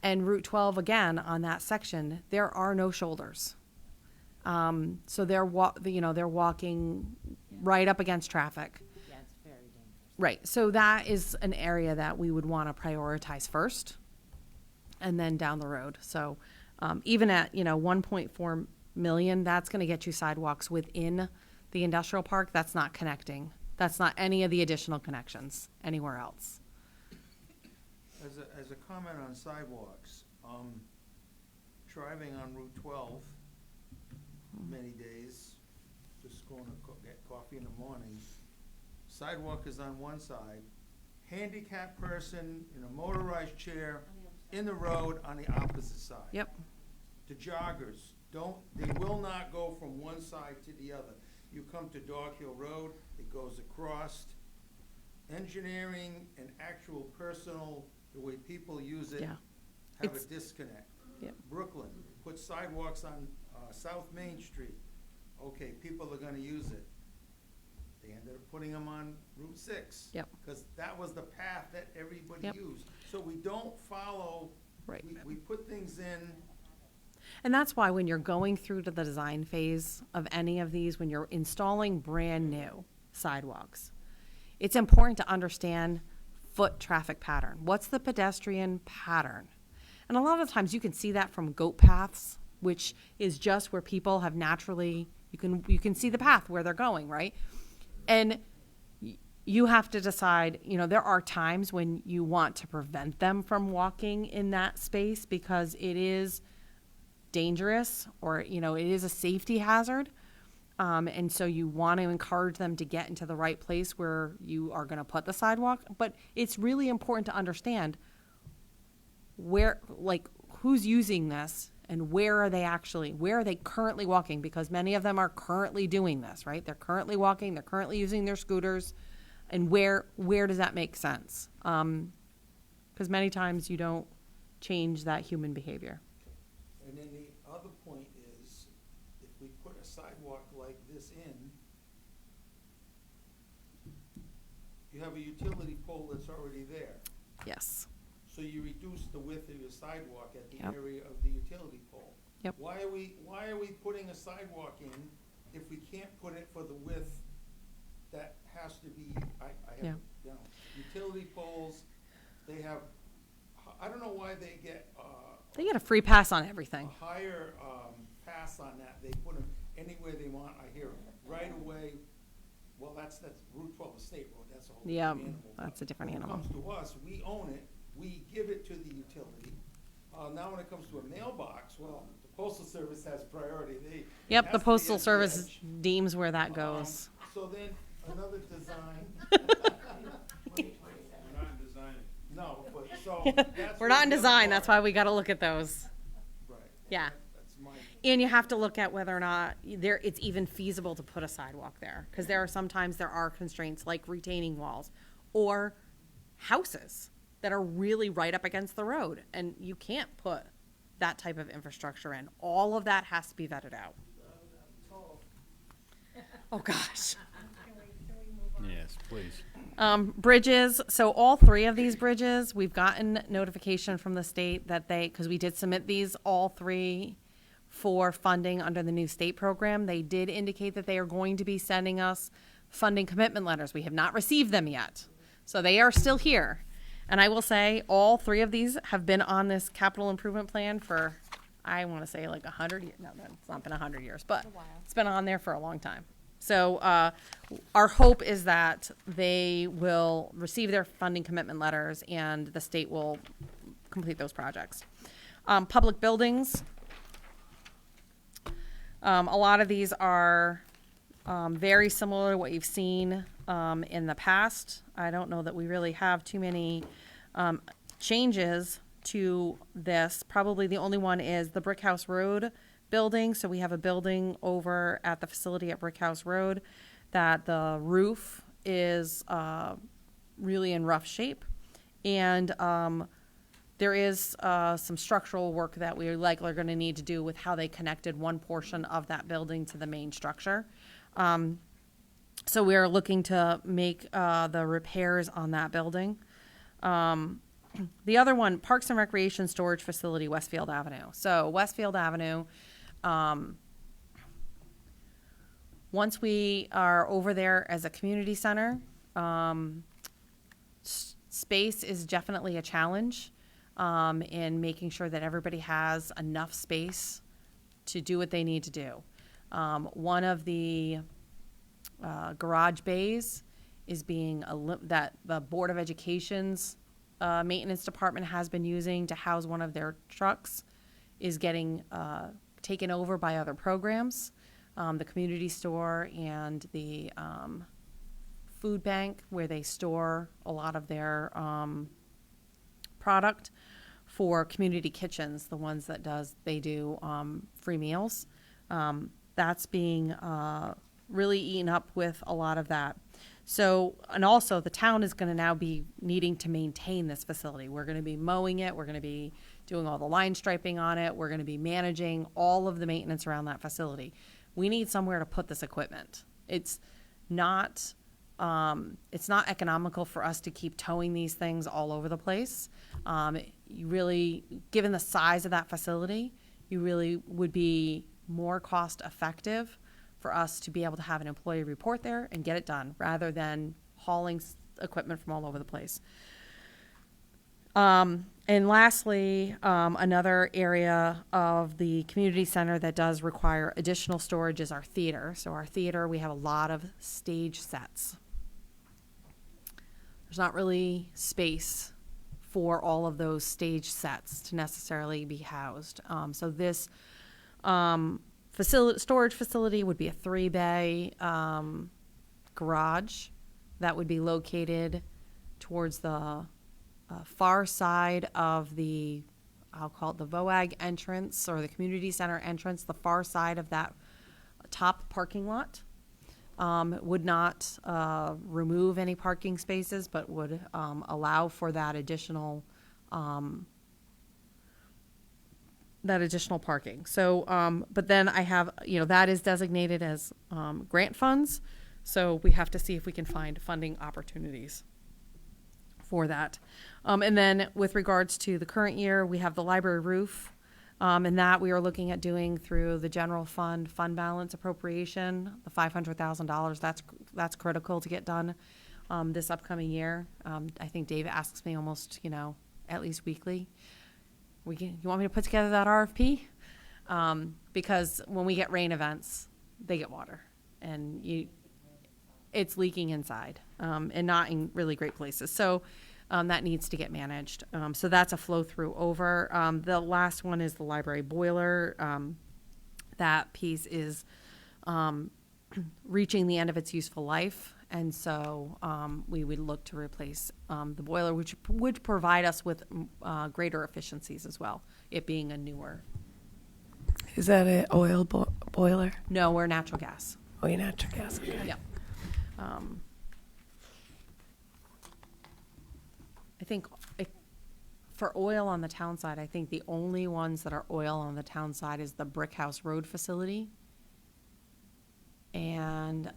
And Route 12, again, on that section, there are no shoulders. So they're walking right up against traffic. Yeah, it's very dangerous. Right, so that is an area that we would want to prioritize first, and then down the road. So even at, 1.4 million, that's going to get you sidewalks within the industrial park. That's not connecting. That's not any of the additional connections anywhere else. As a comment on sidewalks, driving on Route 12 many days, just going to get coffee coffee in the morning, sidewalk is on one side, handicapped person in a motorized chair in the road on the opposite side. Yep. The joggers, they will not go from one side to the other. You come to Dog Hill Road, it goes across. Engineering and actual personal, the way people use it, Yeah. have a It's- disconnect. Yep. Brooklyn, put sidewalks on, South Main Street. Okay, people are gonna use it. They ended up putting them on Route 6. Yep. Because that was the path that everybody Yep. used. So we don't follow. Right. We put things in. And that's why when you're going through to the design phase of any of these, when you're installing brand new sidewalks, it's important to understand foot traffic pattern. What's the pedestrian pattern? And a lot of times you can see that from goat paths, which is just where people have naturally, you can see the path where they're going, right? And you have to decide, there are times when you want to prevent them from walking in that space because it is dangerous or, it is a safety hazard. And so you want to encourage them to get into the right place where you are going to put the sidewalk. But it's really important to understand who's using this and where are they currently walking? Because many of them are currently doing this, right? They're currently walking, they're currently using their scooters. And where does that make sense? Because many times you don't change that human behavior. And then the other point is, if we put a sidewalk like this in, you have a utility pole that's already there. Yes. So you reduce the width of your sidewalk at the Yep. area of the utility pole. Yep. Why are we putting a sidewalk in if we can't put it for the width that has to be, I Yeah. have, utility poles, they have, I don't know why they get, They get a free pass on everything. a higher pass on that. They put them anywhere they want. I hear right away. Well, that's Route 12, a state road. That's a whole Yeah, different animal. that's a different When animal. it comes to us, we own it. We give it to the utility. Now, when it comes to a mailbox, well, the Postal Service has priority. It Yep, has the to be Postal at the Service edge. deems where that goes. So then another design. We're not designing. No, but so. that's We're not in the other design, that's part. why we gotta look at those. Right. Yeah. That's my. And you have to look at whether or not it's even feasible to put a sidewalk there. Because there are constraints like retaining walls or houses that are really right up against the road. And you can't put that type of infrastructure in. All of that has to be vetted out. Oh, gosh. Yes, please. Bridges, so all three of these bridges, we've gotten notification from the state that because we did submit these, all three, for funding under the new state program. They did indicate that they are going to be sending us funding commitment letters. We have not received them yet. So they are still here. And I will say, all three of these have been on this capital improvement plan for, I want to say like 100 years. No, it's not been 100 years, but it's been on there for a long time. So our hope is that they will receive their funding commitment letters and the state will complete those projects. Public buildings. A lot of these are very similar to what you've seen in the past. I don't know that we really have too many changes to this. Probably the only one is the Brick House Road building. So we have a building over at the facility at Brick House Road that the roof is really in rough shape. And there is some structural work that we likely are going to need to do with how they connected one portion of that building to the main structure. So we are looking to make the repairs on that building. The other one, Parks and Recreation Storage Facility, Westfield Avenue. So Westfield Avenue, once we are over there as a community center, space is definitely a challenge in making sure that everybody has enough space to do what they need to do. One of the garage bays is being that the Board of Education's maintenance department has been using to house one of their trucks is getting taken over by other programs. the community store and the food bank, where they store a lot of their product, for community kitchens, the ones that they do free meals. That's being really eaten up with a lot of that. So, and also the town is going to now be needing to maintain this facility. We're going to be mowing it. We're going to be doing all the line striping on it. We're going to be managing all of the maintenance around that facility. We need somewhere to put this equipment. It's not economical for us to keep towing these things all over the place. You really, given the size of that facility, you really would be more cost effective for us to be able to have an employee report there and get it done, rather than hauling equipment from all over the place. And lastly, another area of the community center that does require additional storage is our theater. So our theater, we have a lot of stage sets. There's not really space for all of those stage sets to necessarily be housed. So this storage facility would be a 3-bay garage that would be located towards the far side of the, I'll call it the VOAG entrance, or the community center entrance, the far side of that top parking lot. Would not remove any parking spaces, but would allow for that additional parking. So, but then I have, that is designated as grant funds. So we have to see if we can find funding opportunities for that. And then with regards to the current year, we have the library roof. And that we are looking at doing through the general fund balance appropriation, the $500,000. That's critical to get done this upcoming year. I think Dave asks me almost, at least weekly. You want me to put together that RFP? Because when we get rain events, they get water, and it's leaking inside, and not in really great places. So that needs to get managed. So that's a flow through over. The last one is the library boiler. That piece is reaching the end of its useful life. And so we would look to replace the boiler, which would provide us with greater efficiencies as well, it being a newer. Is that an oil boiler? No, we're natural gas. Oh, you're natural gas. Okay. Yep. I think for oil on the town side, I think the only ones that are oil on the town side is the Brick House Road facility. And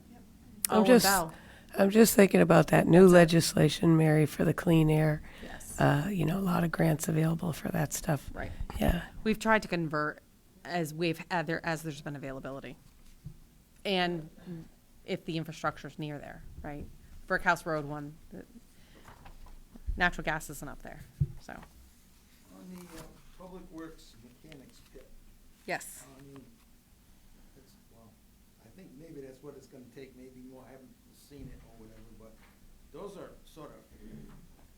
I'm just thinking about that new legislation, Mary, for the clean air. Yes. A lot of grants available for that stuff. Right. Yeah. We've tried to convert as there's been availability, and if the infrastructure's near there, right? Brick House Road one, natural gas isn't up there, so. On the Public Works mechanics pit, Yes. I think maybe that's what it's gonna take, maybe more, I haven't seen it or whatever, but those are sort of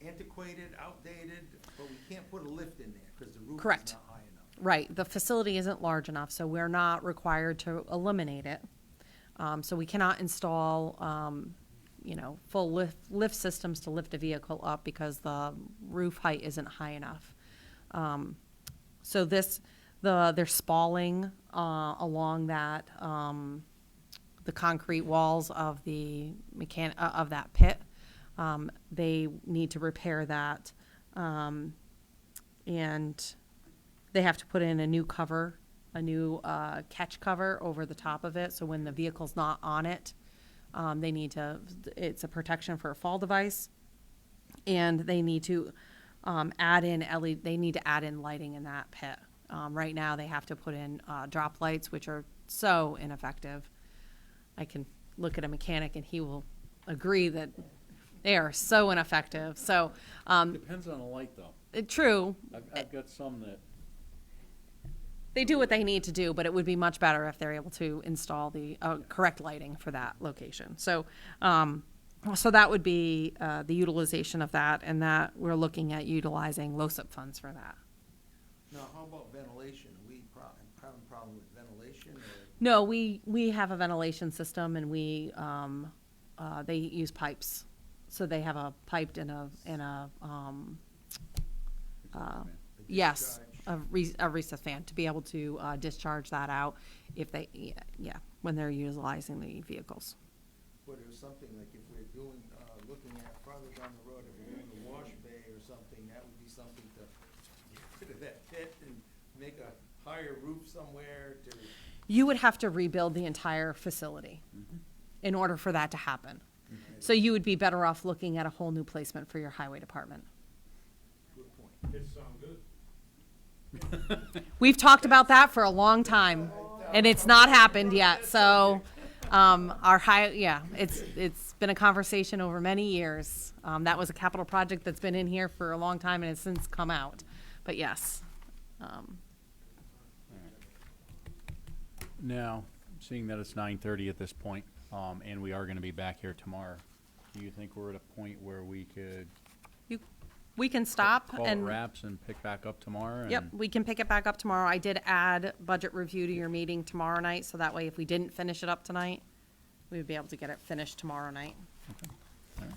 antiquated, outdated, but we can't put a lift in there, because the roof Correct. is not high enough. Right, the facility isn't large enough, so we're not required to eliminate it. So we cannot install, full lift systems to lift a vehicle up because the roof height isn't high enough. So they're spalling along that, the concrete walls of the of that pit. They need to repair that, and they have to put in a new cover, a new catch cover over the top of it. So when the vehicle's not on it, it's a protection for a fall device, and they need to add in lighting in that pit. Right now, they have to put in drop lights, which are so ineffective. I can look at a mechanic and he will agree that they are so ineffective. So, Depends on the light, though. True. I've got some that, They do what they need to do, but it would be much better if they're able to install the correct lighting for that location. So, so that would be the utilization of that, and that we're looking at utilizing LoCIP funds for that. Now, how about ventilation? Are we having a problem with ventilation? Or No, we have a ventilation system and they use pipes. So they have a piped and a yes, a recess fan to be able to discharge that out if they, yeah, when they're utilizing the vehicles. But it was something like if we're doing, looking at farther down the road, if we're doing the wash bay or something, that would be something to get rid of that pit and make a higher roof somewhere to. You would have to rebuild the entire facility in order for that to happen. So you would be better off looking at a whole new placement for your highway department. Good point. It sound good. We've talked about that for a long time, and it's not happened yet. So, it's been a conversation over many years. That was a capital project that's been in here for a long time and has since come out. But yes, Now, seeing that it's 9:30 at this point, and we are gonna be back here tomorrow, do you think we're at a point where we could we can stop call it and. wraps and pick back up tomorrow? Yep, and- we can pick it back up tomorrow. I did add budget review to your meeting tomorrow night, so that way if we didn't finish it up tonight, we would be able to get it finished tomorrow night. All right.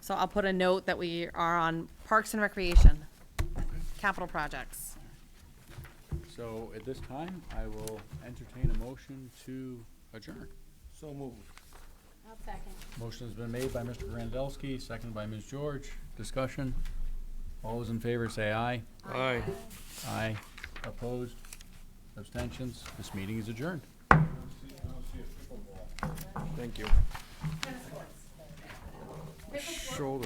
So I'll put a note that we are on Parks and Recreation, capital projects. So at this time, I will entertain a motion to adjourn. So moved. I'll second. Motion has been made by Mr. Grandelski, seconded by Ms. George. Discussion? All those in favor say aye. Aye. Aye. Opposed? Abstentions? This meeting is adjourned. Thank you. Shoulder.